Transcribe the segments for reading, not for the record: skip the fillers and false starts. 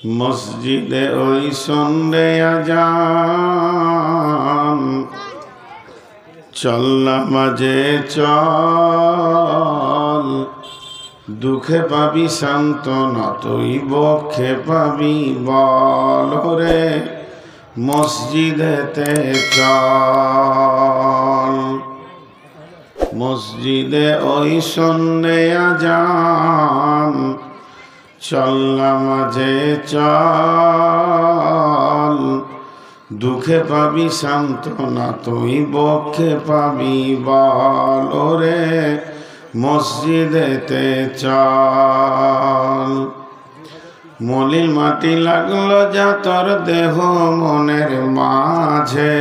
মসজিদে ওই সন্ধ্যে আজান, চল নামাজে চল। দুঃখে পাবি সান্ত্বনা, তুই বক্ষে পাবি বল রে, মসজিদেতে চল। মসজিদে ওই সন্ধ্যে আজান, চল নামাজে চল। দুঃখে পাবি সান্ত্বনা, তুই বক্ষে পাবি বল রে, মসজিদেতে চল। মলিন মাটি লাগলো যা তোর দেহ মনের মাঝে,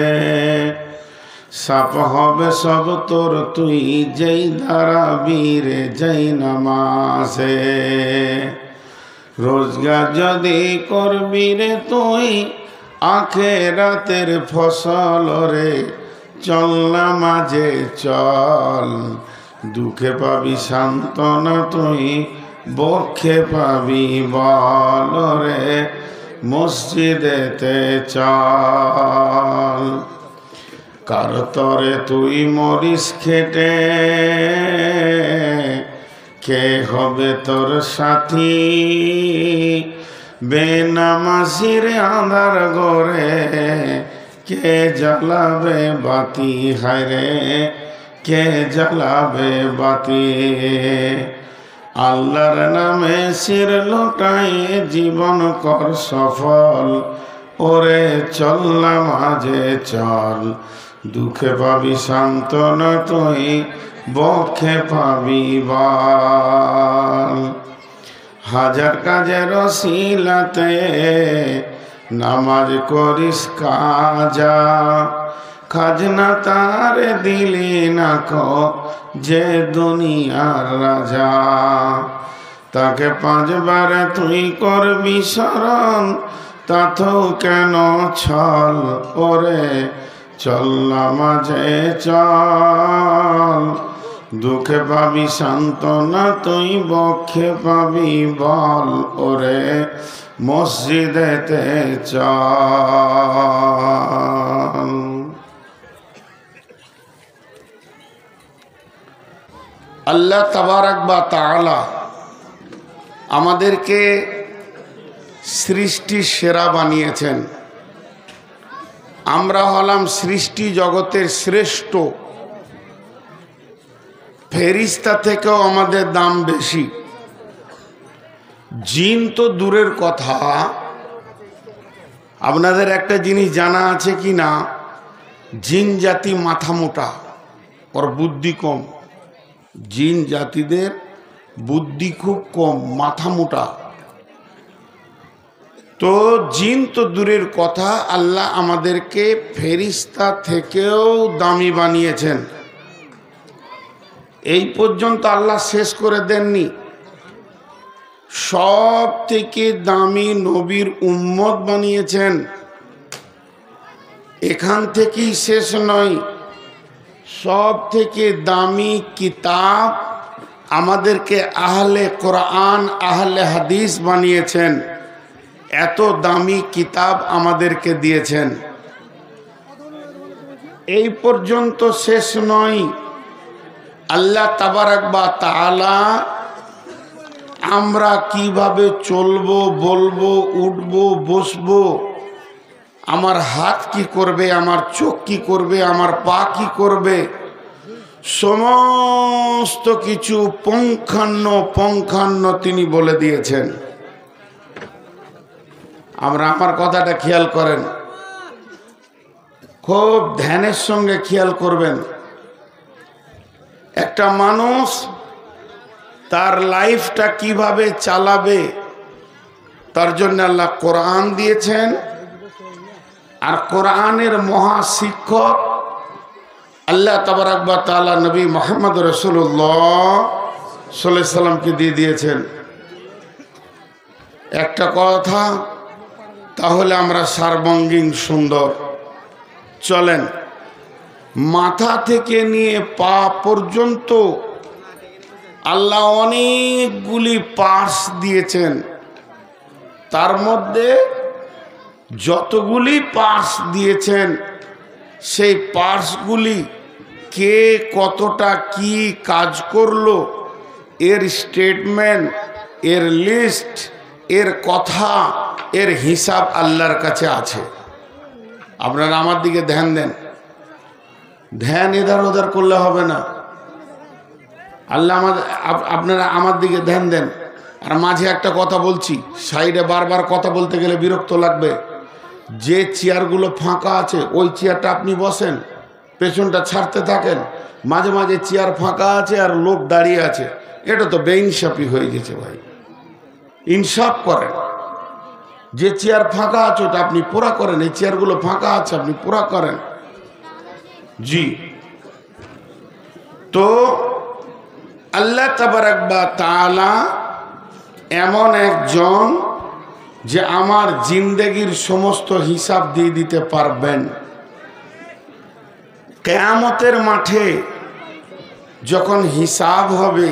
সাপ হবে সব তোর তুই যেই দাঁড়াবি রে যেই নামাজে। রোজগার যদি করবি রে তুই আখিরাতের ফসল রে, চল নামাজে চল। দুঃখে পাবি সান্ত্বনা, তুই বক্ষে পাবি বল রে, মসজিদেতে চল। কার তরে তুই মরিস খেটে, কে হবে তোর সাথী? বেনামাজির আঁধার ঘরে কে জ্বালাবে বাতি? হায়রে কে জ্বালাবে বাতি? আল্লাহর নামে শির লোটাই জীবন কর সফল, ওরে চল নামাজে চল। দুঃখে পাবি সান্ত্বনা, তুই বক্ষে পাবি বল। হাজার কাজের ওসিলাতে নামাজ করিস কাজা, খাজনা তার দিলি না কো যে দুনিয়ার রাজা। তাকে 5 বার তুই করবি স্মরণ, তাতেও কেন ছল, ওরে চল নামাজে চল। দুঃখে পাবি সান্ত্বনা, তুই বক্ষে পাবি বল ওরে, মসজিদেতে চল। আল্লাহ তাবারাক বা তাআলা আমাদেরকে সৃষ্টির সেরা বানিয়েছেন। আমরা হলাম সৃষ্টি জগতের শ্রেষ্ঠ। ফেরেশতা থেকেও আমাদের দাম বেশি। জিন তো দূরের কথা, আপনাদের একটা জিনিস জানা আছে কি না, জিন জাতি মাথা মোটা, ওর বুদ্ধি কম। জিন জাতিদের বুদ্ধি খুব কম, মাথা মোটা। তো জিন তো দূরের কথা, আল্লাহ আমাদেরকে ফেরেশতা থেকেও দামি বানিয়েছেন। এই পর্যন্ত আল্লাহ শেষ করে দেননি। সব থেকে দামি নবীর উম্মত বানিয়েছেন। এখান থেকেই শেষ নয়, সব থেকে দামি কিতাব আমাদেরকে আহলে কোরআন আহলে হাদিস বানিয়েছেন। এত দামি কিতাব আমাদেরকে দিয়েছেন। এই পর্যন্ত শেষ নয়, আল্লাহ তাবারাক বা তাআলা আমরা কিভাবে চলবো, বলবো, উঠবো, বসবো, আমার হাত কি করবে, আমার চোখ কি করবে, আমার পা কি করবে, সমস্ত কিছু পুঙ্খানুপুঙ্খানু তিনি বলে দিয়েছেন। আমার কথাটা খেয়াল করেন, খুব ধ্যানের সঙ্গে খেয়াল করবেন। একটা মানুষ তার লাইফটা কিভাবে চালাবে, তার জন্য আল্লাহ কোরআন দিয়েছেন। আর কোরআনের মহা শিক্ষক আল্লাহ তাবারাক ওয়া তাআলা নবী মুহাম্মদ রাসূলুল্লাহ সাল্লাল্লাহু আলাইহি সাল্লামকে দিয়ে দিয়েছেন। একটা কথা, তাহলে আমরা সার্বাঙ্গীন সুন্দর। চলেন, মাথা থেকে নিয়ে পা পর্যন্ত আল্লাহ অনেকগুলি পার্টস দিয়েছেন। তার মধ্যে যতগুলি পার্স দিয়েছেন সেই পার্সগুলি কে কতটা কি কাজ করলো এর স্টেটমেন্ট, এর লিস্ট, এর কথা, এর হিসাব আল্লাহর কাছে আছে। আপনারা আমার দিকে ধ্যান দেন, ধ্যান এধার ওধার করলে হবে না। আল্লাহ আপনারা আমার দিকে ধ্যান দেন। আর মাঝে একটা কথা বলছি, সাইডে বারবার কথা বলতে গেলে বিরক্ত লাগবে। যে চেয়ারগুলো ফাঁকা আছে ওই চেয়ারটা আপনি বসেন, পেছনটা ছাড়তে থাকেন। মাঝে মাঝে চেয়ার ফাঁকা আছে আর লোক দাঁড়িয়ে আছে, এটা তো বেইনসাফি হয়ে গেছে ভাই। ইনসাফ করেন, যে চেয়ার ফাঁকা আছে ওটা আপনি পুরা করেন, এই চেয়ারগুলো ফাঁকা আছে আপনি পুরা করেন। জি, তো আল্লাহ তাবারাক ওয়া তাআলা এমন একজন যে আমার জিন্দেগির সমস্ত হিসাব দিয়ে দিতে পারবেন। কিয়ামতের মাঠে যখন হিসাব হবে,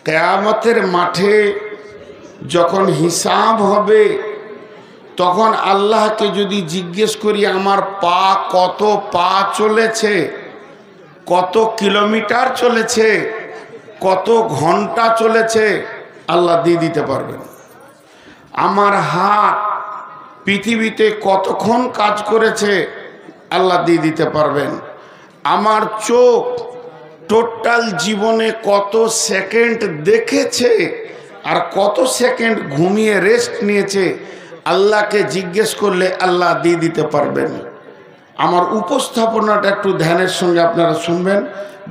কিয়ামতের মাঠে যখন হিসাব হবে, তখন আল্লাহকে যদি জিজ্ঞেস করি আমার পা কত পা চলেছে, কত কিলোমিটার চলেছে, কত ঘন্টা চলেছে, আল্লাহ দিয়ে দিতে পারবেন। আমার হাত পৃথিবীতে কতক্ষণ কাজ করেছে আল্লাহ দিয়ে দিতে পারবেন। আমার চোখ টোটাল জীবনে কত সেকেন্ড দেখেছে আর কত সেকেন্ড ঘুমিয়ে রেস্ট নিয়েছে আল্লাহকে জিজ্ঞেস করলে আল্লাহ দিয়ে দিতে পারবেন। আমার উপস্থাপনাটা একটু ধ্যানের সঙ্গে আপনারা শুনবেন,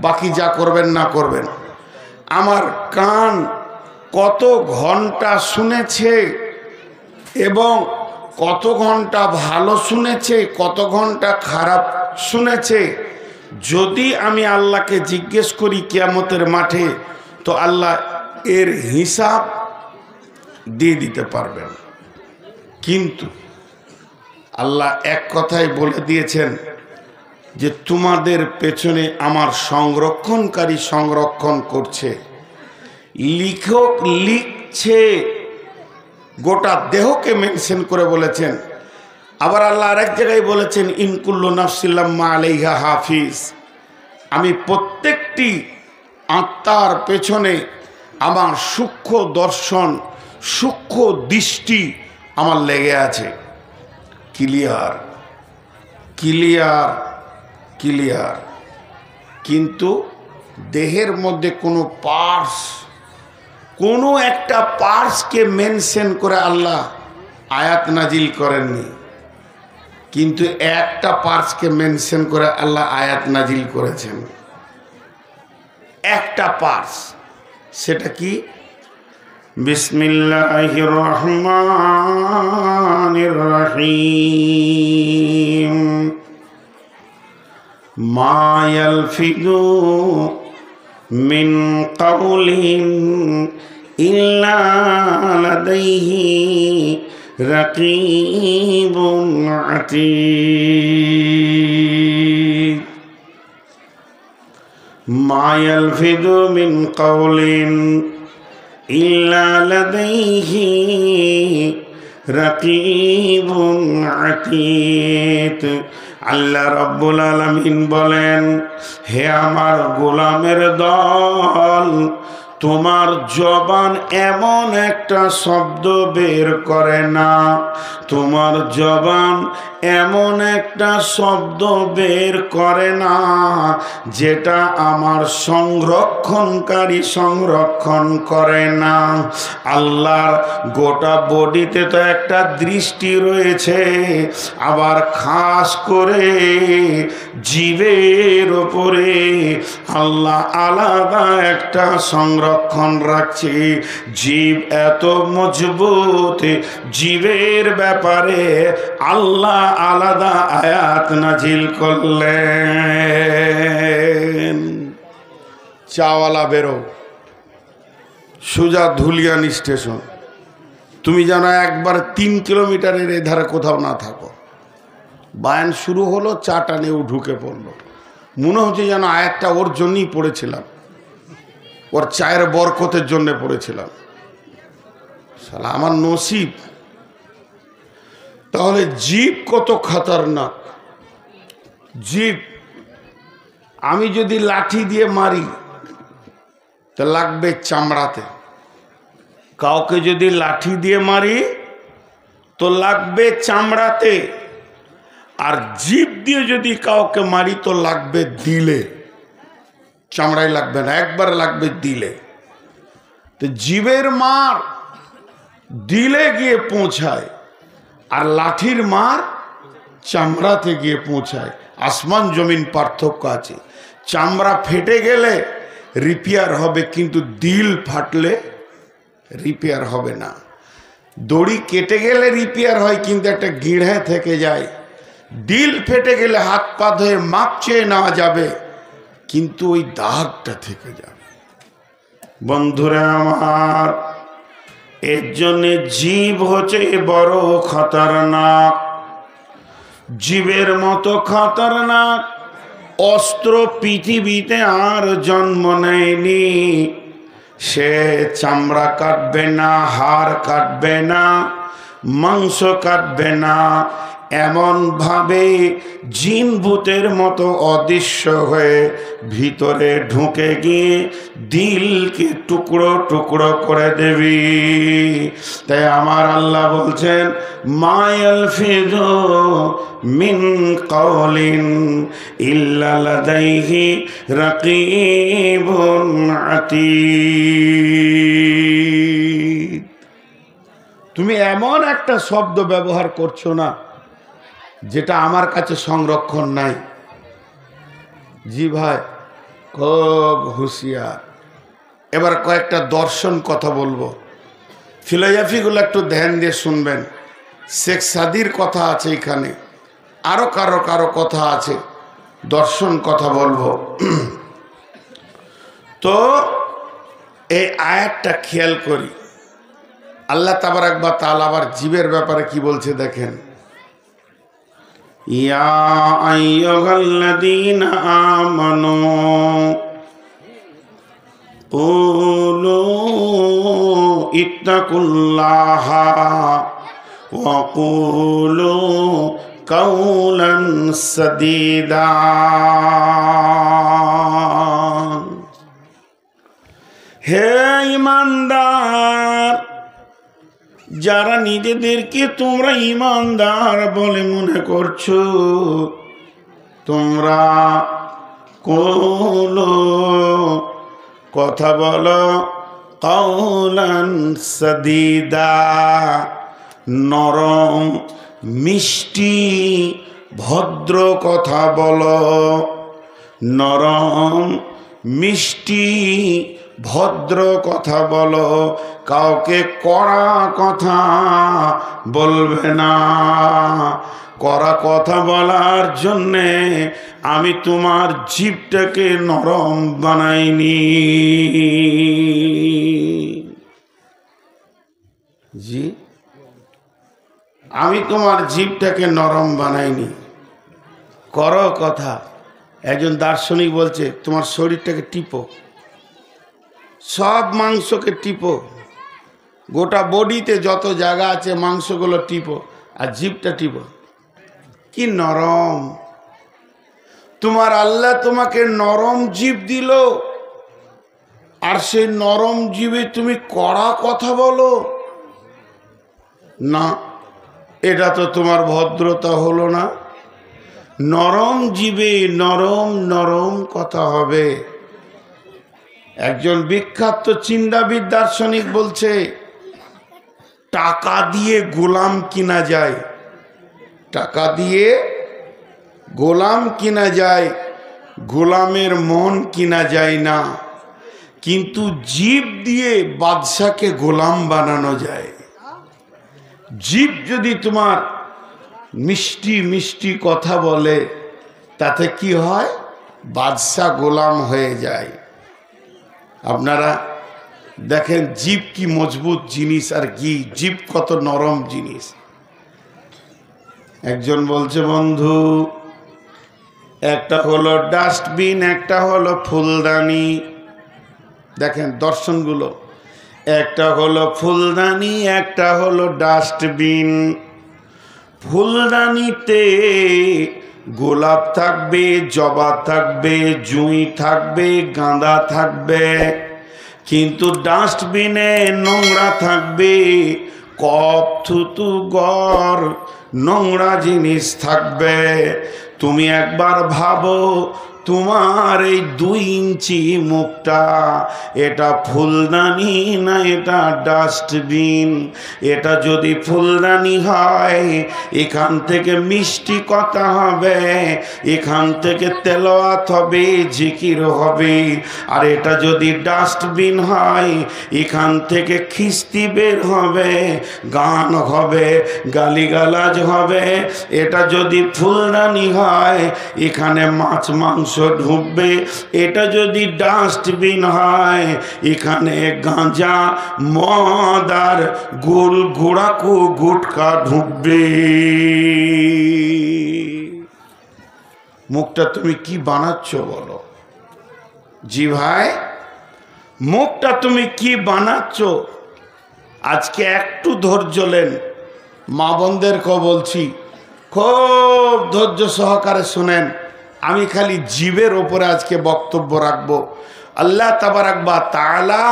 বাকি যা করবেন না করবেন। আমার কান কত ঘন্টা শুনেছে এবং কত ঘন্টা ভালো শুনেছে, কত ঘন্টা খারাপ শুনেছে, যদি আমি আল্লাহকে জিজ্ঞেস করি কিয়ামতের মাঠে, তো আল্লাহ এর হিসাব দিয়ে দিতে পারবেন। কিন্তু আল্লাহ এক কথাই বলে দিয়েছেন যে তোমাদের পেছনে আমার সংরক্ষণকারী সংরক্ষণ করছে। লিখক লিখছে, গোটা দেহকে মেনশন করে বলেছেন। আবার আল্লাহ আরেক জায়গায় বলেছেন ইনকুল্লু নাফসিন লাম্মা আলাইহা হাফিজ, আমি প্রত্যেকটি আত্মার পেছনে আমার সূক্ষ্ম দর্শন, সূক্ষ্ম দৃষ্টি আমার লেগে আছে। Clear clear clear. কিন্তু দেহের মধ্যে কোনো পার্টস, কোনো একটা পার্টসকে মেনশন করে আল্লাহ আয়াত নাজিল করেননি, কিন্তু একটা পার্টসকে মেনশন করে আল্লাহ আয়াত নাজিল করেছেন। একটা পার্টস, সেটা কি? বিসমিল্লাহির রহমানির রহিম। মা ইয়ালফিযু মিন কাউলিন ইল্লা লাদাইহি রাকিবুন আতীদ। মা ইয়ালফিযু মিন কাউলিন ইল্লা লাদাইহি রাকিবুন আতীদ। আল্লাহ রাব্বুল আলামিন বলেন, হে আমার গোলামের দল, তোমার জবান এমন একটা শব্দ বের করে না, তোমার জবান এমন একটা শব্দ বের করে না যেটা আমার সংরক্ষণকারী সংরক্ষণ করে না। আল্লাহর গোটা বডিতে তো একটা দৃষ্টি রয়েছে, আবার খাস করে জীবের ওপরে আল্লাহ আলাদা একটা সংরক্ষণ রাখছে। জীব এত মজবুত, জীবের ব্যাপারে আল্লাহ আলাদা আয়াত নাজিল করলেন। চাওয়ালা বেরো, সোজা ধুলিয়ান স্টেশন, তুমি যেন একবার 3 কিলোমিটারের এধারে কোথাও না থাকো। বায়ান শুরু হলো, চাটা নিয়েও ঢুকে পড়লো, মনে হচ্ছে যেন আয়াতটা ওর জন্যই পড়েছিলাম, ওর চায়ের বরকতের জন্য পড়েছিলাম। শালা আমার নসিব। তাহলে জীব কত খতরনাক। জীব আমি যদি লাঠি দিয়ে মারি তো লাগবে চামড়াতে, কাউকে যদি লাঠি দিয়ে মারি তো লাগবে চামড়াতে, আর জীব দিয়ে যদি কাউকে মারি তো লাগবে দিলে, চামড়ায় লাগবে না, একবার লাগবে দিলে। তো জীবের মার দিলে গিয়ে পৌঁছায়, আর লাঠির মার চামড়াতে গিয়ে পৌঁছায়। আসমান জমিন পার্থক্য আছে। চামড়া ফেটে গেলে রিপেয়ার হবে, কিন্তু দিল ফাটলে রিপেয়ার হবে না। দড়ি কেটে গেলে রিপেয়ার হয়, কিন্তু একটা গিঁড়ে থেকে যায়। দিল ফেটে গেলে হাত পা ধুয়ে মাপ চেয়ে নেওয়া যাবে, কিন্তু ওই দাগটা থেকে যাবে। বন্ধুরা আমার, এর জন্য জীব হচ্ছে বড় খতরনাক। জীবের মতো খতরনাক অস্ত্র পৃথিবীতে আর জন্ম নেয়নি। সে চামড়া কাটবে না, হাড় কাটবে না, মাংস কাটবে না, এমন ভাবে জিন ভূতের মতো অদৃশ্য হয়ে ভিতরে ঢুকে গিয়ে দিলকে টুকরো টুকরো করে দেবি। তাই আমার আল্লাহ বলছেন, মা ইয়ালফিযু মিন কাওলিন ইল্লা লাদাইহি রাকীবুন আতীদ। তুমি এমন একটা শব্দ ব্যবহার করছো না যেটা আমার কাছে সংরক্ষণ নাই। জি ভাই, খুব হুঁশিয়ার। এবার কয়েকটা দর্শন কথা বলবো, ফিলোসফিগুলো একটু ধ্যান দিয়ে শুনবেন। শেখ সাদির কথা আছে এখানে, আরো কারো কারো কথা আছে, দর্শন কথা বলবো। তো এই আয়াতটা খেয়াল করি। আল্লাহ তাবারাক ওয়া তাআলা আবার জীবের ব্যাপারে কি বলছে দেখেন। ইয়া আইয়ুহাল্লাযীনা আমানু কুলু ইত্তাকুল্লাহা ওয়া কুলু কাওলান সাদীদা। হে ঈমানদার, যারা নিজেদেরকে তোমরা ঈমানদার বলে মনে করছো, তোমরা কোলো কথা বলো, কাওলান সাদীদা, নরম মিষ্টি ভদ্র কথা বলো, নরম মিষ্টি ভদ্র কথা বলো। কাউকে কড়া কথা বলবে না। কড়া কথা বলার জন্যে আমি তোমার জিভটাকে নরম বানাইনি। জি, আমি তোমার জিভটাকে নরম বানাইনি। করো কথা। একজন দার্শনিক বলছে, তোমার শরীরটাকে টিপো, সব মাংসকে টিপো, গোটা বডিতে যত জায়গা আছে মাংসগুলো টিপো, আর জিভটা টিপো। কি নরম! তোমার আল্লাহ তোমাকে নরম জিভ দিল, আর সেই নরম জিভে তুমি কড়া কথা বলো না। এটা তো তোমার ভদ্রতা হলো না। নরম জিভে নরম নরম কথা হবে। একজন বিখ্যাত চিন্তাবিদ দার্শনিক বলছে, টাকা দিয়ে গোলাম কিনা যায়, টাকা দিয়ে গোলাম কিনা যায়, গোলামের মন কিনা যায় না। কিন্তু জিভ দিয়ে বাদশাকে গোলাম বানানো যায়। জিভ যদি তোমার মিষ্টি মিষ্টি কথা বলে, তাতে কি হয়? বাদশা গোলাম হয়ে যায়। আপনারা দেখেন জিভ কি মজবুত জিনিস, আর কি জিভ কত নরম জিনিস। একজন বলছে, বন্ধু, একটা হলো ডাস্টবিন, একটা হলো ফুলদানি। দেখেন দর্শনগুলো, একটা হলো ফুলদানি, একটা হলো ডাস্টবিন। ফুলদানিতে গোলাপ থাকবে, জবা থাকবে, জুঁই থাকবে, গাঁদা থাকবে। কিন্তু ডাস্টবিনে নোংরা থাকবে, কপ, থুতু, গড়, নোংরা জিনিস থাকবে। তুমি একবার ভাবো, তোমার এই 2 ইঞ্চি মুখটা, এটা ফুলদানি না এটা ডাস্টবিন? এটা যদি ফুলদানি হয়, এখান থেকে মিষ্টি কথা হবে, এখান থেকে তেলাওয়াত হবে, জিকির হবে। আর এটা যদি ডাস্টবিন হয়, এখান থেকে খিস্তি বের হবে, গান হবে, গালিগালাজ হবে। এটা যদি ফুলদানি হয়, এখানে মাছ মাংস ঢুকবে। এটা যদি ডাস্টবিন হয়, এখানে গাঁজা, মদ আর গোল গোড়াকু গুটকা ঢুকবে। মুখটা তুমি কি বানাচ্ছ বলো? জি ভাই, মুখটা তুমি কি বানাচ্ছ? আজকে একটু ধৈর্য নেন, মা বোনদেরকেও বলছি, খুব ধৈর্য সহকারে শুনেন। আমি খালি জীবের ওপরে আজকে বক্তব্য রাখবো। আল্লাহ তাবারাক ওয়া তাআলা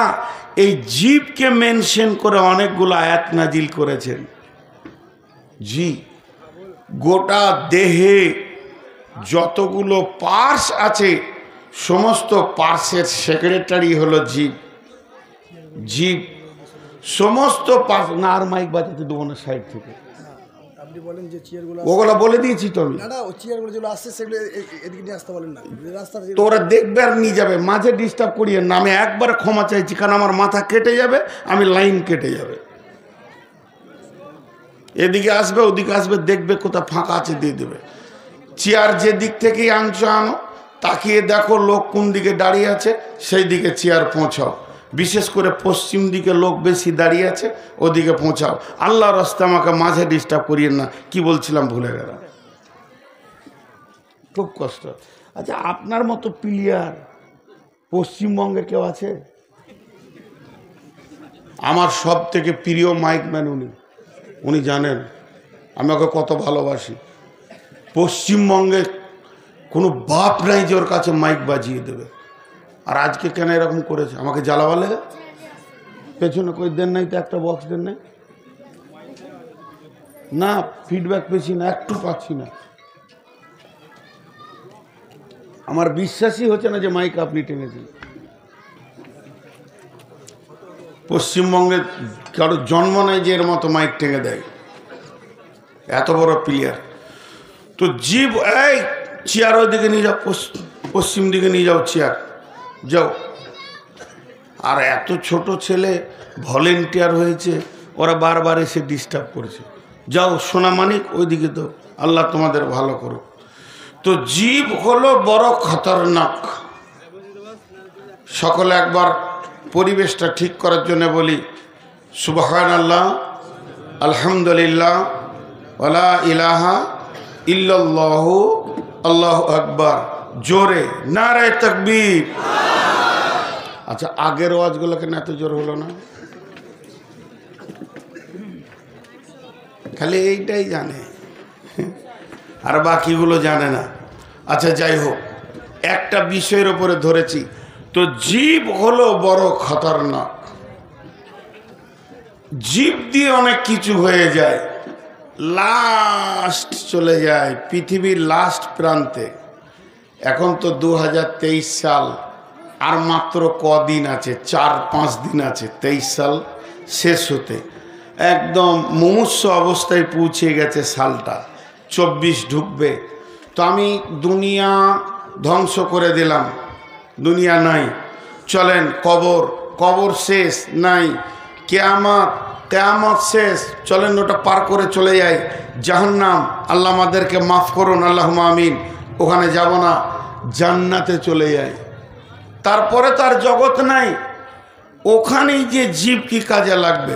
এই জীবকে মেনশন করে অনেকগুলো আয়াত নাজিল করেছেন। জি, গোটা দেহে যতগুলো পার্টস আছে, সমস্ত পার্টসের সেক্রেটারি হলো জীব। জীব সমস্ত পার্টস। না, আর মাইক বাজাতে দেবো না সাইড থেকে, আপনি বলেন যে চেয়ারগুলো ওগুলো বলে দিয়েছি তো আমি। না না, ও চেয়ারগুলো যেগুলো আসছে সেগুলো এদিকে নিয়ে আসতে বলেন না, রাস্তা তো ওরা দেখবে আর নিয়ে যাবে, মাঝে ডিস্টার্ব করিয়ে না। আমি একবার ক্ষমা চাইছি, কারণ আমার মাথা কেটে যাবে, আমি লাইন কেটে যাবে। এদিকে আসবে, ওদিকে আসবে, দেখবে কোথাও ফাঁকা আছে দিয়ে দেবে। চেয়ার যে দিক থেকেই আনছো আনো, তাকিয়ে দেখো লোক কোন দিকে দাঁড়িয়ে আছে, সেই দিকে চেয়ার পৌঁছাও। বিশেষ করে পশ্চিম দিকে লোক বেশি দাঁড়িয়ে আছে, ওদিকে পৌঁছাও। আল্লাহর রাস্তা আমাকে মাঝে ডিস্টার্ব করিয়ে না। কি বলছিলাম ভুলে গেলাম, খুব কষ্ট। আচ্ছা, আপনার মতো প্লেয়ার পশ্চিমবঙ্গে কেউ আছে? আমার সব থেকে প্রিয় মাইকম্যান উনি জানেন আমি ওকে কত ভালোবাসি। পশ্চিমবঙ্গে কোনো বাপ নাই যে ওর কাছে মাইক বাজিয়ে দেবে। আর আজকে কেন এরকম করেছে? আমাকে জ্বালাবালে পেছনে কই দেন নাই তো, একটা বক্স দেন নাই না? ফিডব্যাক পেয়েছি না, একটু পাচ্ছি না। আমার বিশ্বাসই হচ্ছে না যে মাইক আপনি টেনেছেন। পশ্চিমবঙ্গে কারো জন্ম নাই যে এর মতো মাইক টেনে দেয়, এত বড় প্লেয়ার। তো জীব, এই চেয়ার ওদিকে নিয়ে যাও, পশ্চিম দিকে নিয়ে যাও, চেয়ার যাও। আর এত ছোট ছেলে ভলেন্টিয়ার হয়েছে, ওরা বারবার এসে ডিস্টার্ব করেছে। যাও সোনামানিক, ওইদিকে তো, আল্লাহ তোমাদের ভালো করুক। তো জীব হলো বড় খতরনাক। সকলে একবার পরিবেশটা ঠিক করার জন্য বলি, সুবহানাল্লাহ, আলহামদুলিল্লাহ, ওয়ালা ইলাহা ইল্লাল্লাহু, আল্লাহু আকবার। জোরে নারে তাকবীর। আচ্ছা, আগের ওয়াজগুলো কেন এত জোর হলো না? খালি এইটাই জানে, আর বাকিগুলো জানে না। আচ্ছা, যাই হোক, একটা বিষয়ের উপরে ধরেছি। তো জীব হলো বড় খতরনাক। জীব দিয়ে অনেক কিছু হয়ে যায়, লাস্ট চলে যায় পৃথিবীর লাস্ট প্রান্তে। এখন তো 2023 সাল, আর মাত্র কদিন আছে, 4-5 দিন আছে 23 সাল শেষ হতে। একদম মুমূর্ষু অবস্থায় পৌঁছে গেছে সালটা, 24 ঢুকবে। তো আমি দুনিয়া ধ্বংস করে দিলাম, দুনিয়া নাই। চলেন কবর, কবর শেষ নাই। কিয়ামত, কিয়ামত শেষ, চলেন ওটা পার করে চলে যাই। জাহান্নাম, আল্লাহ আমাদেরকে মাফ করুন, আল্লাহুম্মা আমিন। ওখানে যাব না, জান্নাতে চলে যাই। তারপরে তার জগৎ নাই, ওখানেই যে জীব কি কাজে লাগবে?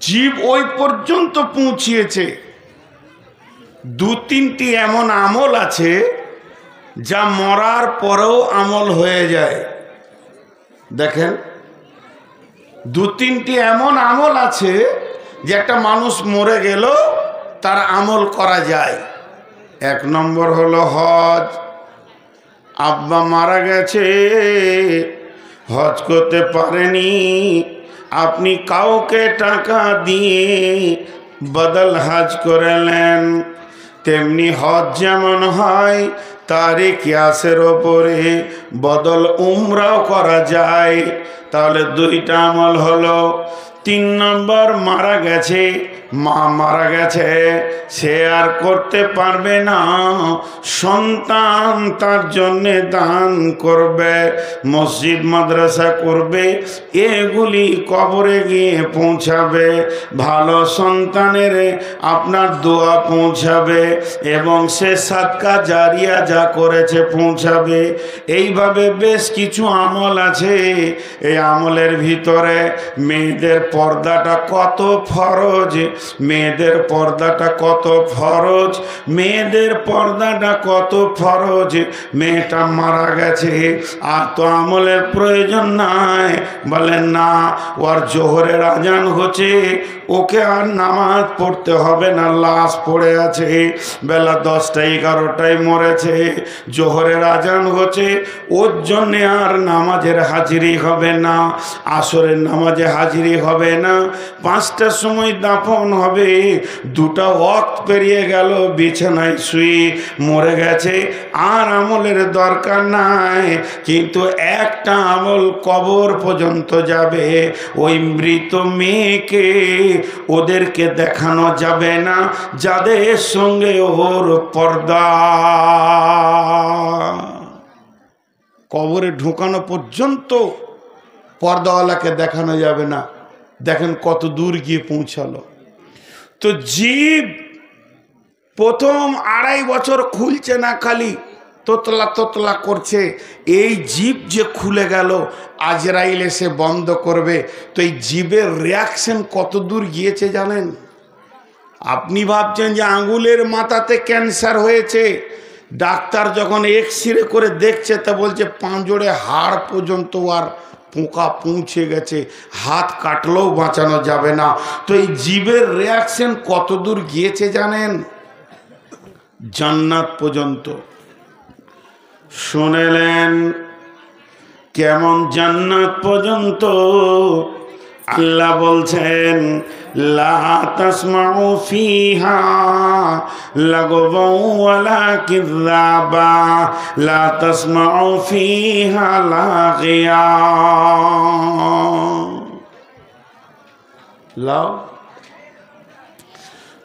জীব ওই পর্যন্ত পৌঁছিয়েছে। 2-3টি এমন আমল আছে যা মরার পরেও আমল হয়ে যায়। দেখেন, দু তিনটি এমন আমল আছে যে একটা মানুষ মরে গেল তার আমল করা যায়। এক নম্বর হলো হজ। আব্বা মারা গেছে, হজ করতে পারেনি, আপনি কাউকে টাকা দিয়ে বদল হজ করালেন। তেমনি হজ যেমন হয় তারই কিয়াসের ওপরে বদল উমরাও করা যায়। তাহলে দুইটা আমল হলো। 3 নম্বর, মারা গেছে, মা মারা গেছে, সে আর করতে পারবে না, সন্তান তার জন্যে দান করবে, মসজিদ মাদ্রাসা করবে, এগুলি কবরে গিয়ে পৌঁছাবে, ভালো সন্তানের আপনার দোয়া পৌঁছাবে এবং সে সাদকা জারিয়া যা করেছে পৌঁছাবে। এইভাবে বেশ কিছু আমল আছে। এই আমলের ভিতরে মেয়েদের পর্দাটা কত ফরজ, মেয়েদের পর্দাটা কত ফরজ, মেয়েদের পর্দাটা কত ফরজ। মেয়েটা মারা গেছে, আর তো আমলের প্রয়োজন নাই। বলেন না, ওর জোহরের আজান হচ্ছে, ওকে আর নামাজ পড়তে হবে না, লাশ পড়ে আছে, বেলা 10টা 11টায় মরেছে, জোহরের আজান হচ্ছে, ওর জন্যে আর নামাজের হাজিরি হবে না, আসরের নামাজে হাজিরি হবে না, 5টার সময় দাফন হবে, 2টা ওয়াক্ত পেরিয়ে গেল, বিছানায় শুয়ে মরে গেছে, আর আমলের দরকার নাই। কিন্তু একটা আমল কবর পর্যন্ত যাবে, ওই মৃত মেয়েকে ওদেরকে দেখানো যাবে না যাদের সঙ্গে ওর পর্দা। কবরে ঢোকানো পর্যন্ত পর্দাওয়ালাকে দেখানো যাবে না। দেখেন কত দূর গিয়ে পৌঁছালো। তো জীব প্রথম 2.5 বছর খুলছে না, খালি তোতলা তোতলা করছে। এই জীব যে খুলে গেল, আজরাইল এসে বন্ধ করবে। তো এই জীবের রিয়াকশন কত দূর গিয়েছে জানেন? আপনি ভাবছেন যে আঙুলের মাথাতে ক্যান্সার হয়েছে, ডাক্তার যখন এক্সরে করে দেখছে তা বলছে পাঁজরে হাড় পর্যন্ত আর পোকা পৌঁছে গেছে, হাত কাটলেও বাঁচানো যাবে না। তো এই জীবের রিয়াকশন কত দূর গিয়েছে জানেন? জান্নাত পর্যন্ত। শুনেলেন কেমন? জান্নাত পর্যন্ত। আল্লাহ বলছেন, লা তাসমাউ ফিহা লাগওয়ান ওয়ালা কিযাবা, লা তাসমাউ ফিহা লাগিয়া। লাও,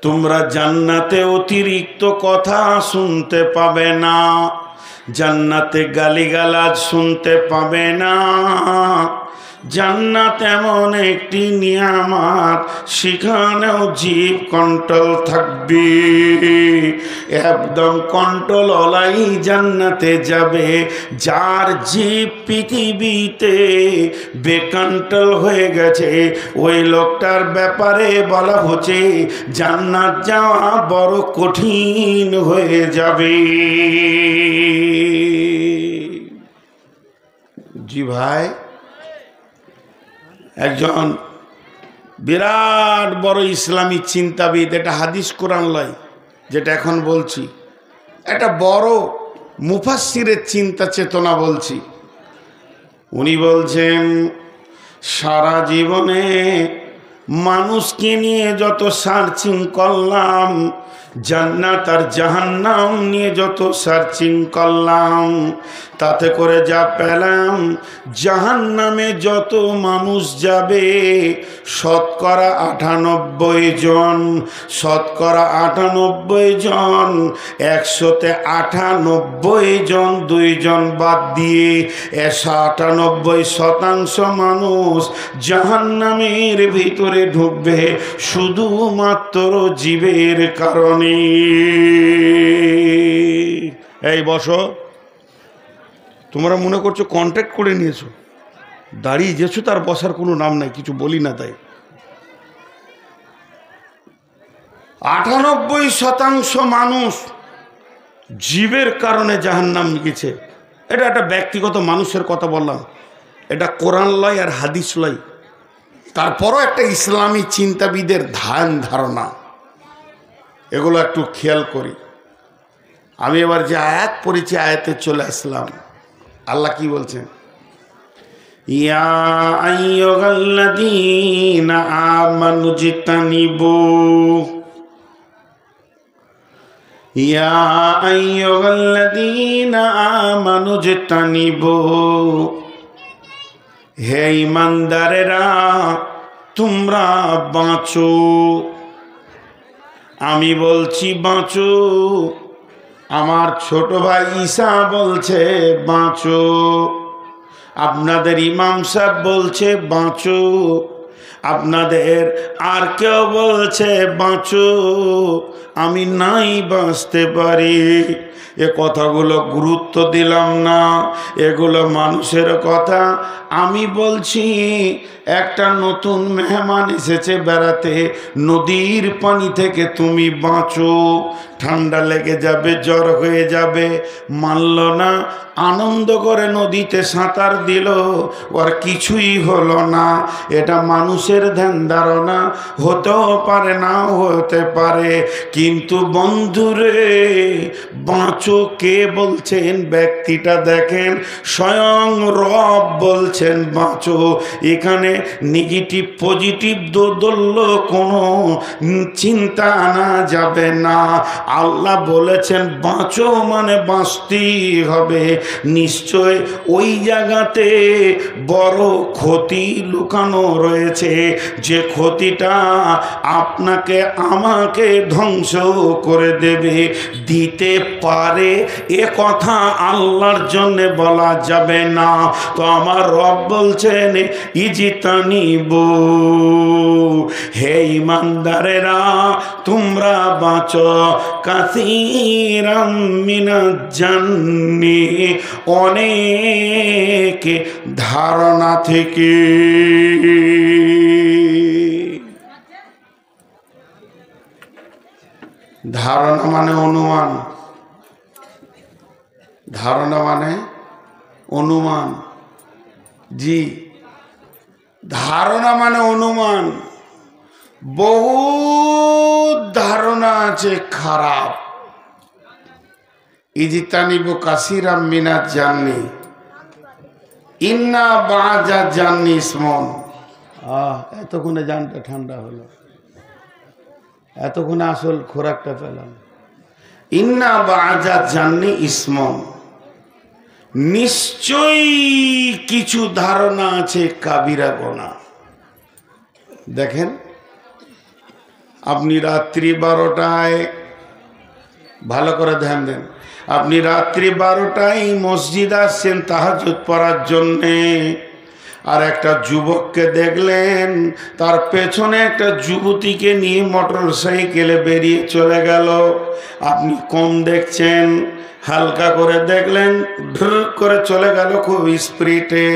তোমরা জান্নাতে অতিরিক্ত কথা শুনতে পাবে না, জান্নাতে গালিগালাজ শুনতে পাবে না। জান্নাত এমন একটি নিয়ামত, সেখানেও জীব কন্ট্রোল থাকবে। একদম কন্ট্রোল ওলাই জান্নাতে যাবে। যার জীব পৃথিবীতে বেকন্ট্রোল হয়ে গেছে, ওই লোকটার ব্যাপারে বলা হচ্ছে জান্নাত যাওয়া বড় কঠিন হয়ে যাবে। জি ভাই, একজন বিরাট বড় ইসলামী চিন্তাবিদ, এটা হাদিস কোরআন লয় যেটা এখন বলছি, একটা বড় মুফাসসিরের চিন্তা চেতনা বলছি। উনি বলছেন, সারা জীবনে মানুষকে নিয়ে যত সার্চিং করলাম, জান্নাত আর জাহান্নাম নিয়ে যত সার্চিং করলাম, তাতে করে যা পেলাম, জাহান্নামে যত মানুষ যাবে শতকরা 98 জন, শতকরা 98 জন, 100তে 98 জন, 2 জন বাদ দিয়ে 98% মানুষ জাহান্নামের ভিতরে ঢুকবে শুধুমাত্র জীবের কারণে। এই বসো, তোমরা মনে করছো কন্ট্যাক্ট করে নিয়েছো, দাঁড়িয়ে যেছো, তার বসার কোনো নাম নাই, কিছু বলি না তাই। 98% মানুষ জীবের কারণে জাহান্নাম গেছে। এটা একটা ব্যক্তিগত মানুষের কথা বললাম, এটা কোরআন লয় আর হাদিস লয়। তারপরও একটা ইসলামী চিন্তাবিদের ধ্যান ধারণা, এগুলো একটু খেয়াল করি। আমি এবার যে আয়াত পড়েছি আয়াতে চলে আসলাম। আল্লাহ কি বলছেন? ইয়া আইয়ুহাল্লাযীনা আমানু জিতানিবু, ইয়া আইয়ুহাল্লাযীনা আমানু জিতানিবু, হে ঈমানদারেরা তোমরা বাঁচো। আমি বলছি বাঁচো, আমার ছোট ভাই ঈসা বলছে বাঁচো, আপনাদের ইমাম সাহেব বলছে বাঁচো, আপনাদের আর কেউ বলছে বাঁচো, আমি নাই বাঁচতে পারি। এ কথাগুলো গুরুত্ব দিলাম না, এগুলো মানুষের কথা। আমি বলছি একটা নতুন মেহমান এসেছে বেড়াতে, নদীর পানি থেকে তুমি বাঁচো, ঠান্ডা লেগে যাবে, জ্বর হয়ে যাবে, মানল না, আনন্দ করে নদীতে সাঁতার দিল, ওর কিছুই হলো না। এটা মানুষের ধ্যান ধারণা, হতেও পারে না হতে পারে, কিন্তু বন্ধুরে বাঁচো কে বলছেন? ব্যক্তিটা দেখেন, স্বয়ং রব বলছেন বাঁচো। এখানে নেগেটিভ পজিটিভ দোদল্য কোনো চিন্তা আনা যাবে না। আল্লাহ বলেছেন বাঁচো মানে বাঁচতেই হবে। নিশ্চয় ওই জায়গাতে বড় ক্ষতি লুকানো রয়েছে, যে ক্ষতিটা আপনাকে আমাকে ধ্বংস করে দেবে, দিতে পারে, এ কথা আল্লাহর জন্য বলা যাবে না। তো আমার রব বলছেন ইজিতানিবু, হে ঈমানদারেরা তোমরা বাঁচো, কাসীরাম মিনাজ জান্নি, অনেক ধারণা থেকে। ধারণা মানে অনুমান, ধারণা মানে অনুমান। জি, ধারণা মানে অনুমান। বহু ধারণা আছে খারাপ। ইজতানিবু কাসীরাম মিনাজ জান্নি, ইন্না বা'জা জান্নি ইসমুন। এতক্ষণে জানটা ঠান্ডা হলো, এতক্ষণে আসল খোরাকটা পেলাম। ইন্না বা'জা জান্নি ইসমুন, নিশ্চয়ই কিছু ধারণা আছে কাবিরা গুনাহ। দেখেন, আপনি রাত্রি 12টায়, ভালো করে ধ্যান দেন, আপনি রাত্রি 12টায় মসজিদ আসছেন তাহাজ্জুদ পড়ার জন্যে, আর একটা যুবককে দেখলেন তার পেছনে একটা যুবতীকে নিয়ে মোটর সাইকেলে বেরিয়ে চলে গেল। আপনি কম দেখছেন, হালকা করে দেখলেন, ঢুর করে চলে গেল খুব স্পিডে।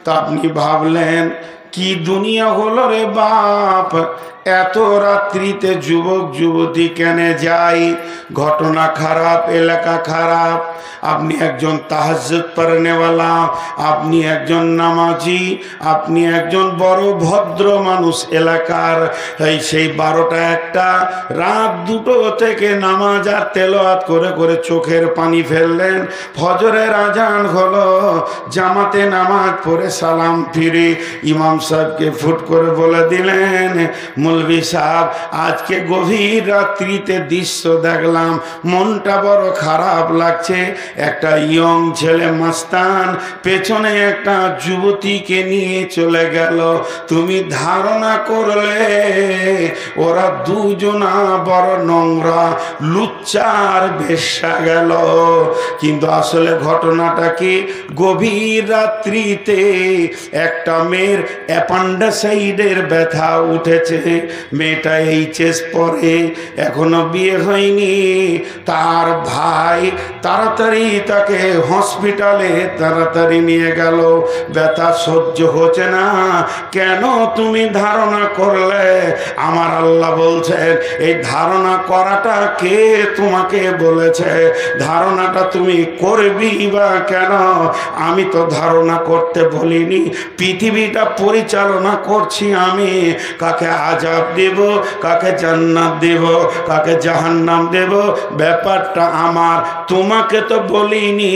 তো আপনি ভাবলেন কি দুনিয়া হলো রে বাপ, এত রাত্রিতে যুবক যুবতী কেনে যায়? ঘটনা খারাপ, এলাকা খারাপ। আপনি একজন তাহাজ্জুদ পড়নেওয়ালা, আপনি একজন নামাজি, আপনি একজন বড় ভদ্র মানুষ এলাকার। সেই 12টা 1টা রাত 2টো থেকে নামাজ আর তেলাওয়াত করে করে চোখের পানি ফেললেন। ফজরের আজান হলো, জামাতে নামাজ পড়ে সালাম ফিরে ইমাম সাহেবকে ফুট করে বলে দিলেন, মৌলভী সাহেব আজকে গভীর রাত্রিতে দৃশ্য দেখলাম, মনটা বড় খারাপ লাগছে। একটা ইয়ং ছেলে মাস্তান পেছনে একটা যুবতীকে নিয়ে চলে গেল। তুমি ধারণা করলে ওরা দুজনা বড় নোংরা, লুচ্চার বেশ্যা গেল। কিন্তু আসলে ঘটনাটা কি? গভীর রাত্রিতে একটা মেয়ের অ্যাপেন্ডিসাইডের ব্যথা উঠেছে। মেয়েটা এইচএস পড়ে, এখনো বিয়ে হয়নি। তার ভাই তাড়াতাড়ি তাকে হসপিটালে তাড়াতাড়ি নিয়ে গেল। ব্যথা সহ্য হচ্ছে না। কেন তুমি ধারণা করলে আমার আল্লাহ বলছেন এই ধারণা করাটা কে তোমাকে বলেছে? ধারণাটা তুমি করবি বা কেন? আমি তো ধারণা করতে বলিনি, পৃথিবীটা পরিচালনা করছি আমি। কাকে আযাব দেব, কাকে জান্নাত দেব, কাকে জাহান্নাম দেব, ব্যাপারটা আমার। তোমাকে তো বলিনি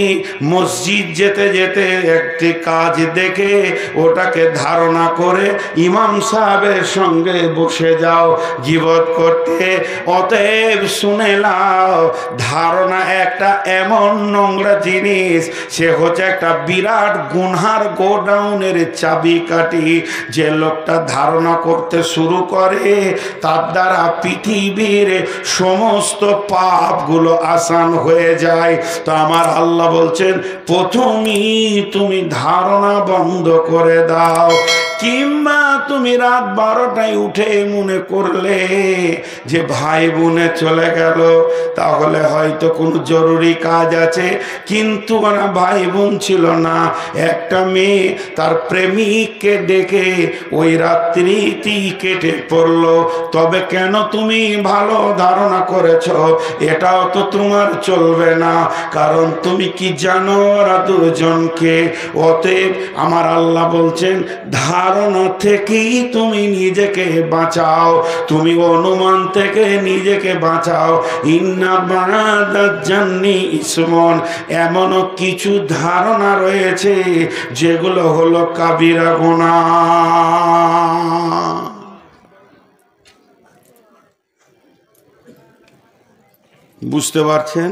মসজিদ যেতে যেতে একটি কাজ দেখে ওটাকে ধারণা করে ইমাম সাহেবের সঙ্গে বসে যাও গীবত করতে। অতএব শুনে নাও, ধারণা একটা এমন নোংরা জিনিস, সে হচ্ছে একটা বিরাট গুনহার গোডাউনের চাবিকাঠি। যে লোকটা ধারণা করতে শুরু করে তার দ্বারা পৃথিবীর সমস্ত পাপগুলো আসান হয়ে যায়। তো আমার আল্লাহ বলছেন প্রথমেই তুমি ধারণা বন্ধ করে দাও। কিংবা তুমি রাত 12টায় উঠে মনে করলে যে ভাই বোনে চলে গেল, তাহলে হয়তো কোনো জরুরি কাজ আছে, কিন্তু ওরা ভাই বোন ছিল না, একটা মেয়ে তার প্রেমিককে ডেকে ওই রাত্রিটি কেটে পড়লো। তবে কেন তুমি ভালো ধারণা করেছ? এটাও তো তোমার চলবে না, কারণ তুমি কি জানো ওরা দুজনকে। অতএব আমার আল্লাহ বলছেন ধারণা থেকেই তুমি নিজেকে বাঁচাও, তুমি অনুমান থেকে নিজেকে বাঁচাও। ইন্না বাদাত জান্নি ইসমন, এমনও কিছু ধারণা রয়েছে যেগুলো হলো কাবিরা গুনাহ। বুঝতে পারছেন?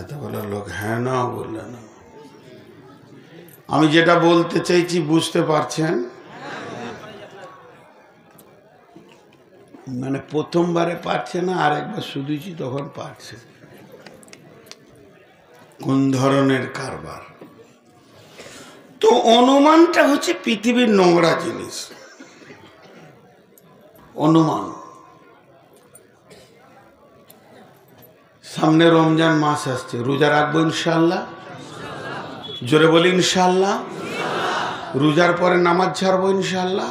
এত বড় লোক হ্যাঁ না বললেন না। আমি যেটা বলতে চাইছি বুঝতে পারছেন? মানে প্রথমবারে পারছে না, আর একবার শুধুছি তখন পারছে। কোন ধরনের কারবার? তো অনুমানটা হচ্ছে পৃথিবীর নোংরা জিনিস। অনুমান। সামনে রমজান মাস আসছে, রোজা রাখবো ইনশাআল্লাহ। জোরে বলি ইনশাআল্লাহ। রোজার পরে নামাজ ছাড়বো ইনশাআল্লাহ।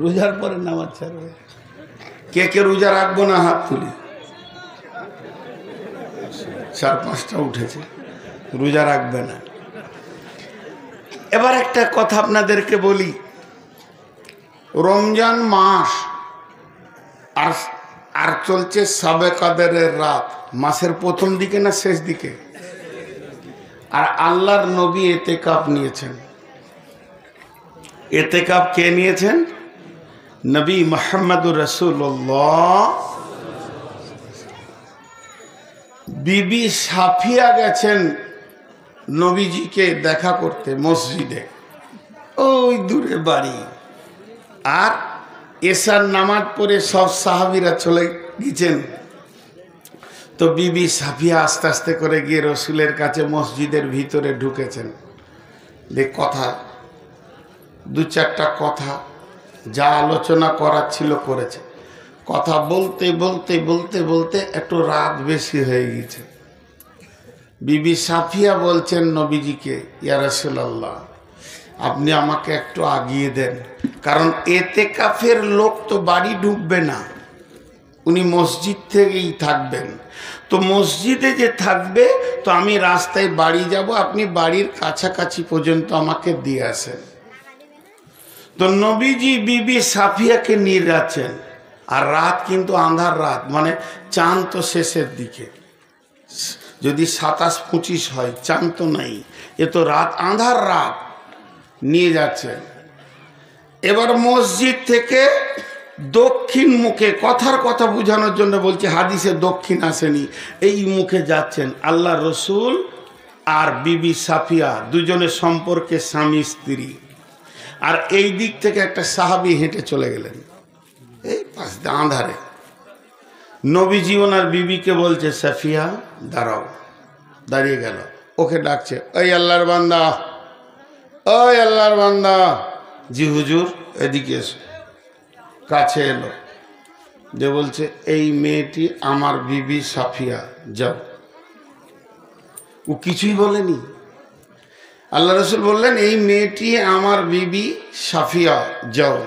রোজার পরে নামাজ ছাড়বে। কে কে রোজা রাখবো না হাত তুলি? 4-5টা উঠেছে। রোজা রাখবে না। এবার একটা কথা আপনাদেরকে বলি, রমজান মাস আর চলছে শবে কদরের রাত, মাসের প্রথম দিকে না শেষ দিকে? আর আল্লাহর নবী এতেকাফ নিয়েছেন। এতেকাফ কে নিয়েছেন? নবী মুহাম্মদুর রাসূলুল্লাহ। বিবি সাফিয়া গেছেন নবীজিকে দেখা করতে মসজিদে, ওই দূরে বাড়ি। আর এশার নামাজ পড়ে সব সাহাবীরা চলে গেছেন। তো বিবি সাফিয়া আস্তে আস্তে করে গিয়ে রসুলের কাছে মসজিদের ভিতরে ঢুকেছেন। দেখ কথা 2-4টা কথা যা আলোচনা করার ছিল করেছে। কথা বলতে বলতে বলতে বলতে একটু রাত বেশি হয়ে গেছে। বিবি সাফিয়া বলছেন নবীজিকে, ইয়া রাসূলুল্লাহ আপনি আমাকে একটু আগিয়ে দেন, কারণ এতেকাফের লোক তো বাড়ি ঢুকবে না, উনি মসজিদ থেকেই থাকবেন। তো মসজিদে যে থাকবে, তো আমি রাস্তায় বাড়ি যাব, আপনি বাড়ির কাছাকাছি পর্যন্ত আমাকে দিয়ে আসেন। তো নবীজি বিবি সাফিয়াকে নিয়ে যাচ্ছেন। আর রাত কিন্তু আন্ধার রাত, মানে চাঁদ তো শেষের দিকে, যদি 27-25 হয়, চাঁদ তো নাই, এ তো রাত, আন্ধার রাত। নিয়ে যাচ্ছেন। এবার মসজিদ থেকে দক্ষিণ মুখে, কথার কথা বোঝানোর জন্য বলছি, হাদিসে দক্ষিণ আসেনি, এই মুখে যাচ্ছেন আল্লাহ রসুল আর বিবি সাফিয়া, দুজনের সম্পর্কে স্বামী স্ত্রী। আর এই দিক থেকে একটা সাহাবী হেঁটে চলে গেলেন, এই পাশ দিয়ে আঁধারে। নবীজি ওনার বিবিকে বলছে, সাফিয়া দাঁড়াও। দাঁড়িয়ে গেল, ওকে ডাকছে, ওই আল্লাহর বান্দা, ওই আল্লাহর বান্দা। জি হুজুর, এদিকে এসো। কাছে এলো, যে বলছে এই মেয়েটি আমার বিবি সাফিয়া, যাও। ও কিছুই বলেনি। আল্লাহ রসুল বললেন, এই মেয়েটি আমার বিবি সাফিয়া, যাও।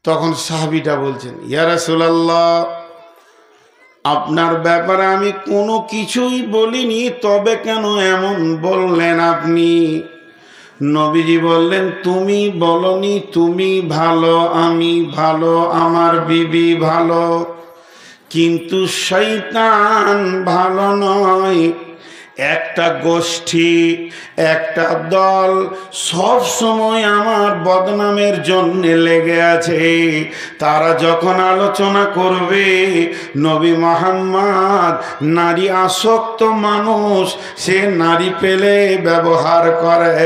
তখন সাহাবীটা বলছেন, ইয়া রাসূলুল্লাহ, আপনার ব্যাপারে আমি কোনো কিছুই বলিনি, তবে কেন এমন বললেন আপনি? নবীজি বললেন, তুমি বলনি তুমি ভালো, আমি ভালো, আমার বিবি ভালো, কিন্তু শয়তান ভালো নয়। একটা গোষ্ঠী, একটা দল সব সময় আমার বদনামের জন্য লেগে আছে। তারা যখন আলোচনা করবে নবী মুহাম্মদ নারী আসক্ত মানুষ, সে নারী পেলে ব্যবহার করে,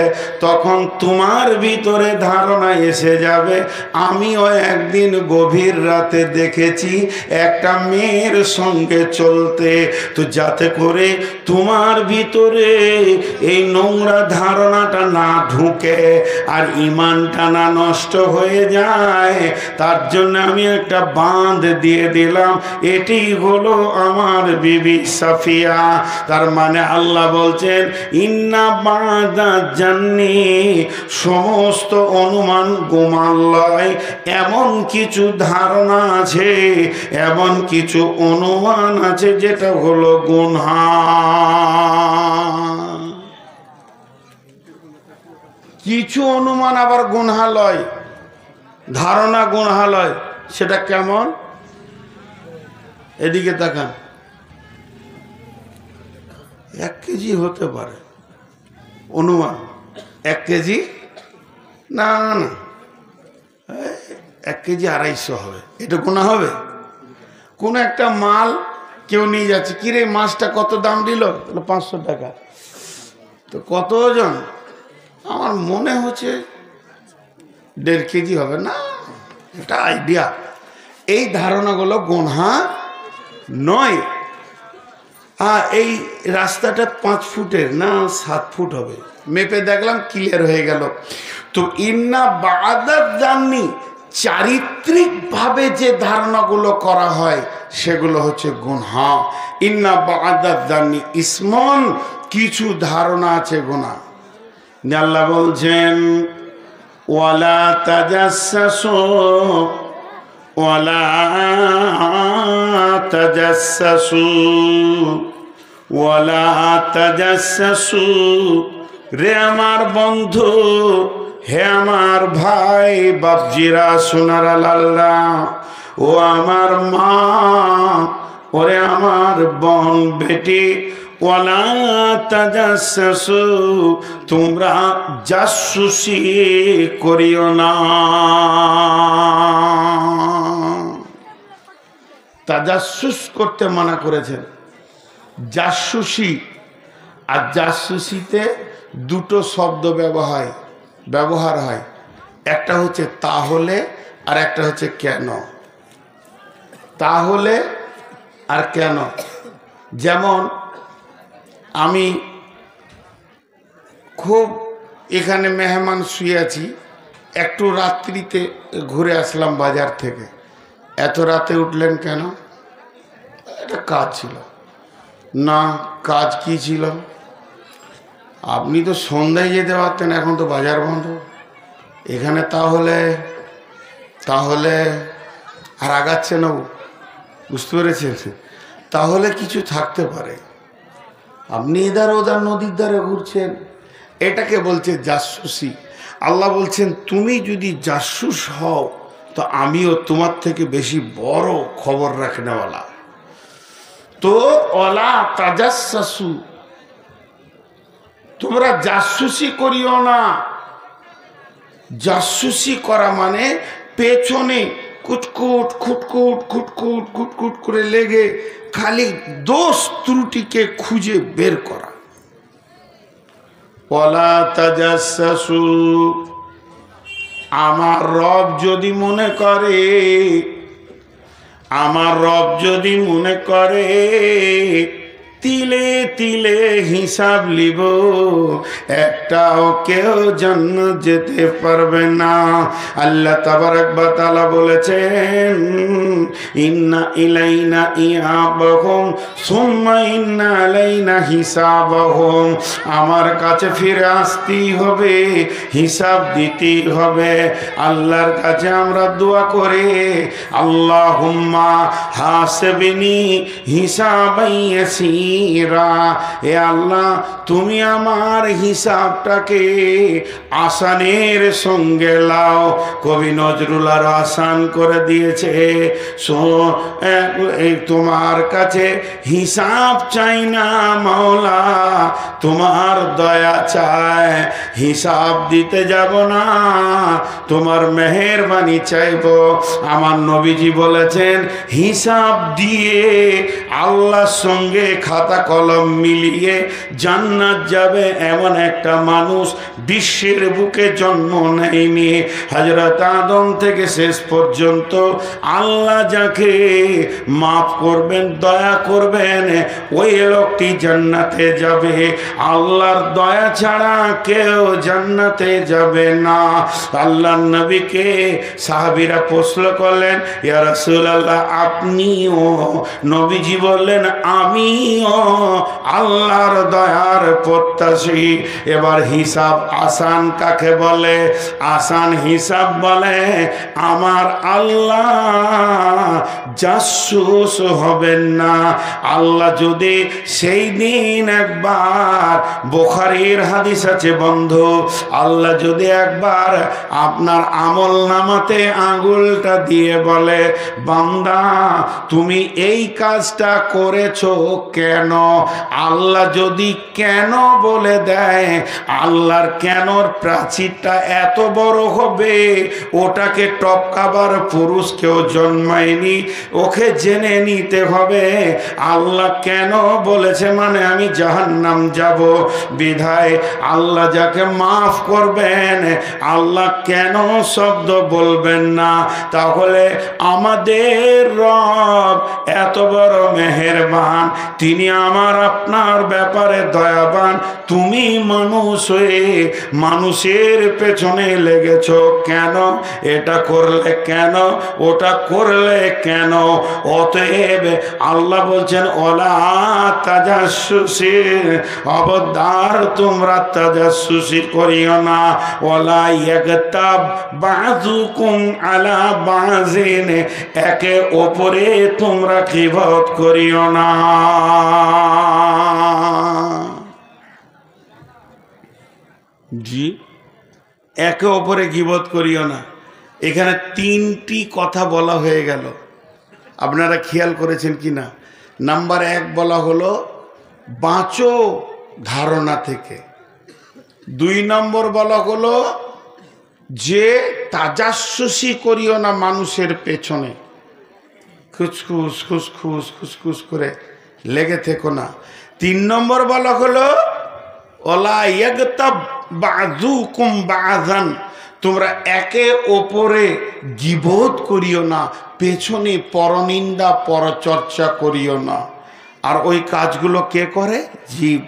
তখন তোমার ভিতরে ধারণা এসে যাবে, আমিও একদিন গভীর রাতে দেখেছি একটা মেয়ের সঙ্গে চলতে। তো যাতে করে তোমার ভিতরে এই নোংরা ধারণাটা না ঢুকে আর ঈমানটা না নষ্ট হয়ে যায়, তার জন্য আমি একটা বাঁধ দিয়ে দিলাম, এটি হলো আমার বিবি সাফিয়া। তার মানে আল্লাহ বলছেন, ইন্না বাদা জান্নি, সমস্ত অনুমান গোমান লয়, এমন কিছু ধারণা আছে, এমন কিছু অনুমান আছে যেটা হলো গুনহা। কিছু অনুমান আবার গুনহা লয়, ধারণা গুনহা লয়। সেটা কেমন? এদিকে তাকান। 1 কেজি হতে পারে অনুমান, 1 কেজি না না, 1 কেজি 250 হবে, এটা গুনাহ হবে? কোন একটা মাল কেউ নিয়ে যাচ্ছে, কিরে মাছটা কত দাম দিল? 500 টাকা। তো কত ওজন? আমার মনে হচ্ছে 1.5 কেজি হবে। না, এটা আইডিয়া। এই ধারণাগুলো গুনহা নয়। এই রাস্তাটা 5 ফুটের না 7 ফুট হবে, মেপে দেখলাম, ক্লিয়ার হয়ে গেল। তো ইন্না বাদাত জাননি, চারিত্রিকভাবে যে ধারণাগুলো করা হয় সেগুলো হচ্ছে গুনহা। ইন্না বাদাত জাননি ইসমন, কিছু ধারণা আছে গুনাহ। আল্লাহ বলছেন, ওয়ালা তাজাসসু ওয়ালা তাজাসসু ওয়ালা তাজাসসু, রে আমার বন্ধু, হে আমার ভাই বাপজিরা, সোনার লালরা, ও আমার মা, ওরে আমার বোন বেটি, ওয়ালা তাজাসসু, তোমরা জাসুসি করিও না। তাজাসসুস করতে মানা করেছেন। জাসুসি আর জাসুসিতে দুটো শব্দ ব্যবহার হয়, একটা হচ্ছে তাহলে আর একটা হচ্ছে কেন। তাহলে আর কেন, যেমন আমি খুব এখানে মেহমান শুয়ে আছি, একটু রাত্রিতে ঘুরে আসলাম বাজার থেকে, এত রাতে উঠলেন কেন? এটা কাজ ছিল না। কাজ কি ছিল? আপনি তো সন্ধ্যায় যেতে পারতেন, এখন তো বাজার বন্ধ। এখানে তাহলে আর আগাচ্ছে না, বুঝতে পেরেছেন? তাহলে কিছু থাকতে পারে। আপনি এধার ওধার নদীর ধারে ঘুরছেন, এটাকে বলছে জাসুসি। আল্লাহ বলছেন, তুমি যদি জাসুস হও তো আমিও তোমার থেকে বেশি বড় খবর রাখনেওয়ালা। তো ওয়ালা তাজাসসু, তোমরা জাসুসি করিও না। জাসুসি করা মানে পেছনে কুটকুট খুটকুট খুটকুট খুটকুট করে লেগে খালি দোষ ত্রুটিকে খুঁজে বের করা। ওয়ালা তাজাসসু, আমার রব যদি মনে করে তিলে তিলে হিসাব লিব, একটাও কেউ জান্নাত যেতে পারবে না। আল্লাহ তাবারক ওয়া তাআলা বলেছেন, ইন্না ইলাইনা ইয়াবাহুম সুম্মা ইন্না আলাইনা হিসাবাহুম। আমার কাছে ফিরে আসতেই হবে, হিসাব দিতেই হবে। আল্লাহর কাছে আমরা দোয়া করি, আল্লাহুম্মা হাসিবনি হিসাবান ইয়াসীরা। এ আল্লাহ, তুমি আমার হিসাবটাকে আসানের সঙ্গে লাও। কবি নজরুল আর আসান করে দিয়েছে, তোমার কাছে হিসাব চাই না মাওলা, তোমার দয়া চাই। হিসাব দিতে যাব না, তোমার মেহেরবানি চাইব। আমার নবীজি বলেছেন, হিসাব দিয়ে আল্লাহর সঙ্গে খাতা কলম মিলিয়ে জান্নাত যাবে এমন একটা মানুষ বিশ্বের বুকে জন্ম নেয়নি। হযরত আদম থেকে শেষ পর্যন্ত আল্লাহ যাকে মাফ করবেন, দয়া করবেন, ওই লোকটি জান্নাতে যাবে। আল্লাহর দয়া ছাড়া কেউ জান্নাতে যাবে না। আল্লাহর নবীকে সাহাবীরা প্রশ্ন করলেন, ইয়া রাসূলুল্লাহ, আপনিও? নবীজি বললেন, আমিও আল্লাহর দয়ার প্রত্যাশী। এবার হিসাব আসান কাকে বলে? আসান হিসাব বলে আমার আল্লাহ জাসুস হবেন না। আল্লাহ যদি সেই দিন একবার, বুখারীর হাদিস আছে বন্ধু, আল্লাহ যদি একবার আপনার আমল নামাতে আঙ্গুলটা দিয়ে বলে, বান্দা তুমি এই কাজটা করেছো কেন? আল্লাহ যদি কেন বলে দেয়, আল্লাহর কেনর প্রাচীরটা এত বড় হবে, ওটাকে টপকাবার পুরুষ কেউ জন্মায়নি। ওকে জেনে নিতে হবে আল্লাহ কেন বলেছে, মানে আমি জাহান্নাম যাব। বিধায় আল্লাহ যাকে মাফ করবেন, আল্লাহ কেন শব্দ বলবেন না? তাহলে আমাদের রব এত বড় মেহেরবান, তিনি আমার আপনার ব্যাপারে দয়াবান। তুমি মানুষ হয়ে মানুষের পেছনে লেগেছ কেন? এটা করলে কেন? ওটা করলে কেন? অতএব আল্লাহ বলছেন, ওলা তাজাসসুসি, খবরদার তোমরা তাজাসসুসি করিও না। ওলা ইয়াগতাব বাযুকুম আলা বাযিন, একে অপরে তোমরা গীবত করিও না। জি, একে অপরে গীবত করিও না। এখানে তিনটি কথা বলা হয়ে গেল, আপনারা খেয়াল করেছেন কি না? নাম্বার 1 বলা হলো বাঁচো ধারণা থেকে। 2 নম্বর বলা হলো যে তাজাসসুসি করিও না মানুষের পেছনে, খুসখুস খুসখুস খুসখুস করে লেগে থেকো না। 3 নম্বর বলা হলো ওলা ইয়াগতাব বাযুকুম বাযান, তোমরা একে অপরে গীবত করিও না, পেছনে পরনিন্দা পরচর্চা করিও না। আর ওই কাজগুলো কে করে? জীব।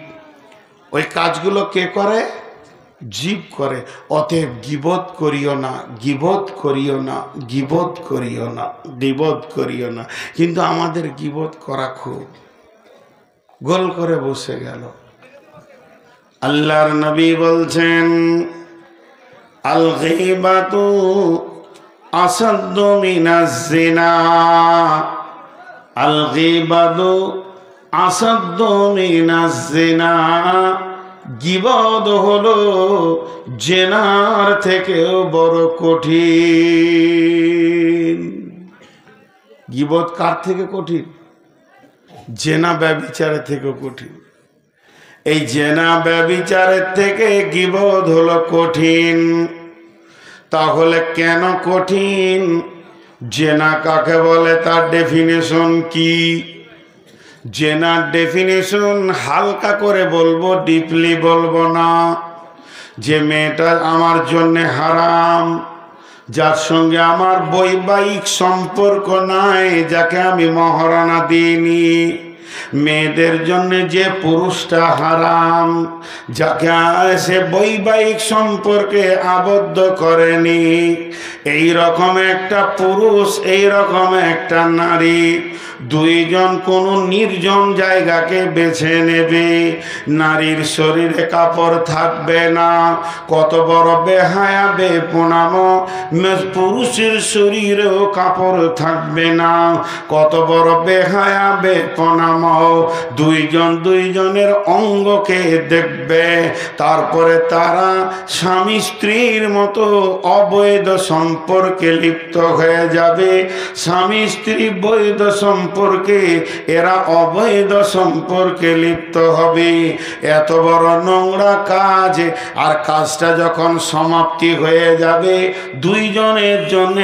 ওই কাজগুলো কে করে? জীব করে। অতএব গীবত করিও না, গীবত করিও না, গীবত করিও না, গীবত করিও না। কিন্তু আমাদের গীবত করা খুব, গোল করে বসে গেল। আল্লাহর নবী বলছেন, আল গীবাতু আসাদ্দু মিনাজ জিনা, আল গীবাতু আসাদ্দু মিনাজ জিনা। গীবত হলো জেনার থেকেও বড় কঠিন। গীবত কার থেকে কঠিন? জেনা ব্যভিচারের থেকে কঠিন। এই জেনা ব্যভিচারের থেকে গীবত হলো কঠিন। তাহলে কেন কঠিন? জেনা কাকে বলে, তার ডেফিনেশন কি? জেনার ডেফিনেশন হালকা করে বলবো, ডিপলি বলবো না। যে মেয়েটা আমার জন্যে হারাম, যার সঙ্গে আমার বৈবাহিক সম্পর্ক নাই, যাকে আমি মহারণা দিইনি, মেয়েদের জন্য যে পুরুষটা হারাম, যাকে সে বৈবাহিক সম্পর্কে আবদ্ধ করেনি, এই রকম একটা পুরুষ, এই রকম একটা নারী, দুইজন কোনো নির্জন জায়গাকে বেছে নেবে। নারীর শরীরে কাপড় থাকবে না, কত বড় বেহায়া বেপনাম। পুরুষের শরীরেও কাপড় থাকবে না, কত বড় বেহায়া বেপনাম। দুইজন দুইজনের অঙ্গকে দেখবে, তারপরে তারা স্বামী স্ত্রীর মতো অবৈধ সম্পর্কে লিপ্ত হয়ে যাবে। স্বামী স্ত্রী বৈধ সম্পর্কে, এরা অবৈধ সম্পর্কে লিপ্ত হবে। এত বড় নোংরা কাজ। আর কাজটা যখন সমাপ্তি হয়ে যাবে, দুইজনের জন্য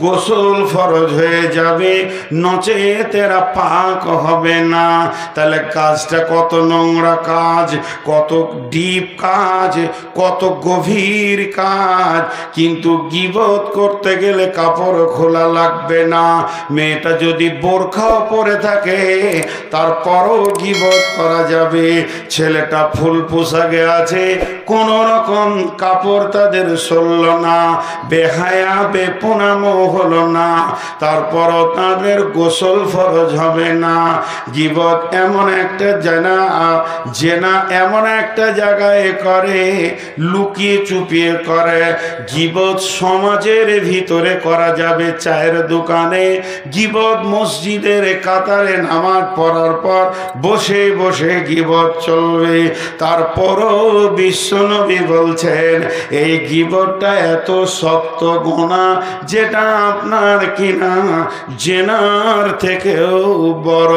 গোসল ফরজ হয়ে যাবে, নচেত এরা পাক হবে না। তাহলে কাজটা কত নোংরা কাজ, কত ডিপ কাজ, কত গভীর কাজ। কিন্তু গীবত করতে গেলে কাপড় খোলা লাগবে না। মেয়েটা যদি বোরখাও পরে থাকে, তারপরও গীবত করা যাবে। ছেলেটা ফুল পোশাকে আছে, কোন রকম কাপড় তাদের সরল না, বেহায়া বেপনামও হলো না, তারপরও তাদের গোসল ফরজ হবে না। গীবত এমন একটা জেনা এমন একটা জায়গায় করে, লুকিয়ে চুপিয়ে করে। গীবত সমাজের ভিতরে করা যাবে, চায়ের দোকানে গীবত, মসজিদের কাতারে নামাজ পড়ার পর বসে বসে গীবত চলবে। তারপরও বিশ্বনবী বলছেন এই গীবতটা এত শক্ত গুনাহ, যেটা আপনার কিনা জেনার থেকেও বড়।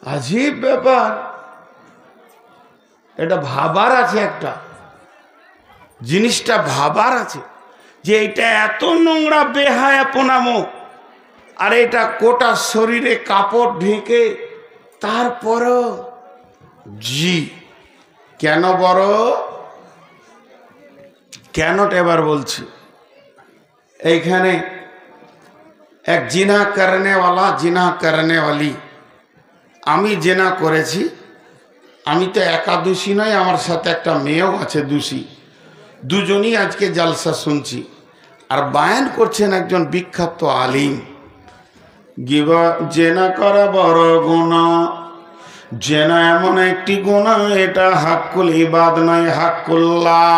আজীব ব্যাপার, এটা ভাবার আছে, একটা জিনিসটা ভাবার আছে যে এটা এত নোংরা বেহায়াপনামো, আর এটা গোটা শরীরে কাপড় ঢেকে। তারপরও জি কেন বড়, কেনটা এবার বলছি। এইখানে এক জিনা করনেওয়ালা, জিনা করনেওয়ালি, আমি জেনা করেছি, আমি তো একা দোষী নয়, আমার সাথে একটা মেয়েও আছে দোষী। দুজনই আজকে জালসা শুনছি। আর বায়ান করছেন একজন বিখ্যাত আলিম। জেনা করা বড় গুনাহ। জেনা এমন একটি গুনাহ, এটা হাক্কুল ইবাদ নয়, হাক্কুল্লাহ।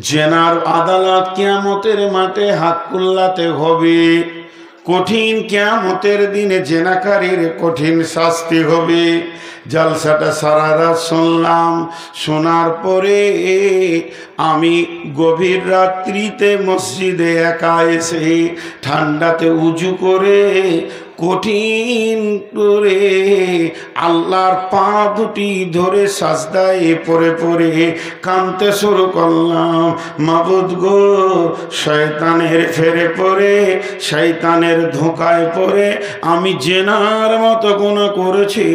জেনার আদালত কিয়ামতের মাঠে হাক্কুল্লাতে হবে। কঠিন কিয়ামতের দিনে জেনাকারীর কঠিন শাস্তি হবে। জলসাটা সারা রাত শুনলাম, শোনার পরে আমি গভীর রাত্রিতে মসজিদে একা এসে ঠান্ডাতে উজু করে কঠিন করে আল্লাহর পা দুটি ধরে সাজদায় পড়ে পড়ে কাঁদতে শুরু করলাম। মাবুদ গো, শয়তানের ফেরে পড়ে, শয়তানের ধোঁকায় পড়ে আমি জেনার মতো গুনাহ করেছি,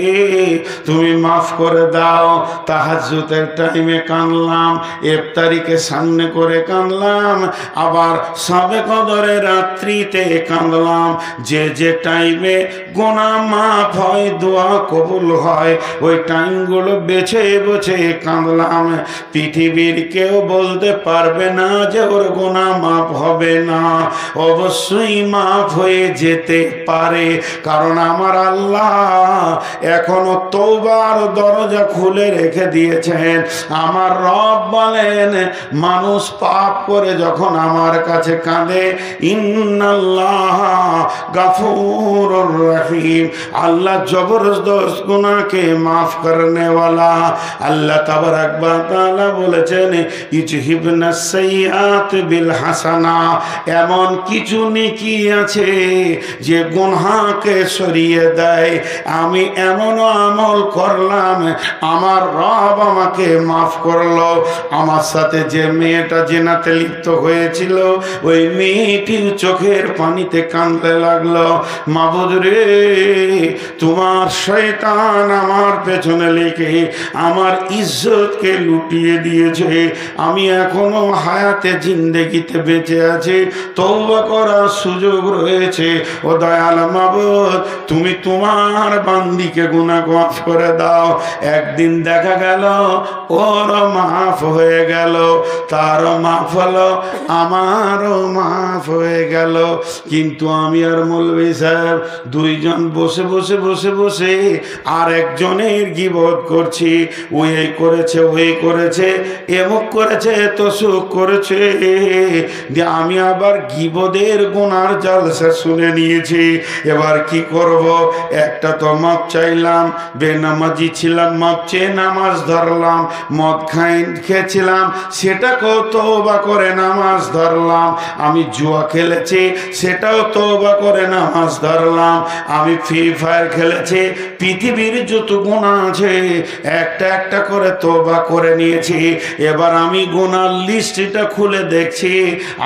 তুমি মাফ করে দাও। তাহাজ্জুদের টাইমে কাঁদলাম, ইফতারিকে সামনে করে কাঁদলাম, আবার শবে কদরের রাত্রিতে কাঁদলাম। যে যে টাইমে গুনাহ মাফ হয়, দোয়া কবুল হয়, ওই টাইমগুলো বেছে বেছে কাঁদলাম। পৃথিবীর কেউ বলতে পারবে না যে ওর গুনাহ মাফ হবে না। অবশ্যই মাফ হয়ে যেতে পারে, কারণ আমার আল্লাহ এখনো তওবার দরজা খুলে রেখে দিয়েছেন। আমার রব বলেন, মানুষ পাপ করে যখন আমার কাছে কাঁদে, ইন্নাল্লাহ গাফুরুর রহিম, আল্লাহ জবরদস্ত গুনাহকে মাফ করনে ওয়ালা। আল্লাহ তাবারাক ওয়া তাআলা বলেছেন, ইজহিবনাস সাইয়্যাত বিল হাসানা, এমন কিছু নেকি আছে যে গুনাহকে সরিয়ে দেয়। আমি এমন আমল করলাম, আমার রব আমাকে মাফ করলো। আমার সাথে যে মেয়েটা জিনাতে লিপ্ত হয়েছিল, ওই মেয়েটির চোখের পানিতে কাঁদতে লাগলো, মাবুদ মাবুদ রে, তোমার শয়তান আমার পেছনে লেগে আমার ইজ্জতকে লুটিয়ে দিয়েছে। আমি এখনো হায়াতে জিন্দেগিতে বেঁচে আছি, তওবা করার সুযোগ রয়েছে। ও দয়াল মাবুদ, তুমি তোমার বান্দিকে গুনাহ মাফ করে দাও। একদিন দেখা গেল ওর মাফ হয়ে গেল, তারও মাফ হলো, আমারও মাফ হয়ে গেল। কিন্তু আমি আর মৌলভী সাহেব দুইজন বসে বসে বসে বসে আর একজনের গীবত করছি। ওই করেছে, ওই করেছে, এমক করেছে, তসুক করেছে। আমি আবার গীবতের গুনার জালসা শুনে নিয়েছি। এবার কি করব? একটা তো মাপ চাইলাম, বেনামাজি ছিলাম, মাপ চেয়ে নামাজ ধরলাম। মদ খেয়েছিলাম, সেটাকেও তওবা করে নামাজ ধরলাম। আমি জুয়া খেলেছি, সেটাও তওবা করে নামাজ ধরলাম। আমি ফ্রি ফায়ার খেলেছি, পৃথিবীর যত গুনাহ আছে একটা একটা করে তওবা করে নিয়েছি। এবার আমি গুনার লিস্টটা খুলে দেখছি,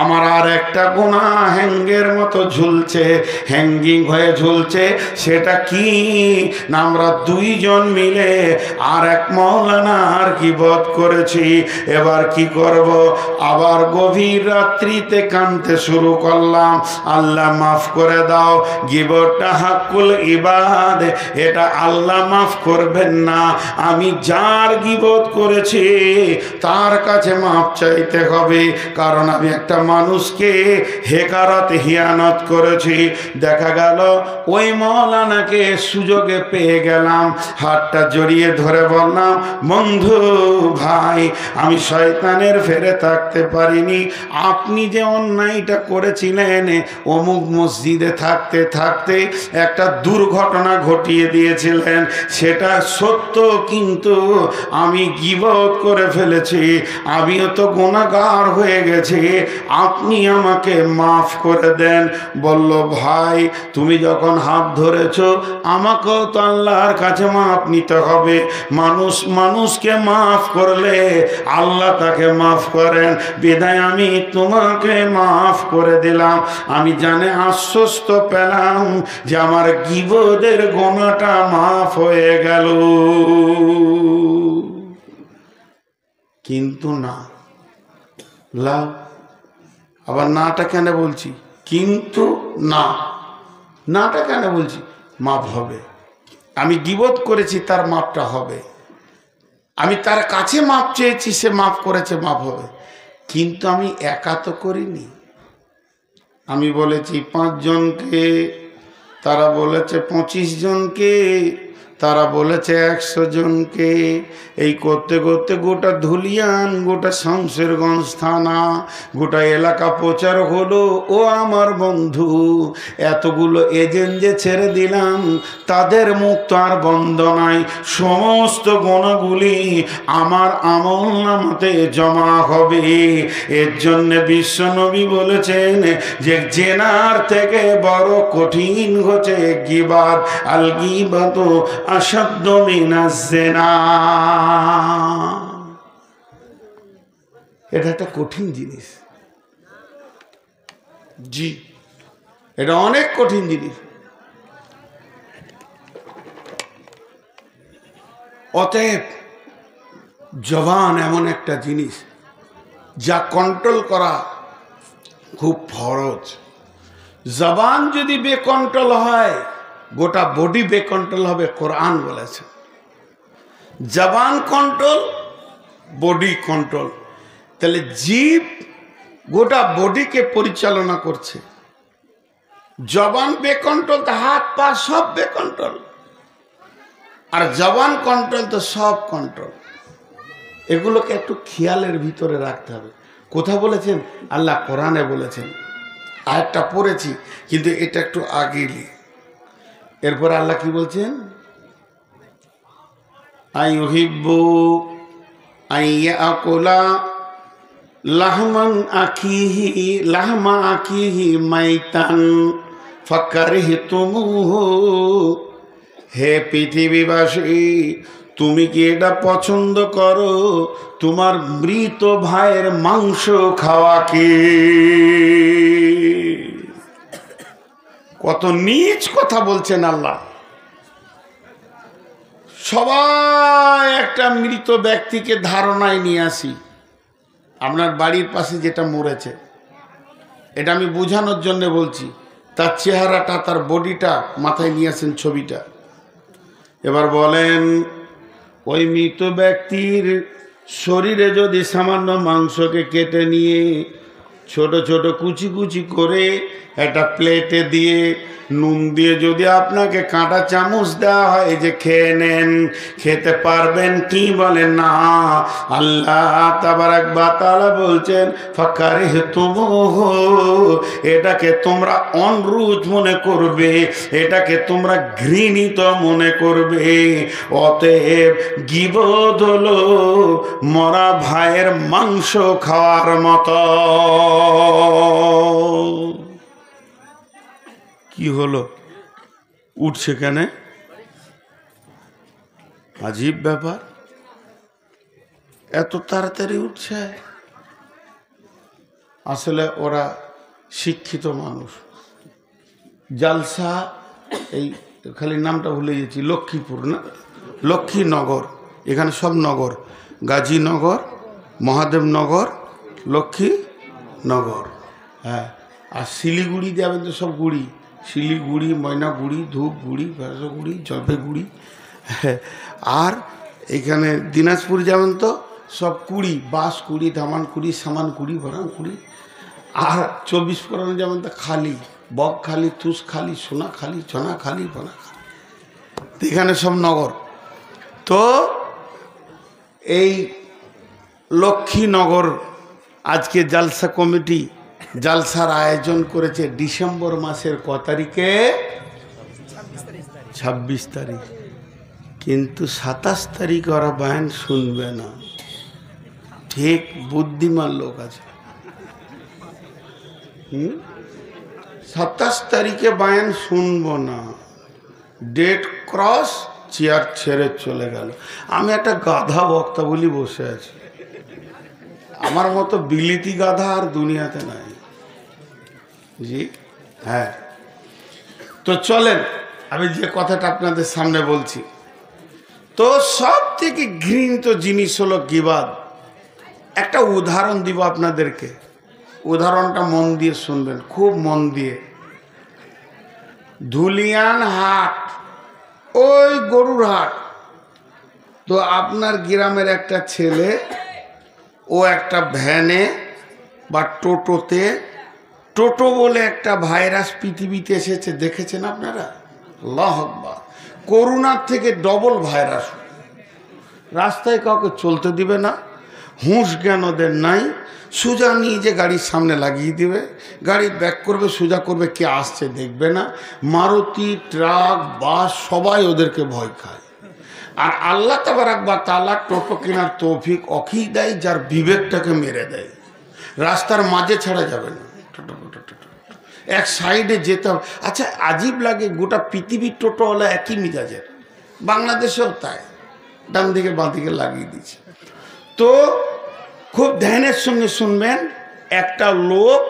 আমার আর একটা গুনাহ হ্যাঙ্গের মতো ঝুলছে, হ্যাঙ্গিং হয়ে ঝুলছে। সেটা কি না, আমরা দুইজন মিলে আর এক মওলানার গীবত করেছি। এবার কি করব? আবার গভীর রাত্রিতে কাঁদতে শুরু করলাম, আল্লাহ মাফ করে দাও। গীবতটা হাক্কুল ইবাদ, এটা আল্লাহ মাফ করবেন না। আমি যার গীবত করেছি তার কাছে মাফ চাইতে হবে, কারণ আমি একটা মানুষকে হেকারত হিয়ানত করেছি। দেখা গেল ওই মওলানাকে সুযোগে পেয়ে গেলাম, হাতটা জড়িয়ে ধরে বললাম, বন্ধু ভাই, আমি শয়তানের ফেরে থাকতে পারিনি। আপনি যে অন্যায়টা করেছিলেন, অমুক মসজিদে থাকতে থাকতে একটা দুর্ঘটনা ঘটিয়ে দিয়েছিলেন, সেটা সত্য, কিন্তু আমি গীবত করে ফেলেছি, আমিও তো গুনাহগার হয়ে গেছি, আপনি আমাকে মাফ করে দেন। বলল, ভাই তুমি যখন হাত ধরেছো, আমাকেও তো আল্লাহর কাছে মাফ নিতে হবে। মানুষ মানুষকে মাফ করলে আল্লাহ তাকে মাফ করেন, বিধায় আমি তোমাকে মাফ করে দিলাম। আমি জানে আশ্বস্ত পেলাম যে আমার গীবতের গুনাহটা মাফ হয়ে গেল। কিন্তু না, লাভ আবার নাটা কেন বলছি? কিন্তু না, নাটা কেন বলছি? মাপ হবে। আমি গীবত করেছি, তার মাপটা হবে। আমি তার কাছে মাপ চেয়েছি, সে মাফ করেছে, মাপ হবে। কিন্তু আমি একা তো করিনি। আমি বলেছি 5 জনকে, তারা বলেছে 25 জনকে, তারা বলেছে 100 জনকে। এই করতে করতে গোটা ধুলিয়ান, গোটা শামশেরগঞ্জ থানা, গোটা এলাকা প্রচার হলো। ও আমার বন্ধু, এতগুলো এজেন্ট যে ছেড়ে দিলাম, তাদের মুখ তো আর বন্ধ নাই। সমস্ত গুণাগুলি আমার আমলনামাতে জমা হবে। এর জন্য বিশ্বনবী বলেছেন যে জেনার থেকে বড় কঠিন হচ্ছে গীবাত। আল গীবাতু আশাদ্দু মিনাজ জিনা। এটা একটা কঠিন জিনিস, জি, এটা অনেক কঠিন জিনিস। অতএব জবান এমন একটা জিনিস যা কন্ট্রোল করা খুব ফরজ। জবান যদি বেকন্ট্রোল হয়, গোটা বডি বেকন্ট্রোল হবে। কোরআন বলেছে জবান কন্ট্রোল, বডি কন্ট্রোল। তাহলে জিভ গোটা বডিকে পরিচালনা করছে। জবান বেকন্ট্রোল তো হাত পা সব বেকন্ট্রোল, আর জবান কন্ট্রোল তো সব কন্ট্রোল। এগুলোকে একটু খেয়ালের ভিতরে রাখতে হবে। কোথা বলেছেন? আল্লাহ কোরআনে বলেছেন। আয়াতটা পড়েছি, কিন্তু এটা একটু আগেই। এরপর আল্লাহ কি বলছেন? আইয়ুহিব্বু আইয়াকুলা লাহমান আখিহি লাহমা আখিহি মাইতান ফাকারিহতুমুহু। হে পৃথিবীবাসী, তুমি কি এটা পছন্দ করো, তোমার মৃত ভাইয়ের মাংস খাওয়াকে? কত নীচ কথা বলছেন আল্লাহ। সবাই একটা মৃত ব্যক্তিকে ধারণায় নিয়ে আসি, আপনার বাড়ির পাশে যেটা মরেছে, এটা আমি বোঝানোর জন্য বলছি, তার চেহারাটা, তার বডিটা মাথায় নিয়ে আসেন, ছবিটা। এবার বলেন, ওই মৃত ব্যক্তির শরীরে যদি সামান্য মাংসকে কেটে নিয়ে ছোট ছোট কুচি কুচি করে একটা প্লেটে দিয়ে নুন দিয়ে যদি আপনাকে কাঁটা চামচ দেওয়া হয় যে খেয়ে নেন, খেতে পারবেন কি? বলেন না। আল্লাহ তাবারাক ওয়া তাআলা বলছেন ফাকারিহতুমুহু, এটাকে তোমরা অনরুচ মনে করবে, এটাকে তোমরা ঘৃণিত মনে করবে। অতএব গীবত হলো মরা ভাইয়ের মাংস খাওয়ার মতো। কি হলো, উঠছে কেন? আজীব ব্যাপার, এত তাড়াতাড়ি উঠছে। আসলে ওরা শিক্ষিত মানুষ। জালসা, এই খালি নামটা ভুলে গেছি, লক্ষ্মীপুর না, লক্ষ্মীনগর, এখানে সব নগর, গাজীনগর, মহাদেবনগর, লক্ষ্মীনগর, হ্যাঁ। আর শিলিগুড়ি যাবেন তো সব গুড়ি, শিলিগুড়ি, ময়নাগুড়ি, ধূপগুড়ি, ভেষগুড়ি, জলপাইগুড়ি, আর এখানে দিনাজপুর যাবেন তো সব কুড়ি, বাঁশকুড়ি, ধামানকুড়ি, সামানকুড়ি, ভরানকুড়ি। আর 24 পরগনা যাবেন তো খালি, বকখালি, তুষখালি, সোনাখালি, চনাখালি, বনাখালি, এখানে সব নগর। তো এই লক্ষ্মীনগর আজকে জালসা কমিটি জালসার আয়োজন করেছে ডিসেম্বর মাসের ক তারিখে? 26 তারিখ। কিন্তু 27 তারিখ ওরা বয়ান শুনবে না। ঠিক বুদ্ধিমান লোক আছে। 27 তারিখে বয়ান শুনবো না, ডেট ক্রস, চেয়ার ছেড়ে চলে গেল। আমি একটা গাধা বক্তা বলি বসে আছি, আমার মতো বিলিতি গাধা আর দুনিয়াতে নাই। জি হ্যাঁ। তো চলেন, আমি যে কথাটা আপনাদের সামনে বলছি, তো সব থেকে ঘৃণিত জিনিস হলো গীবাত। একটা উদাহরণ দিব আপনাদেরকে, উদাহরণটা মন দিয়ে শুনবেন, খুব মন দিয়ে। ধুলিয়ান হাট, ওই গরুর হাট। তো আপনার গ্রামের একটা ছেলে, ও একটা ভ্যানে বা টোটোতে, টোটো বলে একটা ভাইরাস পৃথিবীতে এসেছে, দেখেছেন আপনারা? আল্লাহু আকবার। করোনার থেকে ডবল ভাইরাস। রাস্তায় কাউকে চলতে দিবে না, হুঁশ জ্ঞান ওদের নাই। সোজা নিয়ে যে গাড়ির সামনে লাগিয়ে দিবে, গাড়ি ব্যাক করবে, সোজা করবে, কে আসছে দেখবে না। মারুতি, ট্রাক, বাস সবাই ওদেরকে ভয় খায়। আর আল্লাহ তাবারাক ওয়া তাআলা টোটো কেনার তৌফিক অখি দেয় যার বিবেকটাকে মেরে দেয়। রাস্তার মাঝে ছাড়া যাবে না, এক সাইডে যেতে হবে। আচ্ছা, আজীব লাগে, গোটা পৃথিবীর টোটোওয়ালা একই মিজাজের, বাংলাদেশেও তাই, ডান দিকে বাঁ দিকে লাগিয়ে দিচ্ছে। তো খুব ধ্যানের সঙ্গে শুনবেন, একটা লোক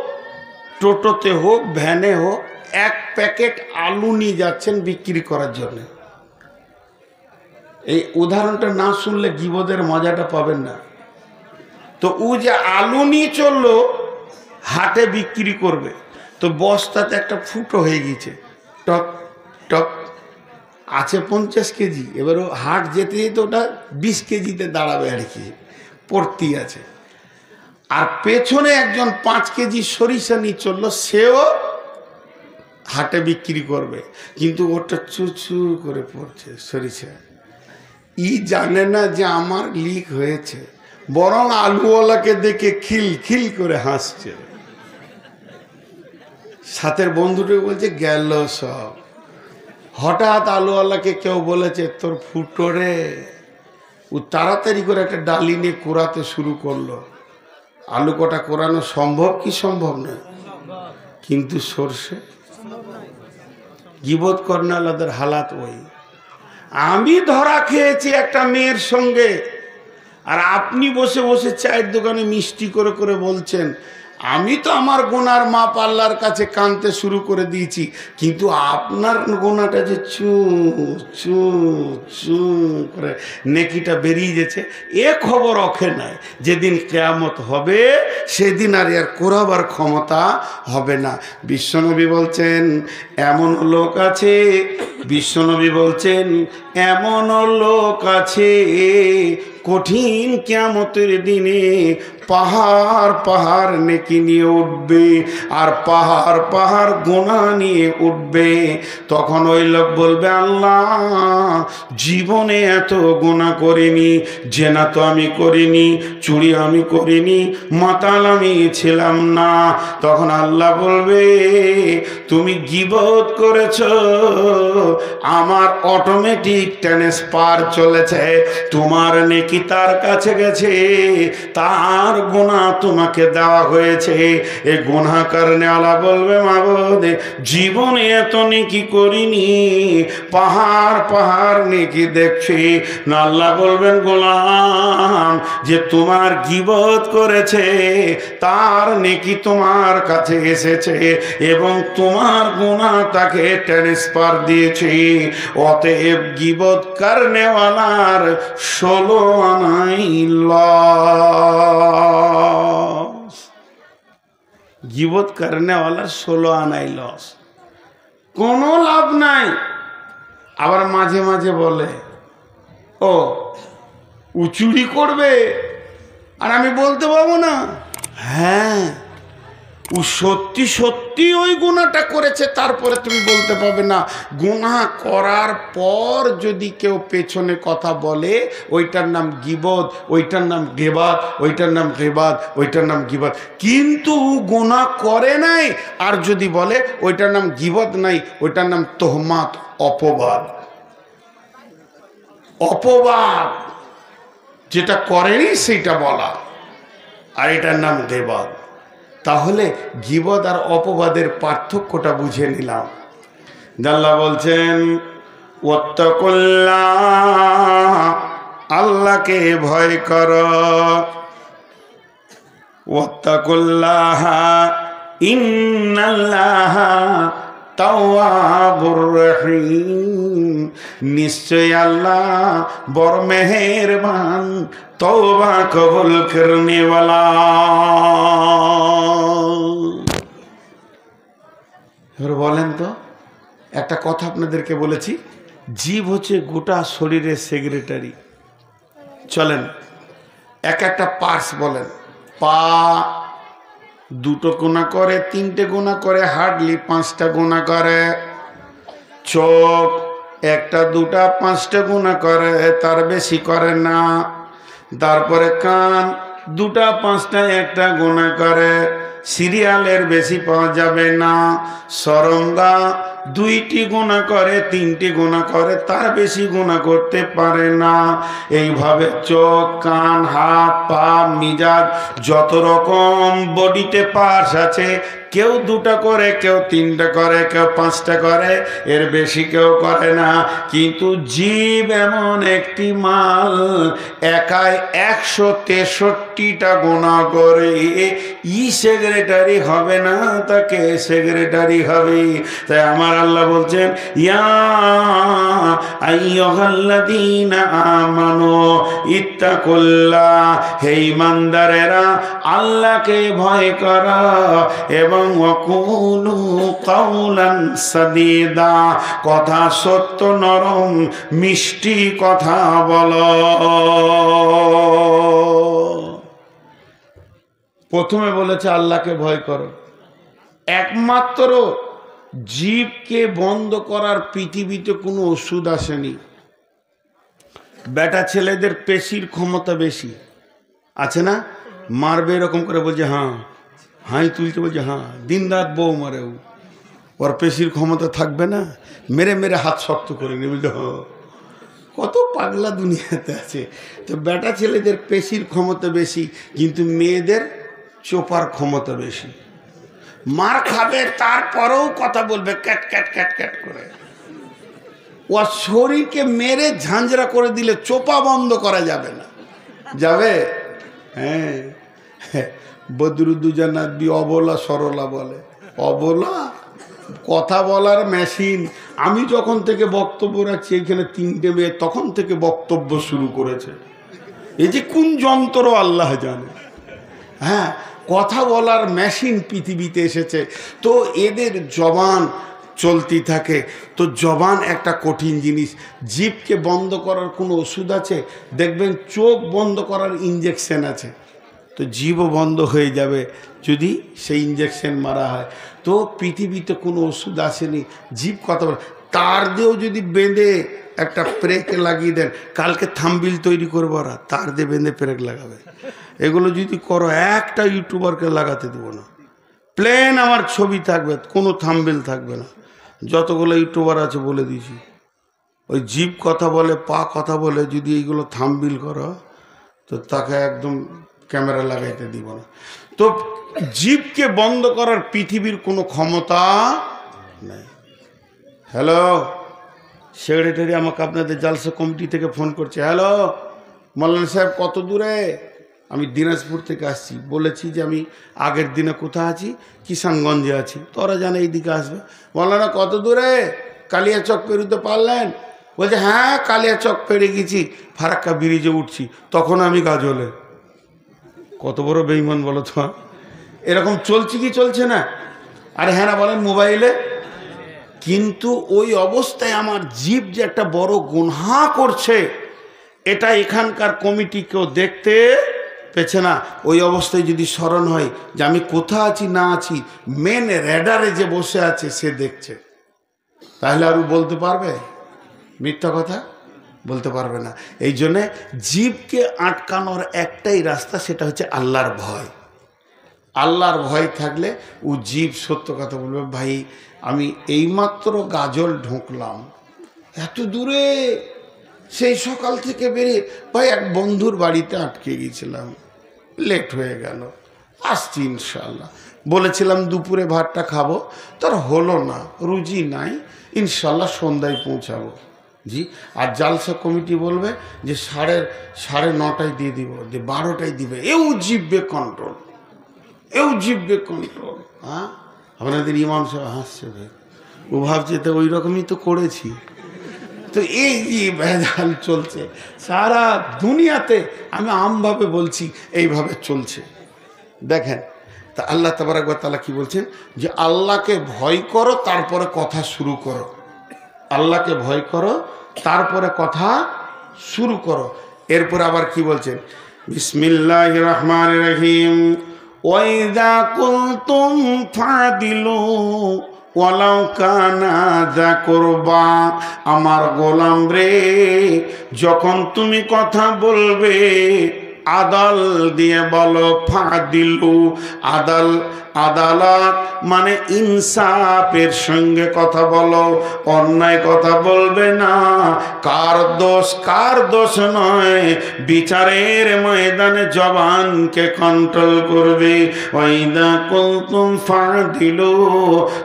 টোটোতে হোক ভ্যানে হোক 1 প্যাকেট আলু নিয়ে যাচ্ছেন বিক্রি করার জন্য। এই উদাহরণটা না শুনলে গীবতের মজাটা পাবেন না। তো ও যে আলু নিয়ে চললো হাটে বিক্রি করবে, তো বস্তাতে একটা ফুটো হয়ে গেছে, টক টক আছে 50 কেজি। এবার ও হাট যেতে যেতে ওটা 20 কেজিতে দাঁড়াবে আর কি, পড়তি আছে। আর পেছনে একজন 5 কেজি সরিষা নিয়ে চললো, সেও হাটে বিক্রি করবে, কিন্তু ওটা চুচুর করে পড়ছে সরিষা। ই জানে না যে আমার লিক হয়েছে, বরং আলুওয়ালাকে দেখে খিল খিল করে হাসছে। সাথের বন্ধুটাকে বলছে গেল সব। হঠাৎ আলুওয়ালাকে কেউ বলেছে তোর ফুটো রে। ও তাড়াতাড়ি করে একটা ডালি নিয়ে কোরাতে শুরু করলো। আলু কটা কোরানো সম্ভব কি সম্ভব নয়, কিন্তু সর্ষে গীবত কর্নালাদের হালাত ওই। আমি ধরা খেয়েছি একটা মেয়ের সঙ্গে, আর আপনি বসে বসে চায়ের দোকানে মিষ্টি করে করে বলছেন আমি তো আমার গুনার মাপ আল্লাহর কাছে কাঁদতে শুরু করে দিয়েছি, কিন্তু আপনার গুনাটা যে চু চু চু করে নেকিটা বেরিয়ে যাচ্ছে, এ খবর রখে নাই। যেদিন কিয়ামত হবে সেদিন আর এর কোরাবার ক্ষমতা হবে না। বিশ্বনবী বলছেন এমন লোক আছে, বিশ্বনবী বলছেন এমন লোক আছে কঠিন কিয়ামতের দিনে পাহাড় পাহাড় নেকি নিয়ে উঠবে আর পাহাড় পাহাড় গুনাহ নিয়ে উঠবে। তখন ওই লোক বলবে আল্লাহ জীবনে এত গুনাহ করিনি, জেনা তো আমি করিনি, চুরি আমি করিনি, মাতাল আমি ছিলাম না। তখন আল্লাহ বলবে তুমি গীবত করেছো, আমার অটোমেটিক ট্রান্সফার চলেছে, তোমার নেকি তার কাছে গেছে, তার গুনাহ তোমাকে দেওয়া হয়েছে। এই গুনাহ কারণে আল্লাহ বলবে মাবুদ জীবনে এত নেকি করিনি, পাহাড় পাহাড় নেকি দেখছি না। আল্লাহ বলবেন গোলাম যে তোমার গীবত করেছে তার নেকি তোমার কাছে এসেছে এবং তোমার গুনাহ তাকে ট্রান্সফার দিয়েছে। অতএব গীবত করনেওয়ালার 16 আনাই লস, গীবত করনেওয়ালার 16 আনাই লস, কোনো লাভ নাই। আবার মাঝে মাঝে বলে ও ও চুরি করবে আর আমি বলতে পারবো না, হ্যাঁ ও সত্যি সত্যি ওই গুনাহটা করেছে, তারপরে তুমি বলতে পারবে না। গুনাহ করার পর যদি কেউ পেছনে কথা বলে ওইটার নাম গীবত, ওইটার নাম গীবাত, ওইটার নাম গীবাত, ওইটার নাম গীবাত। কিন্তু গুনাহ করে নাই আর যদি বলে ওইটার নাম গীবত নাই, ওইটার নাম তোহমাত, অপবাদ। অপবাদ যেটা করেনি সেটা বলা, আর এটার নাম গীবাত। তাহলে গীবত আর অপবাদের পার্থক্যটা বুঝে নিলাম। আল্লাহ বলছেন ওয়াত্তাকুল্লাহ, আল্লাহকে ভয় করো। ওয়াত্তাকুল্লাহ ইন্নাল্লাহ তাওয়াবুর রহিম, নিশ্চয় আল্লাহ বড় মেহেরবান, তওবা কবুল করনে ওয়ালা। এবার বলেন তো, একটা কথা আপনাদেরকে বলেছি, জীব হচ্ছে গোটা শরীরের সেক্রেটারি। চলেন এক একটা পার্টস বলেন। পা 2টো গুনাহ করে, 3টে গুনাহ করে, হার্ডলি 5টা গুনাহ করে। চোখ 1টা 2টা 5টা গুনাহ করে, তার বেশি করে না। তারপরে কান 2টা 5টা 1টা গুনাহ করে, সিরিয়ালের বেশি পাওয়া যাবে না। সরঙ্গা 2টি গুনাহ করে, 3টি গুনাহ করে, তার বেশি গুনাহ করতে পারে না। এইভাবে চোখ, কান, হাত, পা, মিজাজ, যত রকম বডিতে পার্টস আছে, কেউ 2টা করে, কেউ 3টা করে, কেউ 5টা করে, এর বেশি কেউ করে না। কিন্তু জীব এমন একটি মাল, একাই 163টা গুনাহ করে, ই সেক্রেটারি হবে না, তাকে সেক্রেটারি হবে। তাই আমার আল্লাহ বলছেন ইয়া আইয়ুহাল্লাযীনা আমানু ইত্তাকুল্লাহ, হে ঈমানদারেরা আল্লাহকে ভয় করো এবং ওয়াকুলু কাওলান সাদীদা, কথা সত্য নরম মিষ্টি কথা বলো। প্রথমে বলেছে আল্লাহকে ভয় করো। একমাত্র জীবকে বন্ধ করার পৃথিবীতে কোনো ওষুধ আসেনি। বেটা ছেলেদের পেশির ক্ষমতা বেশি আছে না, মারবে এরকম করে বলছে হ্যাঁ, হাই তুলতে বলছে হ্যাঁ, দিন রাত বউ মারে, ওর পেশির ক্ষমতা থাকবে না, মেরে মেরে হাত শক্ত করে নেবে। বলছে হ্যাঁ, কত পাগলা দুনিয়াতে আছে। তো বেটা ছেলেদের পেশির ক্ষমতা বেশি, কিন্তু মেয়েদের চোপার ক্ষমতা বেশি। মার খাবে তারপরেও কথা বলবে ক্যাট ক্যাট ক্যাট ক্যাট করে। ওর শরীরকে মেরে ঝাঁঝরা করে দিলে চোপা বন্ধ করা যাবে না। যাবে? হ্যাঁ, বদরুদ্দুজানা নবী অবলা সরলা বলে, অবলা কথা বলার মেশিন। আমি যখন থেকে বক্তব্য রাখছি এখানে 3টে মেয়ে তখন থেকে বক্তব্য শুরু করেছে। এই যে কোন যন্ত্র আল্লাহ জানে। হ্যাঁ, কথা বলার মেশিন পৃথিবীতে এসেছে। তো এদের জবান চলতি থাকে। তো জবান একটা কঠিন জিনিস। জিভকে বন্ধ করার কোনো ওষুধ আছে? দেখবেন চোখ বন্ধ করার ইঞ্জেকশন আছে। তো জিভও বন্ধ হয়ে যাবে যদি সেই ইঞ্জেকশন মারা হয়। তো পৃথিবীতে কোনো ওষুধ আসেনি জিভ কথা বলে। তার দিয়েও যদি বেঁধে একটা প্রেক লাগিয়ে দেন, কালকে থাম্বিল তৈরি করবো, ওরা তার দিয়ে বেঁধে প্রেক লাগাবে। এগুলো যদি করো একটা ইউটিউবারকে লাগাতে দেবো না। প্লেন আমার ছবি থাকবে, কোনো থাম্বিল থাকবে না। যতগুলো ইউটিউবার আছে বলে দিয়েছি, ওই জিভ কথা বলে, পা কথা বলে, যদি এইগুলো থাম্বিল করো তো তাকে একদম ক্যামেরা লাগাইতে দিব না। তো জিভকে বন্ধ করার পৃথিবীর কোনো ক্ষমতা নেই। হ্যালো, সেক্রেটারি আমাকে আপনাদের জালসা কমিটি থেকে ফোন করছে। হ্যালো মৌলানা সাহেব, কত দূরে? আমি দিনাজপুর থেকে আসছি। বলেছি যে আমি আগের দিনে কোথায় আছি, কিষানগঞ্জে আছি। তোরা জানে এইদিকে আসবে। মৌলানা কত দূরে? কালিয়াচক পেরোতে পারলেন? বলছে হ্যাঁ কালিয়াচক পেরে গেছি, ফারাক্কা ব্রিজে উঠছি। তখন আমি গাজলে। কত বড় বেঈমান বলো তো। এরকম চলছে কি চলছে না? আরে হ্যাঁ না বলেন মোবাইলে। কিন্তু ওই অবস্থায় আমার জীব যে একটা বড় গুনহা করছে, এটা এখানকার কমিটি কেউ দেখতে পেছে না। ওই অবস্থায় যদি স্মরণ হয় যে আমি কোথা আছি না আছি, মেন রেডারে যে বসে আছে সে দেখছে, তাহলে আর বলতে পারবে? মিথ্যা কথা বলতে পারবে না। এই জন্যে জীবকে আটকানোর একটাই রাস্তা, সেটা হচ্ছে আল্লাহর ভয়। আল্লাহর ভয় থাকলে ও জীব সত্য কথা বলবে। ভাই আমি এইমাত্র গাজল ঢুকলাম, এত দূরে, সেই সকাল থেকে বেরিয়ে, ভাই এক বন্ধুর বাড়িতে আটকে গিয়েছিলাম, লেট হয়ে গেল, আসছি ইনশাল্লাহ। বলেছিলাম দুপুরে ভাতটা খাবো, তার হলো না, রুজি নাই, ইনশাল্লাহ সন্ধ্যায় পৌঁছাবো। জি, আর জালসা কমিটি বলবে যে সাড়ে 9টায় দিয়ে দিব, যে 12টায় দিবে। এও জিভবে কন্ট্রোল, এও জিভবে কন্ট্রোল। হ্যাঁ, আপনাদের ইমাম সাহেব হাসছে, ভাই ও ভাবছে তো ওই রকমই তো করেছি। তো এই যে ভেজাল চলছে সারা দুনিয়াতে, আমি আমভাবে বলছি এইভাবে চলছে। দেখেন, তা আল্লাহ তাবারক ওয়া তাআলা কি বলছেন, যে আল্লাহকে ভয় করো তারপরে কথা শুরু করো। আল্লাহকে ভয় করো তারপরে কথা শুরু করো। এরপর আবার কি বলছেন, বিসমিল্লাহির রহমানির রহিম, ওয়াইদা কুনতুম ফাদিলু ওয়ালাউ কানা যা কুরবা। আমার গোলাম রে, যখন তুমি কথা বলবে আদাল দিয়ে বলো। ফাদিলু, আদালত মানে ইনসাফের সঙ্গে কথা বলো, অন্যায় কথা বলবে না। কার দোষ নয়, বিচারের ময়দানে জবানকে কন্ট্রোল করবে। ওয়াইদা কুনতুম ফাদিলু,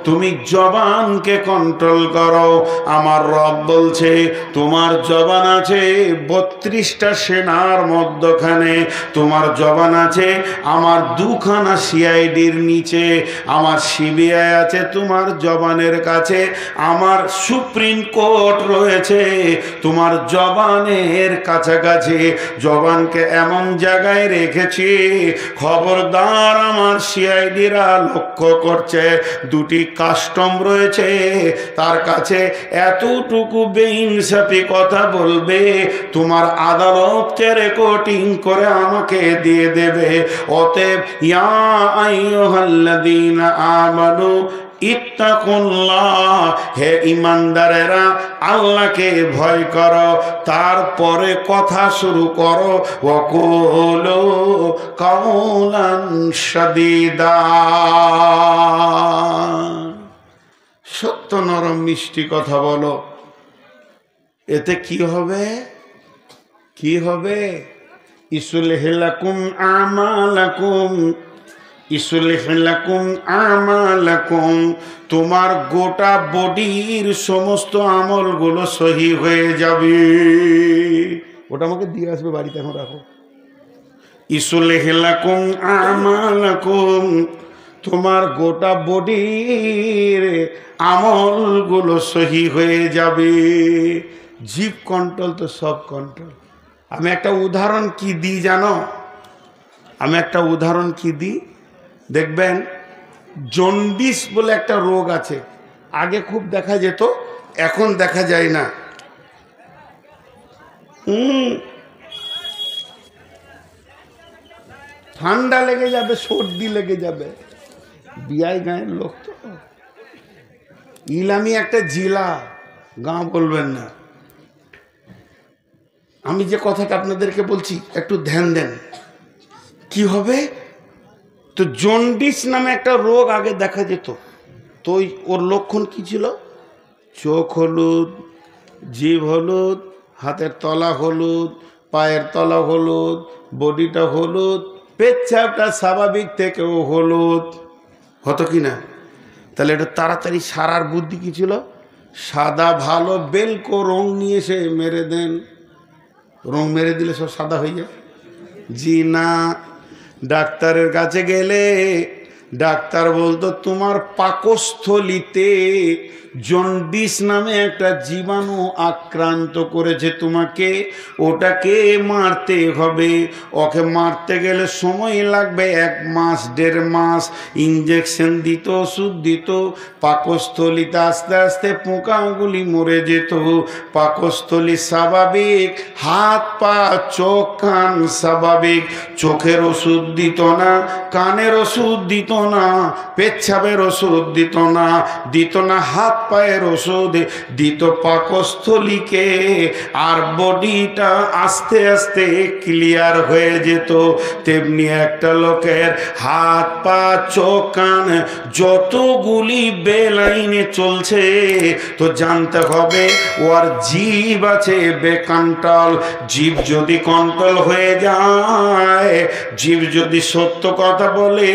তুমি জবানকে কন্ট্রোল করো। আমার রব বলছে তোমার জবান আছে 32টা সেনার মধ্যখানে, তোমার জবান আছে আমার 2খানা সিআইডির নিচে, আমার সিবিআই আছে তোমার জবানের কাছে, আমার সুপ্রিম কোর্ট রয়েছে তোমার জবানের কাছাকাছি। জবানকে এমন জায়গায় রেখেছি, খবরদার আমার সিআইডিরা লক্ষ্য করছে। 2টি কাস্টম রয়েছে, তার কাছে এতটুকু বেইনসাফি কথা বলবে, তোমার আদালতকে রেকর্ডিং করে আমাকে দিয়ে দেবে। অতএব ইয়া আইয়ুহাল্লাযীনা আমানু ইত্তাকুল্লাহ, হে ঈমানদারেরা আল্লাহকে ভয় করো, তারপরে কথা শুরু করো। ওয়াকুলু কাওলান সাদীদা, সত্য নরম মিষ্টি কথা বলো। এতে কি হবে? কি হবে? ইসলিহ লাকুম আমালাকুম, ইসলিহ লাকুম আমালাকুম, তোমার গোটা বডির সমস্ত আমলগুলো সহি হয়ে যাবে। ওটা আমাকে দিয়ে আসবে বাড়িতে, এখন রাখো। ইসলিহ লাকুম আমালাকুম, তোমার গোটা বডির আমলগুলো সহি হয়ে যাবে। জিভ কন্ট্রোল তো সব কন্ট্রোল। আমি একটা উদাহরণ কি দিই জানো? দেখবেন জন্ডিস বলে একটা রোগ আছে, আগে খুব দেখা যেত, এখন দেখা যায় না। ঠান্ডা লেগে যাবে, সর্দি লেগে যাবে। বিয়াই গাঁয়ের লোক তো, ইলামি একটা জিলা, গাঁ বলবেন না। আমি যে কথাটা আপনাদেরকে বলছি একটু ধ্যান দেন, কি হবে? তো জন্ডিস নামে একটা রোগ আগে দেখা যেত, তো ওর লক্ষণ কি ছিল? চোখ হলুদ, জিভ হলুদ, হাতের তলা হলুদ, পায়ের তলা হলুদ, বডিটা হলুদ, পেচ্ছাপটা স্বাভাবিক থেকেও হলুদ হতো কি না? তাহলে এটা তাড়াতাড়ি সারার বুদ্ধি কি ছিল? সাদা ভালো বেলকো রং নিয়ে এসে মেরে দেন, রং মেরে দিলে সব সাদা হয়ে যায়। জি না, ডাক্তারের কাছে গেলে ডাক্তার বলতো তোমার পাকস্থলিতে জন্ডিস নামে একটা জীবাণু আক্রান্ত করেছে তোমাকে, ওটাকে মারতে হবে। ওকে মারতে গেলে সময় লাগবে 1 মাস 1.5 মাস, ইঞ্জেকশন দিত, ওষুধ দিত, পাকস্থলিতে আস্তে আস্তে পোকাগুলি মরে যেত। পাকস্থলী স্বাভাবিক, হাত পা চোখ কান স্বাভাবিক, চোখের ওষুধ দিত না, কানের ওষুধ দিত না, পেচ্ছাপের ওষুধ দিত না হাত পায়ের ওষুধ দিত পাকস্থলীকে, আর বডিটা আস্তে আস্তে ক্লিয়ার হয়ে যেত। তেমনি একটা লোকের হাত পা চোখ কান যতগুলি বেলাইনে চলছে, তো জানতে হবে ওর জীব আছে বেকন্ট্রোল। জীব যদি কন্ট্রোল হয়ে যায়, জীব যদি সত্য কথা বলে,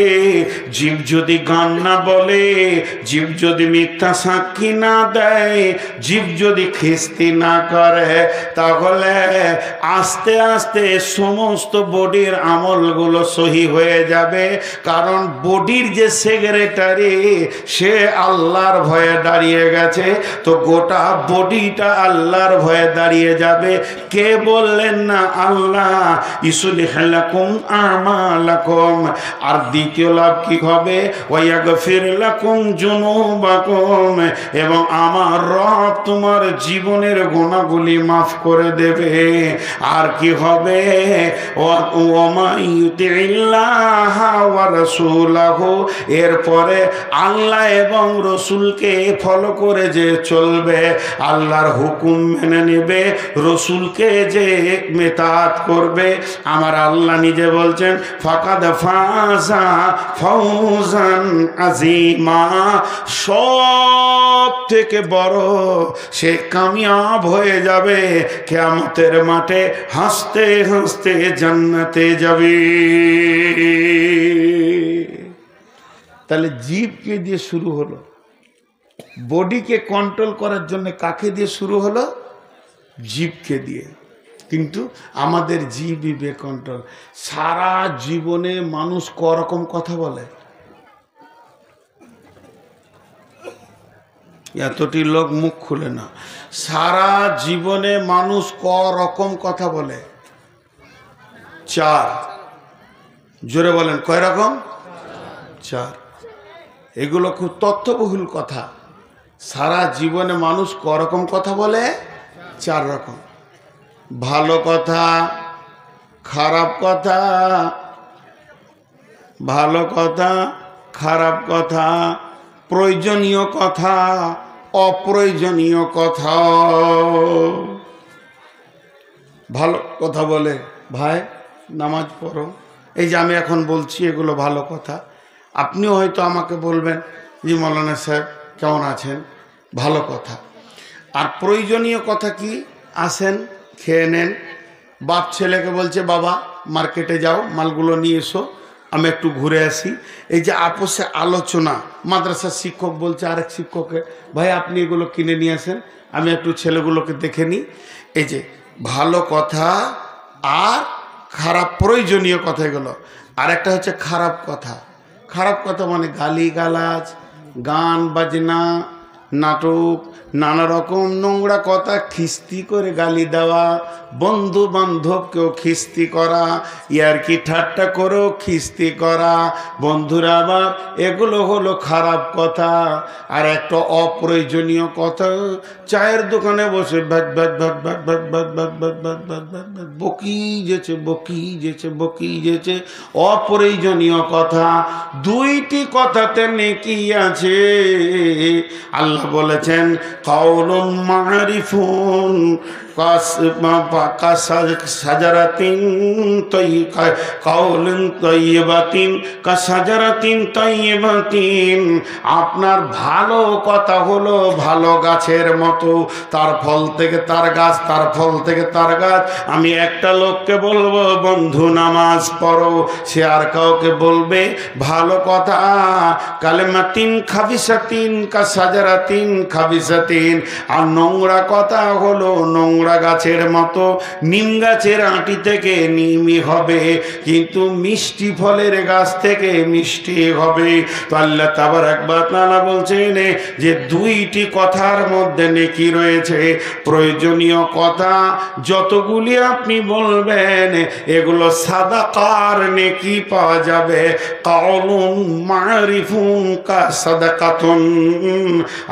জীব যদি গান না বলে, জীব যদি মিথ্যা সাক্ষী না দেয়, জীব যদি খিস্তি না করে, তাহলে আস্তে আস্তে সমস্ত বডির আমলগুলো সহি হয়ে যাবে। কারণ বডির যে সেক্রেটারি, সে আল্লাহর ভয়ে দাঁড়িয়ে গেছে, তো গোটা বডিটা আল্লাহর ভয়ে দাঁড়িয়ে যাবে। কে বললেন না? আল্লাহ। ইসলিহ লাকুম আমালাকুম। আর দ্বিতীয় লাভ কি হবে? ওয়াগফির লাকুম যুনুবাকুম, এবং আমার রব তোমার জীবনের গুনাহগুলি মাফ করে দেবে। আর কি হবে? ওমা ইউতিল্লাহ ওয়া রাসূলাহু, এরপরে আল্লাহ এবং রসুলকে ফলো করে যে চলবে, আল্লাহর হুকুম মেনে নেবে, রসুলকে যে মেতাত করবে, আমার আল্লাহ নিজে বলছেন ফাকাদ ফাজা ফাউজান আযীমা, সব থেকে বড় সে কামিয়াব হয়ে যাবে, কিয়ামতের মাঠে হাসতে হাসতে জান্নাতে যাবে। তাহলে জিভকে দিয়ে শুরু হলো, বডিকে কন্ট্রোল করার জন্য কাকে দিয়ে শুরু হলো? জিভকে দিয়ে। কিন্তু আমাদের জিভই বেকন্ট্রোল। সারা জীবনে মানুষ করকম কথা বলে, এতটি লোক মুখ খুলে না। সারা জীবনে মানুষ করকম কথা বলে? 4। জোরে বলেন, কয় রকম? 4। এগুলো খুব তথ্যবহুল কথা। সারা জীবনে মানুষ করকম কথা বলে? 4 রকম। ভালো কথা, খারাপ কথা, ভালো কথা, খারাপ কথা, প্রয়োজনীয় কথা, অপ্রয়োজনীয় কথা। ভালো কথা বলে, ভাই নামাজ পড়ো, এই যে আমি এখন বলছি এগুলো ভালো কথা। আপনিও হয়তো আমাকে বলবেন, জি মৌলানা সাহেব কেমন আছেন, ভালো কথা। আর প্রয়োজনীয় কথা কি? আসেন, খেয়ে নেন। বাপ ছেলেকে বলছে, বাবা মার্কেটে যাও, মালগুলো নিয়ে এসো, আমি একটু ঘুরে আসি। এই যে আপোষে আলোচনা, মাদ্রাসার শিক্ষক বলছে আরেক শিক্ষককে, ভাই আপনি এগুলো কিনে নিয়ে আসেন, আমি একটু ছেলেগুলোকে দেখে নিই। এই যে ভালো কথা আর খারাপ প্রয়োজনীয় কথা এগুলো। আর একটা হচ্ছে খারাপ কথা। খারাপ কথা মানে গালিগালাজ, গান বাজনা, নাটক, নানা রকম নোংরা কথা, খিস্তি করে গালি দেওয়া, বন্ধু বান্ধবকেও খিস্তি করা, ইয়ারকি ঠাট্টা করেও খিস্তি করা, বন্ধুরা আবার, এগুলো হলো খারাপ কথা। আর একটা অপ্রয়োজনীয় কথা, চায়ের দোকানে বসে ভ্যাট ভ্যাট ভ্যাট ভ্যাট ভ্যাট ভ্যাট ভ্যাট ভ্যাট ভ্যাট ভ্যাট ভ্যাট ভ্যাট বকি যেছে বকি যেছে বকি যেছে, অপ্রয়োজনীয় কথা। দুইটি কথাতে নেকি আছে। আল্লাহ বলেছেন কাউলুম মারিফুন কাসাজারাতিন কাউলুন তাইয়্যিবাতিন কাসাজারাতিন তাইয়্যিবাতিন। আপনার ভালো কথা হলো ভালো গাছের মতো, তার ফল থেকে তার গাছ, তার ফল থেকে তার গাছ। আমি একটা লোককে বলবো বন্ধু নামাজ পড়ো, সে আর কাউকে বলবে ভালো কথা। কালেমাতিন খাবিসাতিন কাসাজারাতিন খাবিসাতিন। আর নোংরা কথা হলো নোংরা গাছের মতো, নিম গাছের আঁটি থেকে নিমই হবে, কিন্তু মিষ্টি ফলের গাছ থেকে মিষ্টি হবে। তো আল্লাহ তাবারাক ওয়া তাআলা বলছেন যে দুইটি কথার মধ্যে নেকি রয়েছে। প্রয়োজনীয় কথা যতগুলি আপনি বলবেন, এগুলো সাদাকার নেকি পাওয়া যাবে। কাউলুন মারিফুন কা সাদাকাতুন।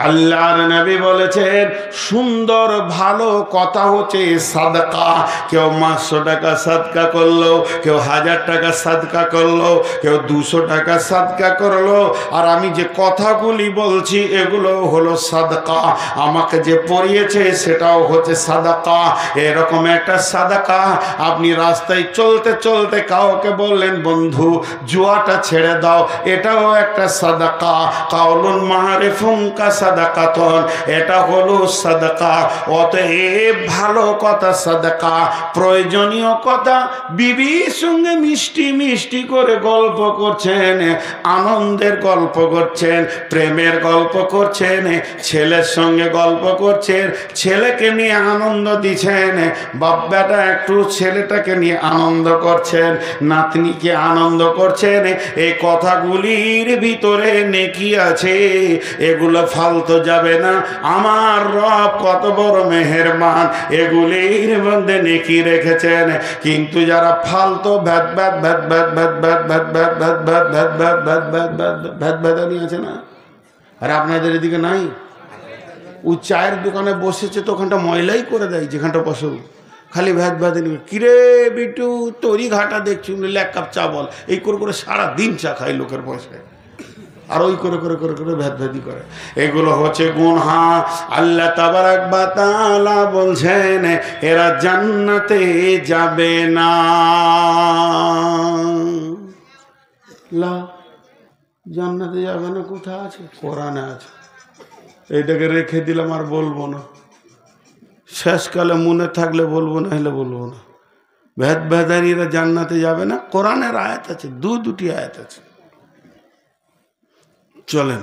আল্লাহর নবী বলেছেন সুন্দর ভালো কথা হচ্ছে সাদকা। কেউ 500 টাকা সাদকা করলো, কেউ 1000 টাকা সাদকা করলো, কেউ 200 টাকা সাদকা করলো। আর আমি যে কথাগুলি বলছি এগুলো হলো সাদকা। আমাকে যে পড়িয়েছে সেটাও হচ্ছে সাদকা। এরকম একটা সাদকা। আপনি রাস্তায় চলতে চলতে কাউকে বললেন বন্ধু জুয়াটা ছেড়ে দাও, এটাও একটা সাদকা। কাউলুন মারিফুন কা সাদাকাতুন, এটা হলো সাদকা। অতএব ভালো কথা সাদকা। প্রয়োজনীয় কথা, বিবির সঙ্গে মিষ্টি মিষ্টি করে গল্প করছেন, আনন্দের গল্প করছেন, প্রেমের গল্প করছেন, ছেলের সঙ্গে গল্প করছেন, ছেলেকে নিয়ে আনন্দ দিচ্ছেন, বাপ বেটা একটু ছেলেটাকে নিয়ে আনন্দ করছেন, নাতনিকে আনন্দ করছেন। এই কথাগুলির ভিতরে নেকি আছে, এগুলো ফালতু যাবে না। আমার রব কত বড় মেহেরবান, এগুলির মধ্যে নেকি রেখেছেন। কিন্তু যারা ফালতু ভ্যাট ভ্যাট ভ্যাট ভ্যাট ভ্যাট ভ্যাট ভ্যাট ভ্যাট ভ্যাট ভ্যাট ভ্যাট ভ্যাট ভ্যাট ভ্যাট ভ্যাট ভ্যাটানি আছে না? আরে আপনাদের এদিকে নাই? ওই চায়ের দোকানে বসেছে তো ওখানটা ময়লাই করে দেয়, যেখানটা বসে খালি ভ্যাট ভ্যাটানি। কিরে বিটু তরি ঘাটা দেখছি, 1 কাপ চা বল, এই করে করে সারাদিন চা খায় লোকের পয়সায়, আর ওই করে করে করে করে ভ্যাদি করে। এগুলো হচ্ছে গুনাহ। আল্লাহ তাবারাক ওয়া তাআলা বলছেন এরা জান্নাতে যাবে না। লা জান্নাতে যাবে না কোথায় আছে? কোরআনে আছে। এইটাকে রেখে দিলাম, আর বলবো না। শেষকালে মনে থাকলে বলবো, না হলে বলবো না। ভ্যাদানিরা জান্নাতে যাবে না, কোরআনের আয়াত আছে, দুটি আয়াত আছে। চলেন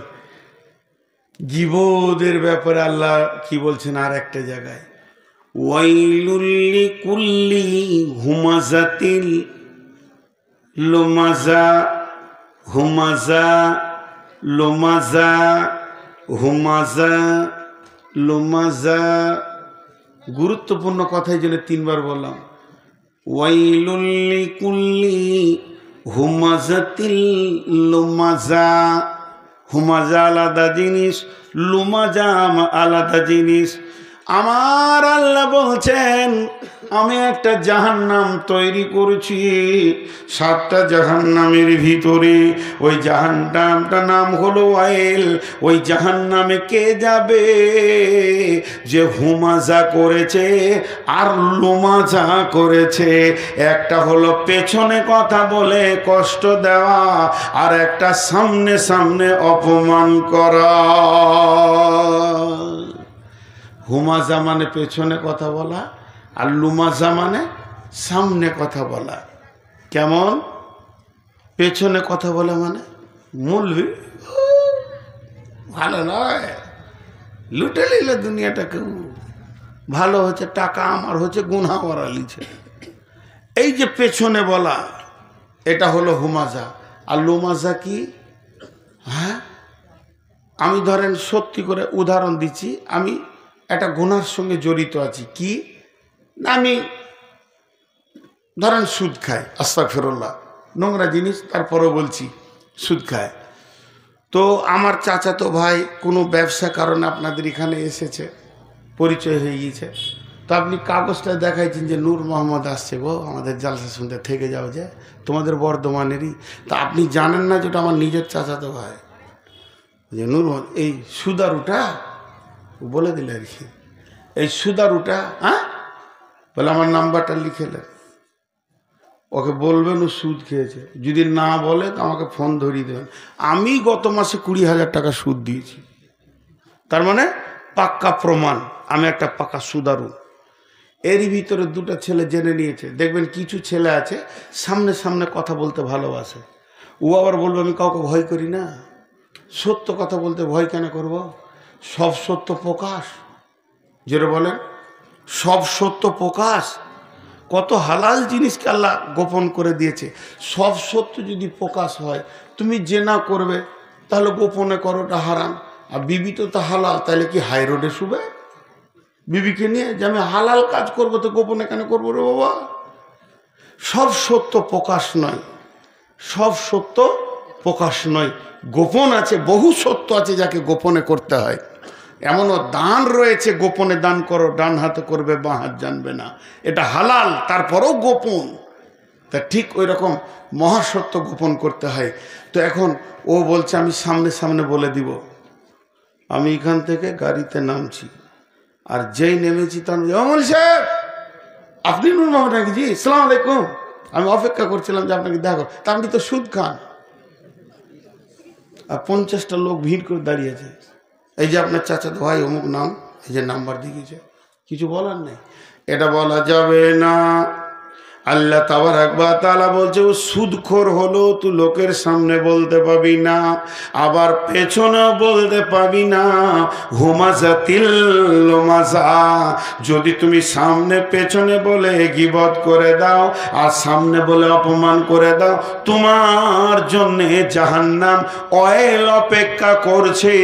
জীবদের ব্যাপারে আল্লাহ কি বলছেন আর একটা জায়গায়, ওয়াইলুল লিকুল্লি হুমাজাতিল লুমাজা হুমাজা লুমাজা হুমাজা লুমাজা। গুরুত্বপূর্ণ কথা এই জন্য 3 বার বললাম। ওয়াইলুল লিকুল্লি হুমাজাতিল লুমাজা। হুমাজা আলাদা জিনিস, লুমাজা আলাদা জিনিস। আমার আল্লাহ বলছেন আমি একটা জাহান্নাম তৈরি করেছি। 7টা জাহান্নামের ভিতরে ওই জাহান্নামটা নাম হলো ওয়াইল। ওই জাহান্নামে কে যাবে? যে হুমাজা করেছে আর লুমাজা করেছে। একটা হলো পেছনে কথা বলে কষ্ট দেওয়া, আর একটা সামনে সামনে অপমান করা। হুমাজা মানে পেছনে কথা বলা, আর লুমাজা মানে সামনে কথা বলা। কেমন? পেছনে কথা বলা মানে মূলবি ভালো নয়, লুটে নিলে দুনিয়াটা কেউ। ভালো হচ্ছে টাকা আমার হচ্ছে গুনাহ ওরা লিছে। এই যে পেছনে বলা এটা হলো হুমাজা। আর লুমাজা কি? হ্যাঁ, আমি ধরেন সত্যি করে উদাহরণ দিচ্ছি, আমি একটা গুনার সঙ্গে জড়িত আছি। কি না, আমি ধরেন সুদ খাই, আস্তাগফিরুল্লাহ, নোংরা জিনিস, তারপরেও বলছি সুদ খায়। তো আমার চাচাতো ভাই কোনো ব্যবসা কারণে আপনাদের এখানে এসেছে, পরিচয় হয়ে গিয়েছে, তো আপনি কাগজটা দেখাইছেন যে নূর মোহাম্মদ আসছে গো আমাদের জালসা শুনতে, থেকে যাও যে তোমাদের বর্ধমানেরই। তা আপনি জানেন না যে ওটা আমার নিজের চাচাতো ভাই, যে নূর মোহাম্মদ এই সুদারুটা বলে দিলে আর কি, এই সুদারুটা, হ্যাঁ বলে আমার নাম্বারটা লিখেলেন, ওকে বলবেন ও সুদ খেয়েছে। যদি না বলে তো আমাকে ফোন ধরিয়ে দেবেন। আমি গত মাসে 20,000 টাকা সুদ দিয়েছি, তার মানে পাক্কা প্রমাণ আমি একটা পাক্কা সুদারু। এরই ভিতরে দুটো ছেলে জেনে নিয়েছে। দেখবেন কিছু ছেলে আছে সামনে সামনে কথা বলতে ভালোবাসে, ও আবার বলবে আমি কাউকে ভয় করি না। সত্য কথা বলতে ভয় কেন করব? সব সত্য প্রকাশ, যেটা বলেন সব সত্য প্রকাশ। কত হালাল জিনিসকে আল্লাহ গোপন করে দিয়েছে। সব সত্য যদি প্রকাশ হয়, তুমি জেনা করবে তাহলে গোপনে করোটা হারাম, আর বিবি তো তা হালাল, তাহলে কি হাই রোডে শুবে বিবিকে নিয়ে যে আমি হালাল কাজ করবো তো গোপনে কেন করবো রে বাবা? সব সত্য প্রকাশ নয়, সব সত্য প্রকাশ নয়, গোপন আছে। বহু সত্য আছে যাকে গোপনে করতে হয়। এমনও দান রয়েছে গোপনে দান করো, ডান হাতে করবে বাঁ হাত জানবে না, এটা হালাল, তারপরেও গোপন। তা ঠিক ওই রকম মহাসত্য গোপন করতে হয়। তো এখন ও বলছে আমি সামনে সামনে বলে দিব, আমি এখান থেকে গাড়িতে নামছি, আর যেই নেমেছি তার অমল সাহেব আপনি নূর মোহাম্মদ নাকি? জি আসসালামু আলাইকুম, আমি অপেক্ষা করছিলাম যে আপনাকে দেখো। তা আপনি তো সুদ খান। আর 50টা লোক ভিড় করে দাঁড়িয়েছে, এই যে আপনার চাচাতো ভাই অমুক নাম, এই যে নাম্বার দিয়েছে, কিছু বলার নেই, এটা বলা যাবে না। আল্লাহ তাবারক ওয়া তাআলা বলছে ও সুদখোর হলো, তুই লোকের সামনে বলতে পাবি না, আবার পেছনেও বলতে পাবি না। হুমাজাতিল লুমাজা, যদি তুমি সামনে পেছনে বলে গীবত করে দাও আর সামনে বলে অপমান করে দাও, তোমার জন্যে জাহান্নাম অয়েল অপেক্ষা করছে,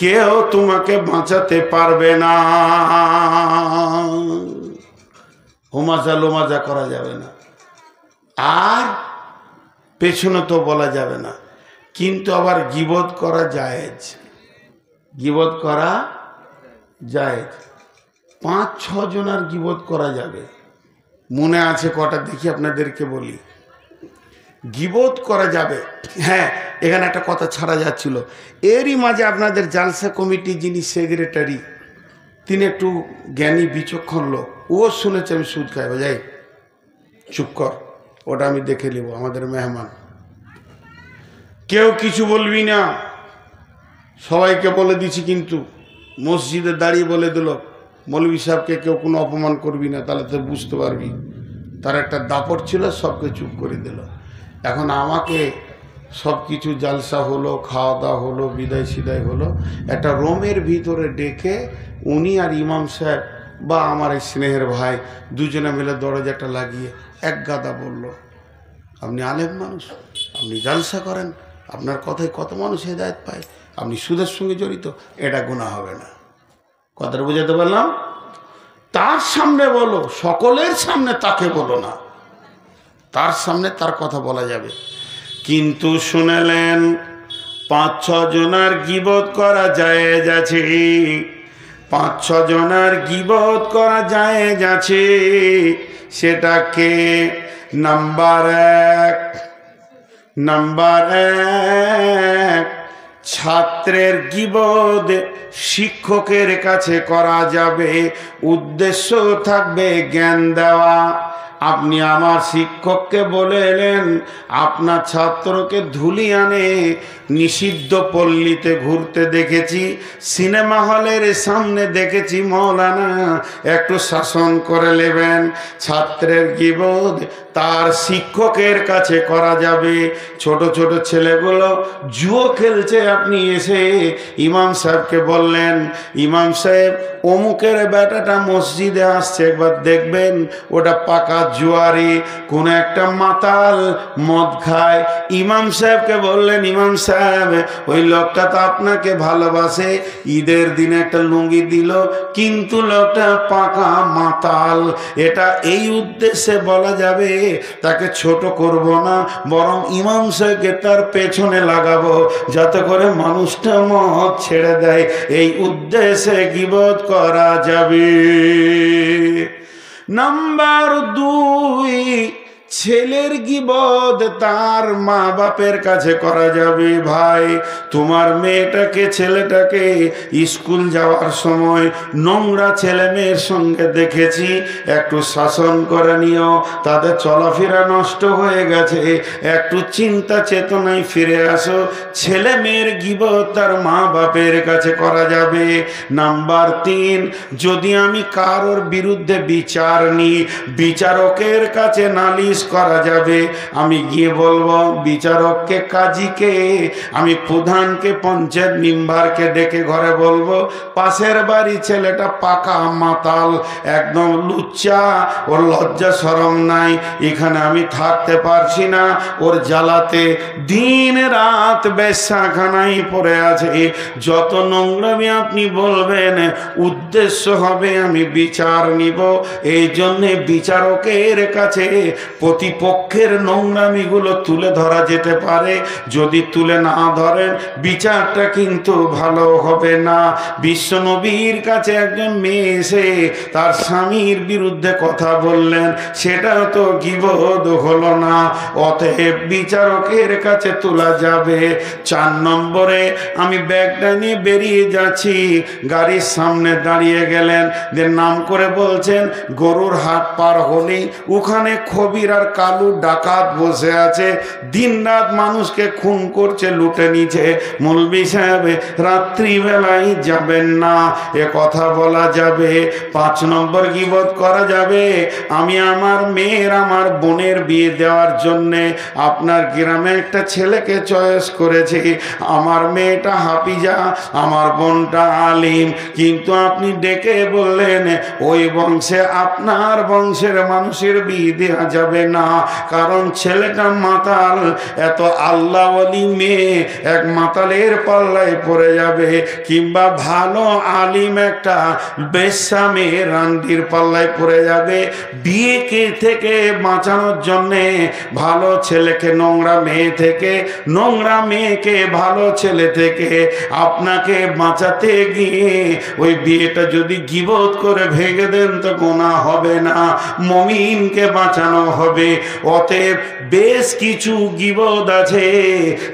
কেউ তোমাকে বাঁচাতে পারবে না। হোমাজা লোমাজা করা যাবে না, আর পেছনে তো বলা যাবে না। কিন্তু আবার গীবত করা জায়েজ, গীবত করা জায়েজ। 5-6 জনের গীবত করা যাবে। মনে আছে কটা দেখি আপনাদেরকে বলি, গীবত করা যাবে। হ্যাঁ, এখানে একটা কথা ছাড়া যাচ্ছিল, এরই মাঝে আপনাদের জালসা কমিটি যিনি সেক্রেটারি, তিনি একটু জ্ঞানী বিচক্ষণ লোক, ও শুনেছে আমি সুদ খাই। যাই চুপ কর, ওটা আমি দেখে নেব, আমাদের মেহমান, কেউ কিছু বলবি না, সবাইকে বলে দিছি। কিন্তু মসজিদে দাঁড়িয়ে বলে দিল মৌলভী সাহেবকে কেউ কোনো অপমান করবি না, তাহলে তো বুঝতে পারবি। তার একটা দাপট ছিল, সবকে চুপ করে দিল। এখন আমাকে সব কিছু জালসা হলো, খাওয়া দাওয়া হলো, বিদায় সিদায় হলো, একটা রোমের ভিতরে ডেকে উনি আর ইমাম সাহেব বা আমার এই স্নেহের ভাই দুজনে মিলে দরজাটা লাগিয়ে এক গাদা বলল, আপনি আলেম মানুষ, আপনি জালসা করেন, আপনার কথায় কত মানুষ হেদায়েত পায়, আপনি সুদের সঙ্গে জড়িত, এটা গুনাহ হবে না। কথাটা বুঝাতে পারলাম? তার সামনে বলো, সকলের সামনে তাকে বলো না, তার সামনে তার কথা বলা যাবে। কিন্তু শুনেলেন 5-6 জনের গীবত করা জায়েজ আছে, 5-6 জনের গীবত করা জায়েজ আছে। সেটাকে নাম্বার 1 ছাত্রের গীবত শিক্ষকের কাছে করা যাবে, উদ্দেশ্য থাকবে জ্ঞান দেওয়া। আপনি আমার শিক্ষককে বলে এলেন আপনার ছাত্রকে ধুলিয়ানে নিষিদ্ধ পল্লীতে ঘুরতে দেখেছি, সিনেমা হলের সামনে দেখেছি, মৌলানা একটু শাসন করে নেবেন। ছাত্রের গীবত তার শিক্ষকের কাছে করা যাবে। ছোট ছোট ছেলেগুলো জুয়ো খেলছে, আপনি এসে ইমাম সাহেবকে বললেন ইমাম সাহেব অমুকের বেটাটা মসজিদে আসছে, একবার দেখবেন ওটা পাকা জুয়ারি, কোন একটা মাতাল মদ খায়। ইমাম সাহেবকে বললেন, ইমাম সাহেব ওই লোকটা তো আপনাকে ভালোবাসে, ঈদের দিনে একটা লুঙ্গি দিল, কিন্তু লোকটা পাকা মাতাল। এটা এই উদ্দেশ্যে বলা যাবে, তাকে ছোট করব না, বরং ইমাম সাহেবকে তার পেছনে লাগাবো যাতে করে মানুষটা মদ ছেড়ে দেয়। এই উদ্দেশ্যে গীবত করা যাবে। নাম্বার 2, ছেলের গীবত তার মা বাপের কাছে করা যাবে। ভাই, তোমার মেয়েটাকে ছেলেটাকে স্কুল যাওয়ার সময় নোংরা ছেলে মেয়ের সঙ্গে দেখেছি, একটু শাসন করে নিও, তাদের চলাফেরা নষ্ট হয়ে গেছে, একটু চিন্তা চেতনায় ফিরে আসো। ছেলে মেয়ের গীবত তার মা বাপের কাছে করা যাবে। নাম্বার 3, যদি আমি কারোর বিরুদ্ধে বিচার নিই, বিচারকের কাছে নালিশ করা যাবে। আমি গিয়ে বলবো বিচারককে, কাজীকে, আমি প্রধানকে, পঞ্চায়েত মেম্বারকে ডেকে ঘরে বলবো পাশের বাড়ি ছেলেটা পাকা মাতাল, একদম লুচ্চা, ওর লজ্জা শরম নাই, এখানে আমি থাকতে পারছি না, ওর জ্বালাতে দিন রাত বেশ্যাখানায় পড়ে আছে। যত নোংরামি আপনি বলবেন, উদ্দেশ্য হবে আমি বিচার নিব। এই জন্যে বিচারকের কাছে প্রতিপক্ষের নোংরামিগুলো তুলে ধরা যেতে পারে। যদি তুলে না ধরেন, বিচারটা কিন্তু ভালো হবে না। বিশ্বনবীর কাছে একজন মেয়ে এসে তার স্বামীর বিরুদ্ধে কথা বললেন, সেটা তো গীবত হলো না, অতএব বিচারকের কাছে তোলা যাবে। 4 নম্বরে, আমি ব্যাগটা নিয়ে বেরিয়ে যাচ্ছি, গাড়ির সামনে দাঁড়িয়ে গেলেন, নাম করে বলছেন গরুর হাট পার হলেই ওখানে খবির আর কালু ডাকাত বসে আছে, দিন রাত মানুষকে খুন করছে, লুটে নিচ্ছে। মৌলভী সাহেব, রাত্রিবেলায় যাবেন না, এ কথা বলা যাবে। 5 নম্বর গীবত করা যাবে, আমি আমার মেয়ের, আমার বোনের বিয়ে দেওয়ার জন্যে আপনার গ্রামে একটা ছেলেকে চয়েস করেছি। আমার মেয়েটা হাফিজা, আমার বোনটা আলিম, কিন্তু আপনি ডেকে বললেন ওই বংশে, আপনার বংশের মানুষের বিয়ে দেওয়া যাবে না, কারণ ছেলেটা মাতাল। এত আল্লাহ ওয়ালি মেয়ে এক মাতালের পাল্লায় পড়ে যাবে, কিংবা ভালো আলিম একটা বেশ্যা মেয়ে রান্ডির পাল্লায় পড়ে যাবে। বিয়েকে থেকে বাঁচানোর জন্যে ভালো ছেলেকে নোংরা মেয়ে থেকে, নোংরা মেয়েকে ভালো ছেলে থেকে আপনাকে বাঁচাতে গিয়ে ওই বিয়েটা যদি গীবত করে ভেঙে দেন তো গুনাহ হবে না, মুমিনকে বাঁচানো হবে। অতএব বেশ কিছু গীবত আছে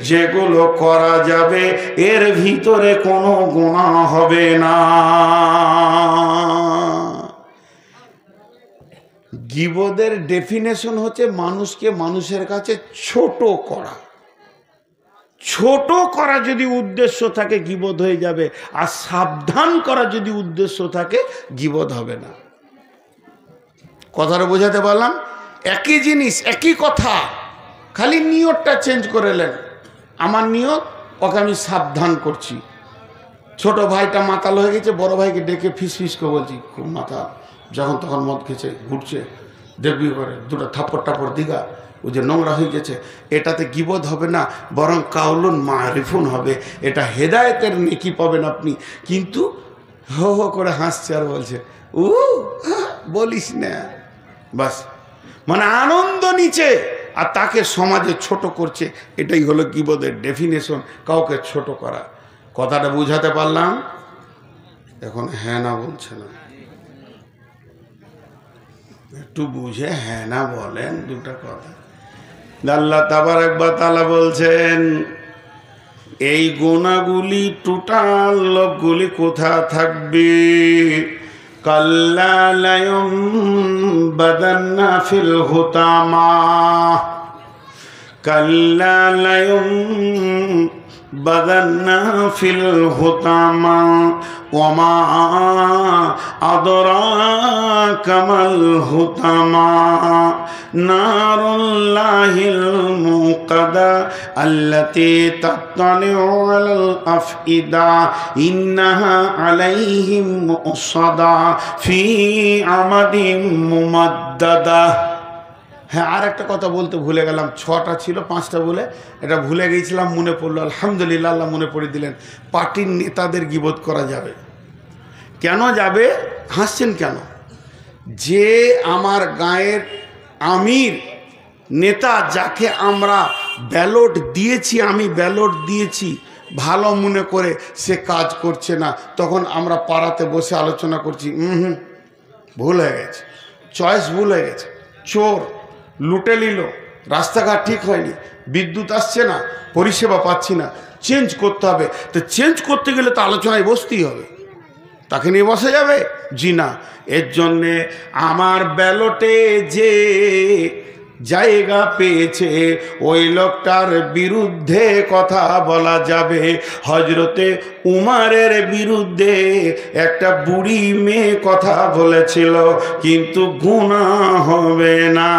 যেগুলো করা যাবে, এর ভিতরে কোনো গুনাহ হবে না। গীবতের ডেফিনেশন হচ্ছে মানুষকে মানুষের কাছে ছোট করা। ছোট করা যদি উদ্দেশ্য থাকে গীবত হয়ে যাবে, আর সাবধান করা যদি উদ্দেশ্য থাকে গীবত হবে না। কথাটা বোঝাতে পারলাম? একই জিনিস, একই কথা, খালি নিয়তটা চেঞ্জ করে নেন। আমার নিয়ত, ওকে আমি সাবধান করছি। ছোট ভাইটা মাতাল হয়ে গেছে, বড় ভাইকে ডেকে ফিস ফিস করে বলছি খুব মাতাল, যখন তখন মদ খেয়েছে, ঘুরছে, দেখবি করে 2টা থাপ্পড় টাপড় দিঘা, ও যে নোংরা হয়ে গেছে। এটাতে গীবত হবে না, বরং কাউলুন মারিফুন হবে। এটা হেদায়েতের নেকি পাবেন আপনি। কিন্তু হো হো করে হাসছে আর বলছে বলিস না, বাস, মানে আনন্দ নিচ্ছে আর তাকে সমাজে ছোট করছে। এটাই হলো গীবতের ডেফিনেশন, কাউকে ছোট করা। কথাটা বুঝাতে পারলাম? এখন হ্যাঁ না বলছে না, একটু বুঝে হ্যাঁ না বলেন 2টা কথা। আল্লাহ তাবারক ওয়া তাআলা বলছেন এই গুনাহগুলি টোটাল লোকগুলি কোথা থাকবে? কাল্লা লা ইউনবাদান্না ফিল হুতামা, কাল্লা লা ইউনবাদান্না ফিল হুতামা ওমা আদরাকা মাল হুতামা নারুল্লাহিল মুকাদা আল্লাতী তাত্তালিউ আলাল আফইদা ইন্নাহা আলাইহিম মুসাদা ফি আমাদিম মুমাদ্দাদা। হ্যাঁ, আর একটা কথা বলতে ভুলে গেলাম, 6টা ছিল 5টা বলে এটা ভুলে গিয়েছিলাম, মনে পড়লো, আলহামদুলিল্লাহ, আল্লাহ মনে পড়ে দিলেন। পার্টির নেতাদের গীবত করা যাবে? কেন যাবে? হাসছেন কেন? যে আমার গায়ের আমির নেতা, যাকে আমরা ব্যালট দিয়েছি, আমি ব্যালট দিয়েছি ভালো মনে করে, সে কাজ করছে না, তখন আমরা পাড়াতে বসে আলোচনা করছি, ভুল হয়ে গেছে, চয়েস ভুল হয়ে গেছে, চোর লুটে নিল, রাস্তাঘাট ঠিক হয়নি, বিদ্যুৎ আসছে না, পরিষেবা পাচ্ছি না, চেঞ্জ করতে হবে। তো চেঞ্জ করতে গেলে তো আলোচনায় বসতেই হবে, তাকে নিয়ে বসা যাবে? জি না। এর জন্যে আমার ব্যালটে যে জায়গা পেয়েছে ওই লোকটার বিরুদ্ধে কথা বলা যাবে। হজরতে উমারের বিরুদ্ধে একটা বুড়ি মেয়ে কথা বলেছিল, কিন্তু গুনাহ হবে না।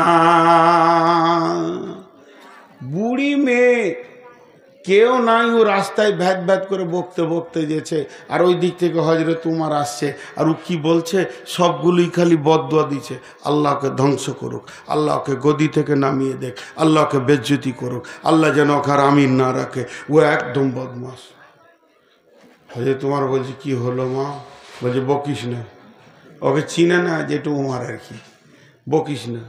বুড়ি মেয়ে কেউ নাই, ও রাস্তায় ভ্যাত ভ্যাত করে বকতে বকতে যেছে, আর ওই দিক থেকে হজরত উমার আসছে, আর ও কি বলছে? সবগুলোই খালি বদদুয়া দিচ্ছে, আল্লাহকে ধ্বংস করুক, আল্লাহকে গদি থেকে নামিয়ে দেখ, আল্লাহকে বেজ্জতি করুক, আল্লাহ যেন ওখার আমিন না রাখে। ও একদম বদমাস। হজরত উমার বলছে, কি হলো মা? বলছে, বকিস না, ওকে চিনে না যে একটু উমার আর কি, বকিস না।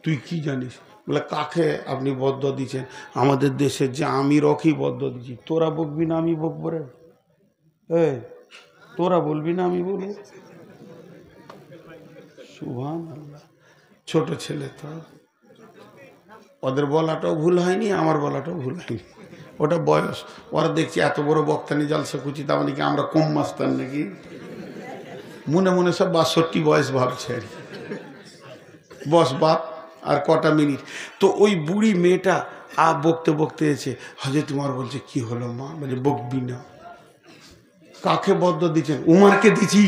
তুই কি জানিস? বলে, কাকে আপনি বদদুয়া দিচ্ছেন? আমাদের দেশের যে আমির, ওকেই বদদুয়া দিচ্ছি। তোরা বকবি না আমি বকবো রে? তোরা বলবি না আমি বলবো? সুবহানাল্লাহ। ছোট ছেলে তো, ওদের বলাটাও ভুল হয়নি, আমার বলাটাও ভুল হয়নি, ওটা বয়স। ওরা দেখছি এত বড় বক্তানি জালসা কুচি, তার মানে কি আমরা কম মাস্তান নাকি? মনে মনে সব 62 বয়স ভাবছে আর কি। বস বাপ, আর কটা মিনিট। তো ওই বুড়ি মেয়েটা বকতে বকতে এসে হজরত উমার বলছে, কি হলো মা? বলে, বকবি না। কাকে বদদুয়া দিচ্ছেন? উমারকে দিছি।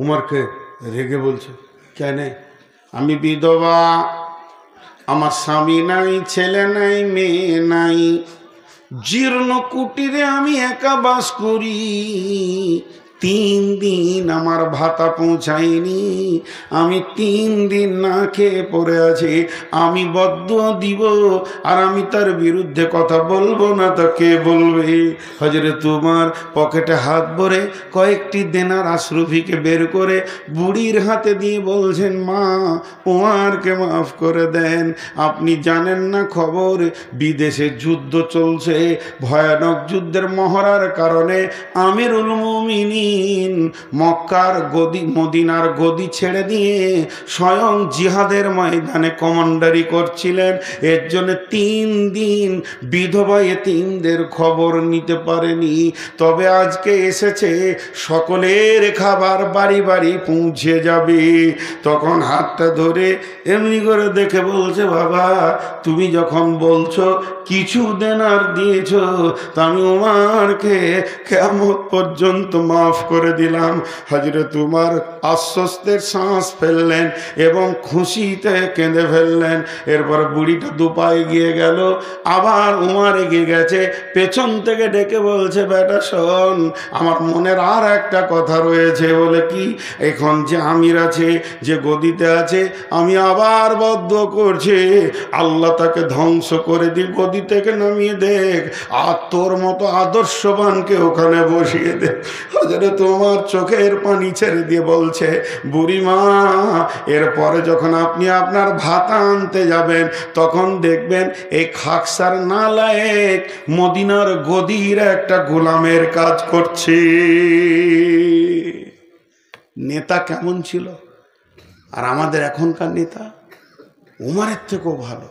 উমারকে রেগে বলছে, কেন? আমি বিধবা, আমার স্বামী নাই, ছেলে নাই, মেয়ে নাই, জীর্ণ কুটিরে আমি একা বাস করি, 3 দিন আমার ভাতা পৌঁছায়নি, আমি 3 দিন না খেয়ে পড়ে আছি, আমি বদদুয়া দিব আর আমি তার বিরুদ্ধে কথা বলবো না, তা কে বলবে? হযরত উমর পকেটে হাত ভরে কয়েকটি দেনার আশরফিকে বের করে বুড়ির হাতে দিয়ে বলছেন, মা, উমারকে মাফ করে দেন, আপনি জানেন না খবর, বিদেশে যুদ্ধ চলছে, ভয়ানক যুদ্ধের মহড়ার কারণে আমিরুল মুমিনিন মক্কার গদি, মদিনার গদি ছেড়ে দিয়ে স্বয়ং জিহাদের ময়দানে কমান্ডারি করছিলেন। এর জন্য 3 দিন বিধবা এতিমদের খবর নিতে পারেনি। তবে আজকে এসেছে, সকলের খাবার বাড়ি বাড়ি পৌঁছে যাবে। তখন হাতটা ধরে এমনি করে দেখে বলছে, বাবা, তুমি যখন বলছো কিছু দেনার দিয়েছ, তা আমি উমারকে কিয়ামত পর্যন্ত মাফ করে দিলাম। হযরত উমর আশ্বস্তের শ্বাস ফেললেন এবং খুশিতে কেঁদে ফেললেন। এরপর বুড়িটা দুপায়ে গিয়ে গেল, আবার উমর এগিয়ে গেছে, পেছন থেকে ডেকে বলছে, বেটা শোন, আমার মনের আর একটা কথা রয়েছে। বলে, কি? এখন যে আমির আছে, যে গদিতে আছে, আমি আবার বদদুয়া করছি, আল্লাহ তাকে ধ্বংস করে দিয়ে গদি থেকে নামিয়ে দেখ, আর তোর মতো আদর্শবানকে ওখানে বসিয়ে দে। হযরত উমর চোখের পানি ছেড়ে দিয়ে বলছে, বুড়িমা, এরপরে যখন আপনি আপনার ভাতা আনতে যাবেন, তখন দেখবেন এই খাকসার নালায়েক মদিনার গদির একটা গোলামের কাজ করছে। নেতা কেমন ছিল? আর আমাদের এখনকার নেতা উমারের থেকেও ভালো।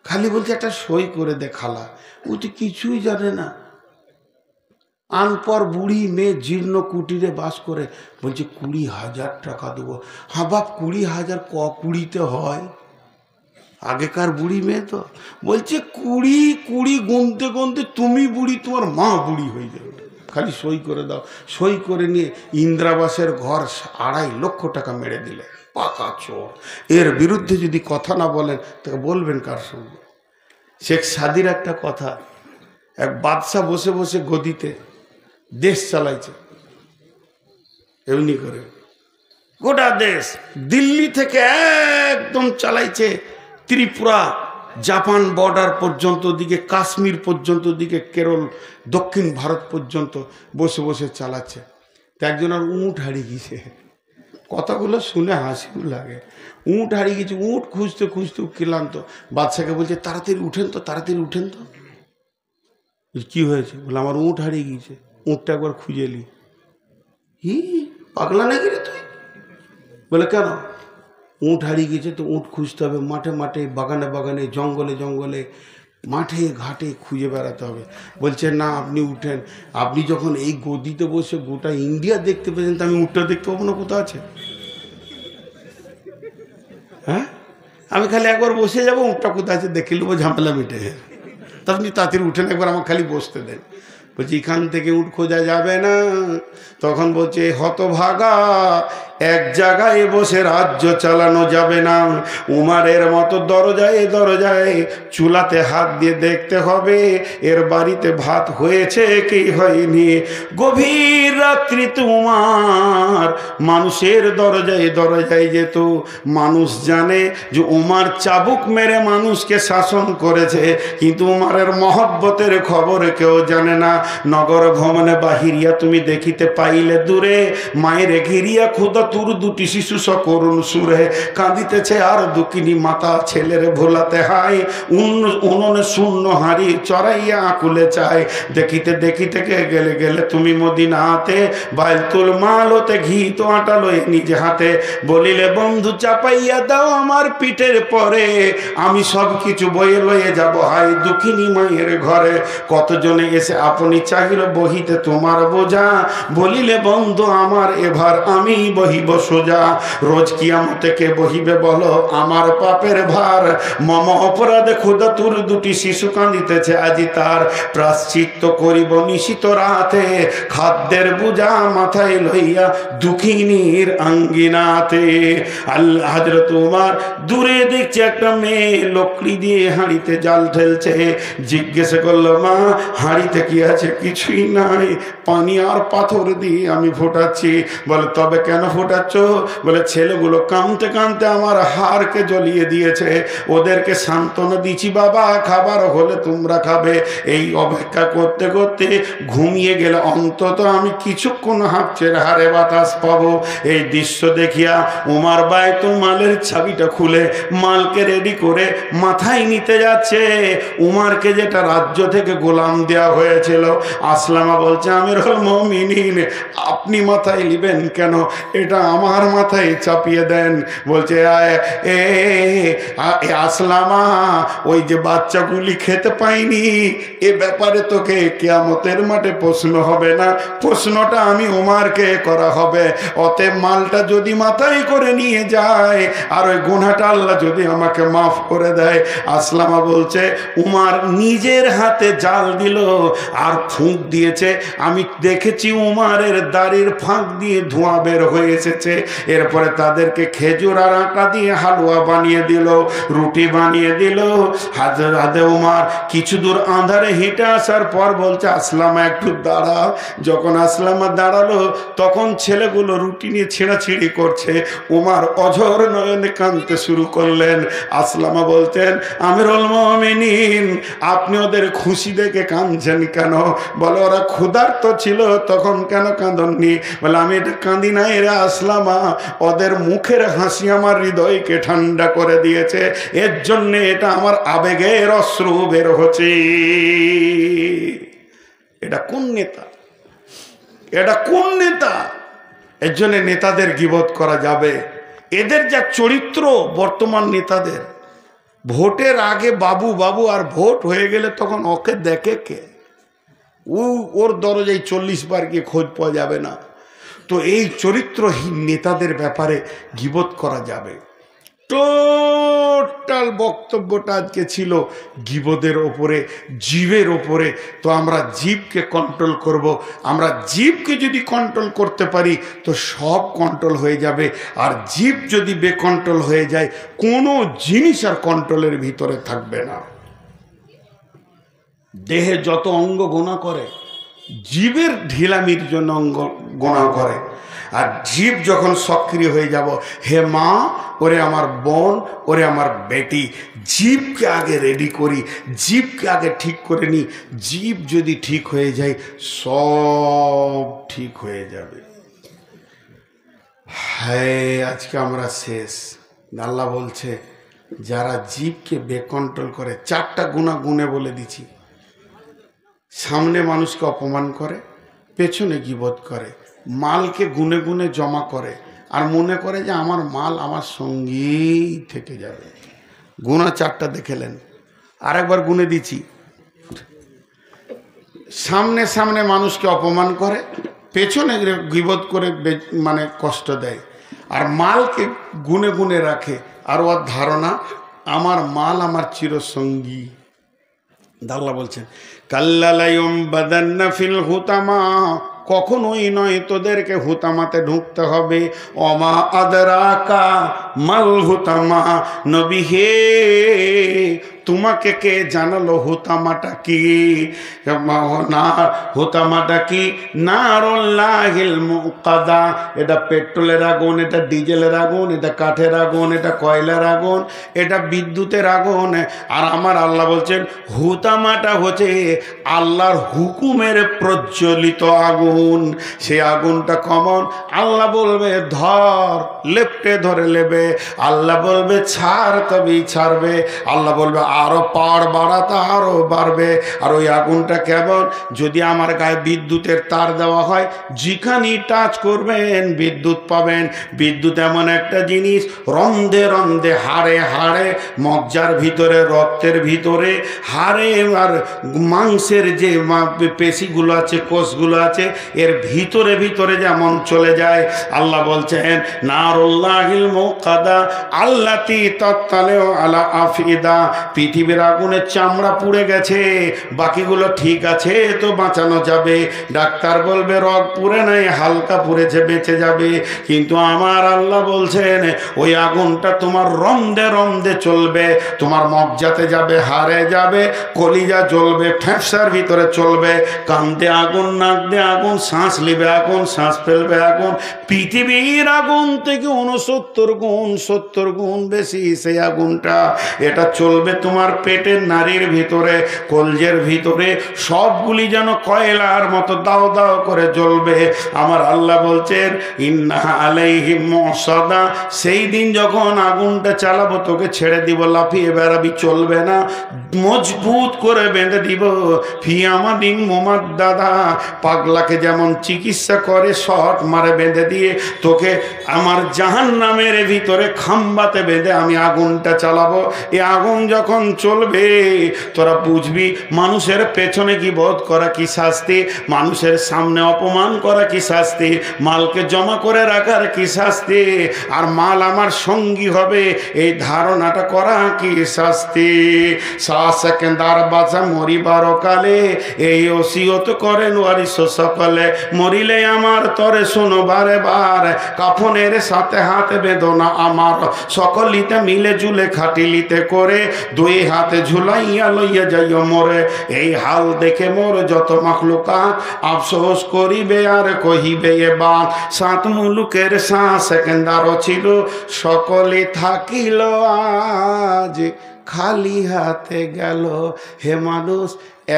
খালি বলছে একটা সই করে দে খালা, ও তো কিছুই জানে না। আনপর বুড়ি মেয়ে জীর্ণ কুটিরে বাস করে, বলছে 20,000 টাকা দেবো। হ্যাঁ বাপ, 20,000 কুড়িতে হয়? আগেকার বুড়ি মেয়ে তো বলছে 20 গুনতে গুনতে তুমি বুড়ি, তোমার মা বুড়ি হয়ে যাবে, খালি সই করে দাও। সই করে নিয়ে ইন্দিরাবাসের ঘর 2.5 লক্ষ টাকা মেরে দিলে। পাকা চোর। এর বিরুদ্ধে যদি কথা না বলেন, তাকে বলবেন কার সঙ্গে? শেখ সাদির একটা কথা, এক বাদশা বসে বসে গদিতে দেশ চালাইছে, এমনি করে গোটা দেশ দিল্লি থেকে একদম চালাইছে, ত্রিপুরা জাপান বর্ডার পর্যন্ত দিকে, কাশ্মীর পর্যন্ত দিকে, কেরল, দক্ষিণ ভারত পর্যন্ত বসে বসে চালাচ্ছে। তো একজনের উঁট হারিয়ে গিয়েছে। কথাগুলো শুনে হাসিও লাগে। উঁট হারিয়ে গেছে, উঁট খুঁজতে খুঁজতে ক্লান্ত। বাদশাকে বলছে তাড়াতাড়ি উঠেন তো, তাড়াতাড়ি উঠেন তো। কি হয়েছে? বলে আমার উঁট হারিয়ে গিয়েছে, উঁটটা একবার খুঁজে নি। হি, পাগলা নাকি রে তুই? বলে কেন? উঁট হারিয়ে গেছে তো উঁট খুঁজতে হবে, মাঠে মাঠে, বাগানে বাগানে, জঙ্গলে জঙ্গলে, মাঠে ঘাটে খুঁজে বেড়াতে হবে। বলছে না, আপনি উঠেন। আপনি যখন এই গদিতে বসে গোটা ইন্ডিয়া দেখতে পেয়েছেন, তো আমি উঁটটা দেখতে পাবো না কোথাও আছে? হ্যাঁ, আমি খালি একবার বসে যাবো, উঁটটা কোথায় আছে দেখে নেবো, ঝামেলা মিটে। তা আপনি তাড়াতাড়ি উঠেন, একবার আমার খালি বসতে দেন। বলছি এখান থেকে উঠ খোঁজা যাবে না। তখন বলছে হতভাগা, এক জায়গায় বসে রাজ্য চালানো যাবে না। উমারের মতো দরজায় দরজায় চুলাতে হাত দিয়ে দেখতে হবে এর বাড়িতে ভাত হয়েছে কি হয়নি। গভীর রাত্রিতে উমার মানুষের দরজায় দরজায় যেত। মানুষ জানে যে উমার চাবুক মেরে মানুষকে শাসন করেছে, কিন্তু উমারের মহব্বতের খবর কেউ জানে না। নগর ভ্রমণে বাহিরিয়া তুমি দেখিতে পাইলে দূরে মায়ের ঘিরিয়া ক্ষুদা তুর দুটি শিশু সকরুণ সুরে কাঁদিতেছে, আর দুকিনি মাতা ছেলের ভোলাতে হাই। উনুনে শূন্য হাঁড়ি চড়াইয়া আকুলে চায়। দেখিতে দেখিতে গেলে গেলে তুমি মদিনাতে, বাইতুল মাল হতে ঘি তো আটা লয়ে নিজে হাতে। বলিলে বন্ধু চাপাইয়া দাও আমার পিঠের পরে, আমি সব কিছু বয়ে লয়ে যাব হাই দুঃখিনী মায়ের ঘরে। কতজনে এসে আপনি চাহিল বহিতে তোমার বোঝা, বলিলে বন্ধু আমার এবার আমি বহিব সোজা। রোজ কিয়ামতে কে বহিবে বলো আমার পাপের ভার, মম অপরাধে খোদা তোর দুটি শিশু কাঁদিতেছে আজি তার। প্রাশ্চিত্য করিব নিশিত রাতে, খাদ্যের বোঝা মাথায় লইয়া দুঃখিনীর আঙ্গিনাতে। আল্লাহ হযরত উমর দূরে দেখছে একটা মেয়ে লকড়ি দিয়ে হাঁড়িতে জাল ঢেলছে। জিজ্ঞেস করলো মা হাঁড়িতে কি আছে? কিছুই নাই, পানি আর পাথর দিয়ে আমি ফোটাচ্ছি। বলে তবে কেন ফোটাচ্ছ? বলে ছেলেগুলো কাঁদতে কাঁদতে আমার হাড়কে জ্বলিয়ে দিয়েছে, ওদেরকে সান্ত্বনা দিচ্ছি বাবা, খাবার হলে তোমরা খাবে। এই অপেক্ষা করতে করতে ঘুমিয়ে গেলে অন্তত আমি কিছুক্ষণ হাঁপছের হারে বাতাস পাবো। এই দৃশ্য দেখিয়া উমার বাইতুল মালের চাবিটা খুলে মালকে রেডি করে মাথায় নিতে যাচ্ছে। উমারকে যেটা রাজ্য থেকে গোলাম দেওয়া হয়েছিল, আসলামা বলছে আমিরুল মুমিনিন আপনি মাথায় নিবেন কেন? এটা আমার মাথায় চাপিয়ে দেন। বলছে আসলামা ওই যে বাচ্চাগুলি খেতে পাইনি, এ ব্যাপারে তোকে কিয়ামতের মাঠে প্রশ্ন হবে না, প্রশ্নটা আমি উমারকে করা হবে। অতএব মালটা যদি মাথায় করে নিয়ে যায় আর ওই গুনাহটা আল্লাহ যদি আমাকে মাফ করে দেয়। আসলামা বলছে উমার নিজের হাতে জাল দিল আর ফুঁক দিয়েছে। আমি দেখেছি উমারের দাড়ির ফাঁক দিয়ে ধোঁয়া বের হয়ে এসেছে। এরপরে তাদেরকে খেজুর আর আটা দিয়ে হালুয়া বানিয়ে দিল, রুটি বানিয়ে দিল। হাজরাতে উমার কিছু দূর আঁধারে হেঁটে আসার পর বলছে আসলামা একটু দাঁড়া। যখন আসলামা দাঁড়ালো তখন ছেলেগুলো রুটি নিয়ে ছেঁড়াছিঁড়ি করছে। উমার অঝর নয়নে কাঁদতে শুরু করলেন। আসলামা বলতেন আমিরুল মুমিনিন আপনি ওদের খুশি দেখে কাঁদছেন কেন? বলে ওরা ক্ষুধার্ত ছিল তখন কেন কাঁদননি? বলে আমি এটা কাঁদি না এরা আসলামা, ওদের মুখের হাসি আমার হৃদয়কে ঠান্ডা করে দিয়েছে, এর জন্যে এটা আমার আবেগের অশ্রু বের হচ্ছে। এটা কোন নেতা? এটা কোন নেতা? এর জন্য নেতাদের গীবত করা যাবে। এদের যা চরিত্র বর্তমান নেতাদের, ভোটের আগে বাবু বাবু, আর ভোট হয়ে গেলে তখন ওকে দেখে কে? ওর দরজায় 40 বার গিয়ে খোঁজ পাওয়া যাবে না। তো এই চরিত্রহীন নেতাদের ব্যাপারে গীবত করা যাবে। টোটাল বক্তব্যটা আজকে ছিল গীবতের ওপরে, জীবের ওপরে। তো আমরা জীবকে কন্ট্রোল করব। আমরা জীবকে যদি কন্ট্রোল করতে পারি তো সব কন্ট্রোল হয়ে যাবে। আর জীব যদি বেকন্ট্রোল হয়ে যায় কোনো জিনিস আর কন্ট্রোলের ভিতরে থাকবে না। দেহে যত অঙ্গ গোনা করে জীবের ঢিলামির জন্য গোনা করে। আর জীব যখন সক্রিয় হয়ে যাব, হে মা, ওরে আমার বোন, ওরে আমার বেটি, জীবকে আগে রেডি করি, জীবকে আগে ঠিক করে নিই। জীব যদি ঠিক হয়ে যায়, সব ঠিক হয়ে যাবে। হ্যাঁ, আজকে আমরা শেষ। আল্লাহ বলছে যারা জীবকে বেকন্ট্রোল করে, 4টা গুণা গুণে বলে দিছি। সামনে মানুষকে অপমান করে, পেছনে গীবত করে, মালকে গুনে গুনে জমা করে, আর মনে করে যে আমার মাল আমার সঙ্গেই থেকে যাবে। গুণা 4টা দেখেলেন। আরেকবার গুনে দিচ্ছি। সামনে সামনে মানুষকে অপমান করে, পেছনে গীবত করে মানে কষ্ট দেয়, আর মালকে গুনে গুনে রাখে, আর ওর ধারণা আমার মাল আমার চিরসঙ্গী। আল্লাহ বলছেন কাল্লালায়ুম বাদান্না ফিল হুতামা, কখনোই নয় তোদেরকে হুতামাতে ঢুকতে হবে। অমা আদরাকা মাল হুতামা, নবী হে তোমাকে কে জানালো হুতামাটা কি? না, হুতামাটা কি? নারুল্লাহিল মুকাদা, এটা পেট্রোলের আগুন, এটা ডিজেলের আগুন, এটা কাঠের আগুন, এটা কয়লার আগুন, এটা বিদ্যুতের আগুন। আর আমার আল্লাহ বলছেন হুতামাটা হচ্ছে আল্লাহর হুকুমের প্রজ্বলিত আগুন। সেই আগুনটা কমন। আল্লাহ বলবে ধর, লেপটে ধরে নেবে। আল্লাহ বলবে ছাড়, তবেই ছাড়বে। আল্লাহ বলবে আরো পাওয়ার বাড়াতে, আরো বাড়বে। আর ওই আগুনটা কেমন? যদি আমার গায়ে বিদ্যুতের তার দেওয়া হয়, যেখানেই টাচ করবেন বিদ্যুৎ পাবেন। বিদ্যুৎ এমন একটা জিনিস, রন্ধে রন্ধে, হাড়ে হাড়ে, মজ্জার ভিতরে, রক্তের ভিতরে, হাড়ে আর মাংসের যে পেশিগুলো আছে, কোষগুলো আছে, এর ভিতরে ভিতরে যেমন চলে যায়। আল্লাহ বলছেন নারুল্লাহিল মুকাদা আল্লাতি তাত্তালিউ আলা আফিদা, পৃথিবীর আগুনে চামড়া পুড়ে গেছে, বাকিগুলো ঠিক আছে, তো বাঁচানো যাবে। ডাক্তার বলবে রগ পুড়ে নাই, হালকা পুড়েছে, বেঁচে যাবে। কিন্তু আমার আল্লাহ বলছেন ওই আগুনটা তোমার রন্ধে রন্ধে চলবে, তোমার মজ্জাতে যাবে, হাড়ে যাবে, কলিজা জ্বলবে, ফ্যাঁপসার ভিতরে চলবে, কান্দে আগুন, নাক দিয়ে আগুন, শ্বাস নেবে আগুন, শ্বাস ফেলবে আগুন। পৃথিবীর আগুন থেকে 69 গুণ বেশি সেই আগুনটা। এটা চলবে তোমার পেটের নারীর ভিতরে, কলজের ভিতরে, সবগুলি যেন কয়লার মতো দাও দাও করে জ্বলবে। আমার আল্লাহ বলছেন ইন্না আলাইহিম মুসাদা, সেই দিন যখন আগুনটা চালাবো, তোকে ছেড়ে দিব, লাফিয়ে বেড়াবি, চলবে না, মজবুত করে বেঁধে দিব। ফিয়ামাদিন মুমাদ্দাদা, পাগলাকে যেমন চিকিৎসা করে শট মারে বেঁধে দিয়ে, তোকে আমার জাহান্নামের ভিতরে খাম্বাতে বেঁধে আমি আগুনটা চালাবো। এই আগুন যখন চলবে, তোরা বুঝবি মানুষের পেছনে গীবত করা কি শাস্তি, মানুষের সামনে অপমান করা কি শাস্তি, মালকে জমা করে রাখার কি শাস্তি, আর মাল আমার সঙ্গী হবে এই ধারণাটা করা কি শাস্তি। সেকেন্দার বাঁচা মরিবার কালে এই ওসিয়ত করেন ওয়ারিস সকলে, মরিলে আমার তরে শোনো বারে বার, কাফনের সাথে হাত বেদনা আমার, সকলিতে মিলে জুলে খাটিলিতে করে, দুই হাতে ঝুলাইয়া লইয়া যাইও মোরে। এই হাল দেখে মোর যত মাখলুকাত আফসোস করিবে আর কহিবে এবার, 7 মুলুকের সেকেন্দারও ছিল, সকলে থাকিল আজ খালি হাতে গেল। হে মানুষ,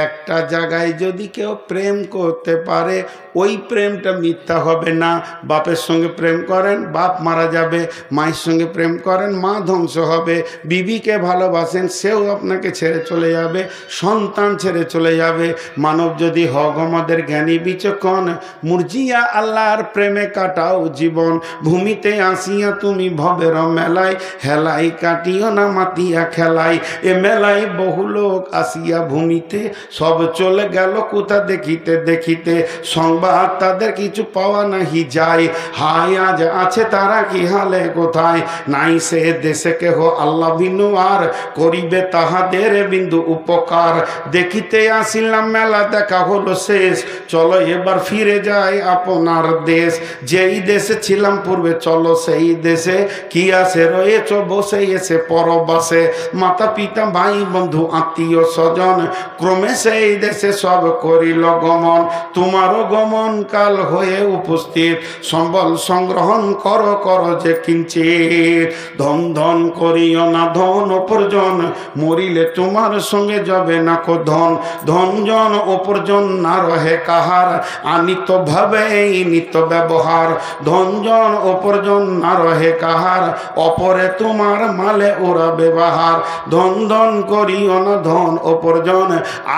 একটা জায়গায় যদি কেউ প্রেম করতে পারে, ওই প্রেমটা মিথ্যা হবে না। বাপের সঙ্গে প্রেম করেন, বাপ মারা যাবে, মায়ের সঙ্গে প্রেম করেন, মা ধ্বংস হবে, বিবিকে ভালোবাসেন, সেও আপনাকে ছেড়ে চলে যাবে, সন্তান ছেড়ে চলে যাবে। মানব যদি হক আমাদের জ্ঞানী বিচক্ষণ, মুরজিয়া আল্লাহর প্রেমে কাটাও জীবন, ভূমিতে আসিয়া তুমি ভবের মেলায়, হেলাই কাটিও না মাতিয়া খেলায়। এ মেলায় বহু লোক আসিয়া ভূমিতে, সব চলে গেল কোথা দেখিতে দেখিতে, সংবাদ তাদের কিছু পাওয়া নাহি যায়। হায় আজ আছে তারা কি হালে কোথায়, নাই সে দেশে কেহ আল্লাহ বিনু আর করিবে তাহাদের বিন্দু উপকার। দেখিতে আসিলাম মেলা, দেখা হলো শেষ, চলো এবার ফিরে যাই আপনার দেশ। যেই দেশে ছিলাম পূর্বে, চলো সেই দেশে, কি আছে রয়েছ বসে এসে পরবাসে। মাতা পিতা ভাই বন্ধু আত্মীয় স্বজন ক্রমে ক্রমে সেই দেশে সব করিল গমন, তোমারও গমন কাল হয়ে উপস্থিত, সম্বল সংগ্রহণ কর যে কিঞ্চিত, ধন ধন করিও না ধন উপার্জন, মরিলে তোমার সঙ্গে যাবে না কো ধন, ধন জন উপার্জন না রহে কাহার, আনিত ভাবে নিত ব্যবহার, ধন জন উপার্জন না রহে কাহার, অপরে তোমার মালে ওরা ব্যবহার, ধন ধন করিও না ধন উপার্জন,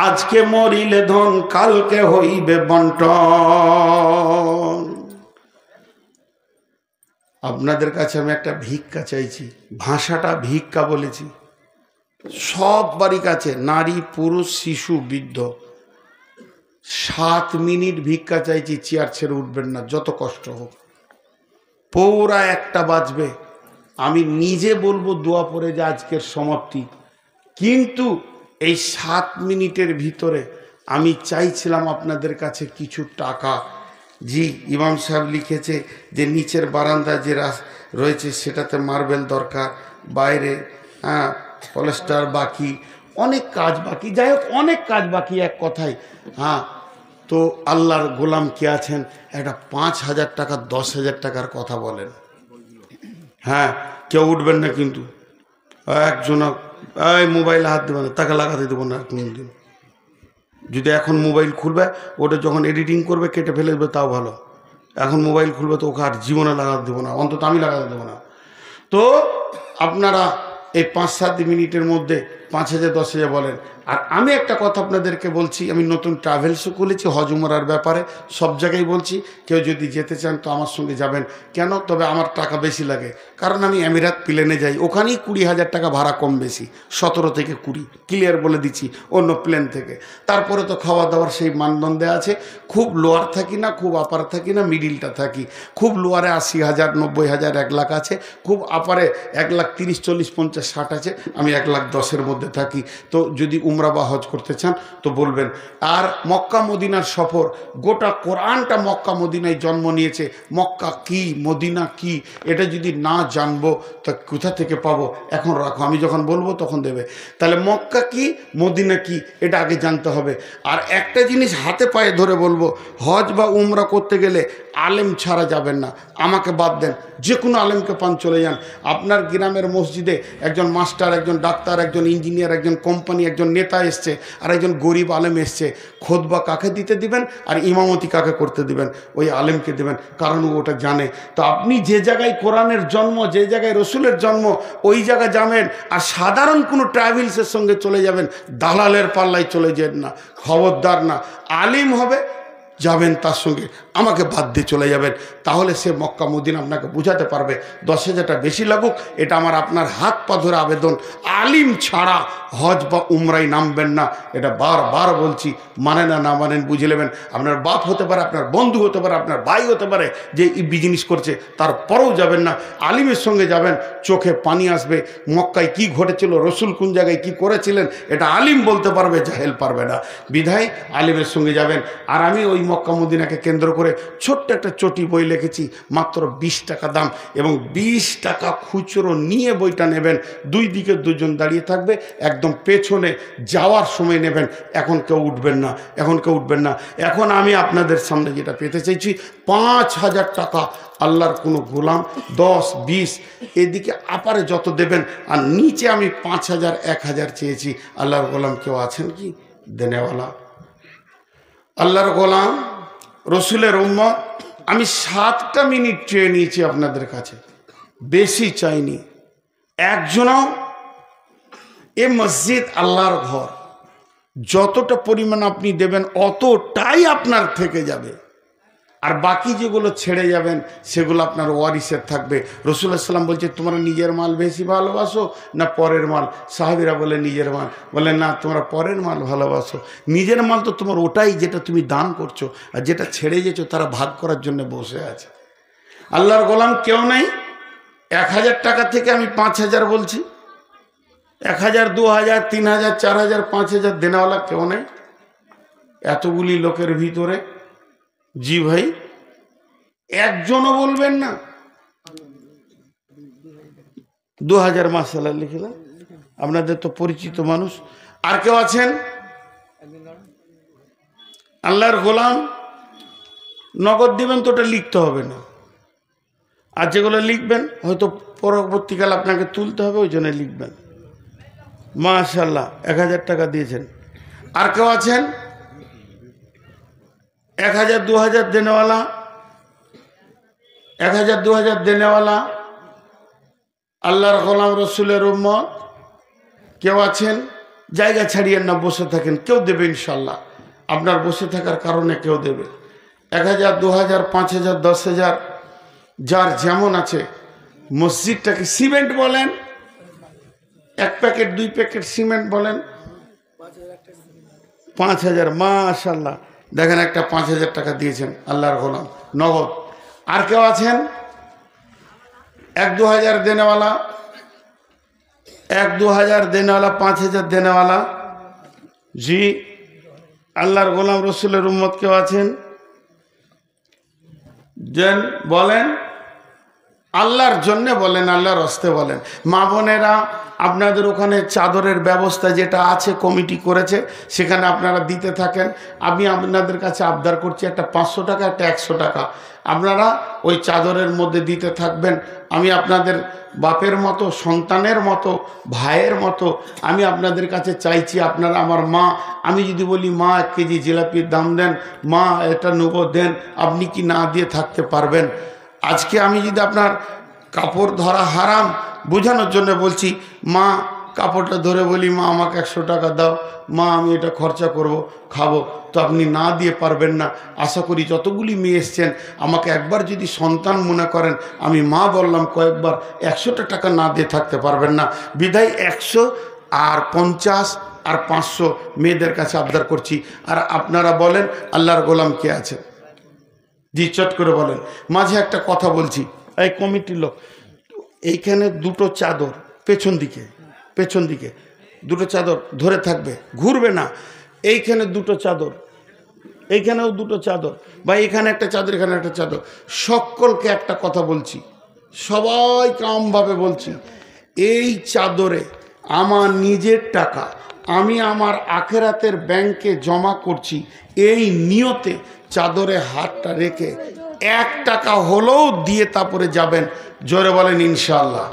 আজকে মরিলে ধন কালকে হইবে বন্টন। আপনাদের কাছে আমি একটা ভিক্ষা চাইছি, ভাষাটা ভিক্ষা বলেছি, সব বাড়ির কাছে নারী পুরুষ শিশু বৃদ্ধ 7 মিনিট ভিক্ষা চাইছি, চেয়ার ছেড়ে উঠবেন না যত কষ্ট হোক। পৌরা 1টা বাজবে, আমি নিজে বলবো দোয়া পড়ে যে আজকের সমাপ্তি, কিন্তু এই 7 মিনিটের ভিতরে আমি চাইছিলাম আপনাদের কাছে কিছু টাকা। জি ইমাম সাহেব লিখেছে যে নিচের বারান্দা যে রয়েছে সেটাতে মার্বেল দরকার, বাইরে পলেস্টার বাকি, অনেক কাজ বাকি, যাই হোক অনেক কাজ বাকি এক কথায়। তো আল্লাহর গোলাম কে আছেন, একটা 5,000 টাকা 10,000 টাকার কথা বলেন। কেউ উঠবেন না কিন্তু, একজন এই মোবাইলে হাত দেবেন না, তাকে লাগাতে দেবো না কোনোদিন। যদি এখন মোবাইল খুলবে, ওটা যখন এডিটিং করবে কেটে ফেলে দেবে তাও ভালো, এখন মোবাইল খুলবে তো ওকে আর জীবনে লাগাতে দেবো না, অন্তত আমি লাগাতে দেবো না। তো আপনারা এই 5-7 মিনিটের মধ্যে 5,000 10,000 বলেন। আর আমি একটা কথা আপনাদেরকে বলছি, আমি নতুন ট্রাভেলসও খুলেছি হজ উমরার ব্যাপারে, সব জায়গায় বলছি, কেউ যদি যেতে চান তো আমার সঙ্গে যাবেন। কেন? তবে আমার টাকা বেশি লাগে, কারণ আমি আমিরাত প্লেনে যাই, ওখানেই 20,000 টাকা ভাড়া কম বেশি, 17 থেকে 20 ক্লিয়ার বলে দিচ্ছি, অন্য প্লেন থেকে। তারপরে তো খাওয়া দাওয়ার সেই মানদণ্ডে আছে, খুব লোয়ার থাকি না, খুব আপার থাকি না, মিডিলটা থাকি। খুব লোয়ারে 80,000 90,000 1 লাখ আছে, খুব আপারে 1,30,000 40 50 60 আছে, আমি 1,10,000 মধ্যে থাকি। তো যদি উমরা বা হজ করতে চান তো বলবেন। আর মক্কা মদিনার সফর, গোটা কোরআনটা মক্কা মদিনায় জন্ম নিয়েছে। মক্কা কি মদিনা কি এটা যদি না জানবো তা কোথা থেকে পাবো? এখন রাখো, আমি যখন বলবো তখন দেবে। তাহলে মক্কা কি মদিনা কি এটা আগে জানতে হবে। আর একটা জিনিস হাতে পায়ে ধরে বলবো, হজ বা উমরা করতে গেলে আলেম ছাড়া যাবেন না। আমাকে বাদ দেন, যে কোনো আলেমকে পান চলে যান। আপনার গ্রামের মসজিদে একজন মাস্টার, একজন ডাক্তার, একজন ইঞ্জিনিয়ার, একজন কোম্পানি, একজন নেতা এসছে, আর একজন গরিব আলেম এসছে, খুতবা কাকে দিতে দিবেন আর ইমামতি কাকে করতে দিবেন? ওই আলেমকে দেবেন, কারণ ও ওটা জানে। তো আপনি যে জায়গায় কোরআনের জন্ম, যে জায়গায় রসুলের জন্ম, ওই জায়গায় যাবেন। আর সাধারণ কোনো ট্রাভেলসের সঙ্গে চলে যাবেন, দালালের পাল্লায় চলে যান না, খবরদার না। আলিম হবে, যাবেন তার সঙ্গে, আমাকে বাদ দিয়ে চলে যাবেন, তাহলে সে মক্কা মদিনা আপনাকে বোঝাতে পারবে। 10,000টা বেশি লাগুক, এটা আমার আপনার হাত পা ধরে আবেদন। আলিম ছাড়া হজ বা উমরাই নামবেন না, এটা বারবার বলছি। মানে না মানেন বুঝে নেবেন। আপনার বাপ হতে পারে, আপনার বন্ধু হতে পারে, আপনার ভাই হতে পারে যে এই বিজনেস করছে, তারপরেও যাবেন না। আলিমের সঙ্গে যাবেন, চোখে পানি আসবে। মক্কায় কি ঘটেছিল, রসুল কোন জায়গায় কি করেছিলেন, এটা আলিম বলতে পারবে, জাহেল পারবে না। বিধায় আলিমের সঙ্গে যাবেন। আর আমি ওই মক্কা মদিনাকে কেন্দ্র করে ছোট্ট একটা চটি বই লিখেছি, মাত্র 20 টাকা দাম, এবং 20 টাকা খুচরো নিয়ে বইটা নেবেন। দুই দিকে দুজন দাঁড়িয়ে থাকবে, একদম পেছনে যাওয়ার সময় নেবেন। এখন কেউ উঠবেন না, এখন কেউ উঠবেন না। এখন আমি আপনাদের সামনে যেটা পেতে চাইছি, 5,000 টাকা আল্লাহর কোনো গোলাম, 10 20 এদিকে আপারে যত দেবেন, আর নিচে আমি 5,000 1,000 চেয়েছি। আল্লাহর গোলাম কেউ আছেন কি দেনেওয়ালা? আল্লাহর গোলাম, রসুলের উম্মত, আমি 7টা মিনিট চেয়ে নিয়েছি আপনাদের কাছে, বেশি চাইনি। একজনও, এ মসজিদ আল্লাহর ঘর, যতটা পরিমাণ আপনি দেবেন অতটাই আপনার থেকে যাবে। আর বাকি যেগুলো ছেড়ে যাবেন সেগুলো আপনার ওয়ারিসের থাকবে। রাসূলুল্লাহ সাল্লাল্লাহু আলাইহি ওয়াসাল্লাম বলছে, তোমরা নিজের মাল বেশি ভালোবাসো না পরের মাল? সাহাবীরা বলে নিজের মাল। বলে না, তোমরা পরের মাল ভালোবাসো। নিজের মাল তো তোমার ওটাই যেটা তুমি দান করছো, আর যেটা ছেড়ে যেছো তারা ভাগ করার জন্য বসে আছে। আল্লাহর গোলাম কেউ নাই। 1,000 টাকা থেকে আমি 5,000 বলছি। 1,000 2,000 3,000 4,000 5,000 দেনাওয়ালা কেউ নাই এতগুলি লোকের ভিতরে। জি ভাই, একজনও বলবেন না? 2,000 মাসালা লিখিলাম, আপনাদের তো পরিচিত মানুষ। আর কেউ আছেন? আল্লাহর গোলাম নগদ দিবেন তো ওটা লিখতে হবে না, আর যেগুলো লিখবেন হয়তো পরবর্তীকালে আপনাকে তুলতে হবে, ওই জন্য লিখবেন। মাশাআল্লাহ 1000 টাকা দিয়েছেন। আর কেউ আছেন 1000 2000 দেনেওয়ালা? 1000 2000 দেনেওয়ালা আল্লাহর গোলাম রসুলের উম্মত কেউ আছেন? জায়গা ছাড়িয়েন না, বসে থাকেন, কেউ দেবে ইনশাল্লাহ। আপনার বসে থাকার কারণে কেউ দেবে। 1000 2000 5000 10000 যার যেমন আছে। মসজিদটাকে সিমেন্ট বলেন, 1 প্যাকেট 2 প্যাকেট সিমেন্ট বলেন, 5000। মাশাআল্লাহ, দেখেন একটা 5000 টাকা দিয়েছেন আল্লাহর গোলাম নগদ। আর কেউ আছেন 1 2000 দেনেওয়ালা? 1 2000 দেনেওয়ালা, 5000 দেনেওয়ালা? জি, আল্লাহর গোলাম রসুলের উম্মত কেউ আছেন? দেন বলেন, আল্লাহর জন্য বলেন, আল্লাহর হস্তে বলেন। মা বোনেরা, আপনাদের ওখানে চাদরের ব্যবস্থা যেটা আছে কমিটি করেছে, সেখানে আপনারা দিতে থাকেন। আমি আপনাদের কাছে আবদার করছি, একটা 500 টাকা, একটা 100 টাকা আপনারা ওই চাদরের মধ্যে দিতে থাকবেন। আমি আপনাদের বাপের মতো, সন্তানের মতো, ভাইয়ের মতো আমি আপনাদের কাছে চাইছি। আপনারা আমার মা, আমি যদি বলি মা 1 কেজি জিলাপির দাম দেন, মা এটা নেবো দেন, আপনি কি না দিয়ে থাকতে পারবেন? আজকে আমি যদি আপনার কাপড় ধরা হারাম বোঝানোর জন্য বলছি, মা কাপড়টা ধরে বলি মা আমাকে 100 টাকা দাও, মা আমি এটা খরচা করব, খাবো, তো আপনি না দিয়ে পারবেন না। আশা করি যতগুলি মেয়ে এসছেন আমাকে একবার যদি সন্তান মনে করেন, আমি মা বললাম কয়েকবার, 100টা টাকা না দিয়ে থাকতে পারবেন না। বিধায় 100 আর 50 আর 500 মেয়েদের কাছে আবদার করছি। আর আপনারা বলেন আল্লাহর গোলাম কে আছে? জি, চট করে বলেন। মাঝে একটা কথা বলছি, এই কমিটির লোক, এইখানে 2টো চাদর পেছন দিকে 2টো চাদর ধরে থাকবে, ঘুরবে না। এইখানে 2টো চাদর, এইখানেও 2টো চাদর, বা এখানে একটা চাদর, এখানে একটা চাদর। সকলকে একটা কথা বলছি, সবাইকে আমভাবে বলছি, এই চাদরে আমার নিজের টাকা আমি আমার আখেরাতের ব্যাংকে জমা করছি, এই নিয়তে চাদরে হাতটা রেখে 1 টাকা হলেও দিয়ে তারপরে যাবেন। জোরে বলেন ইনশাআল্লাহ।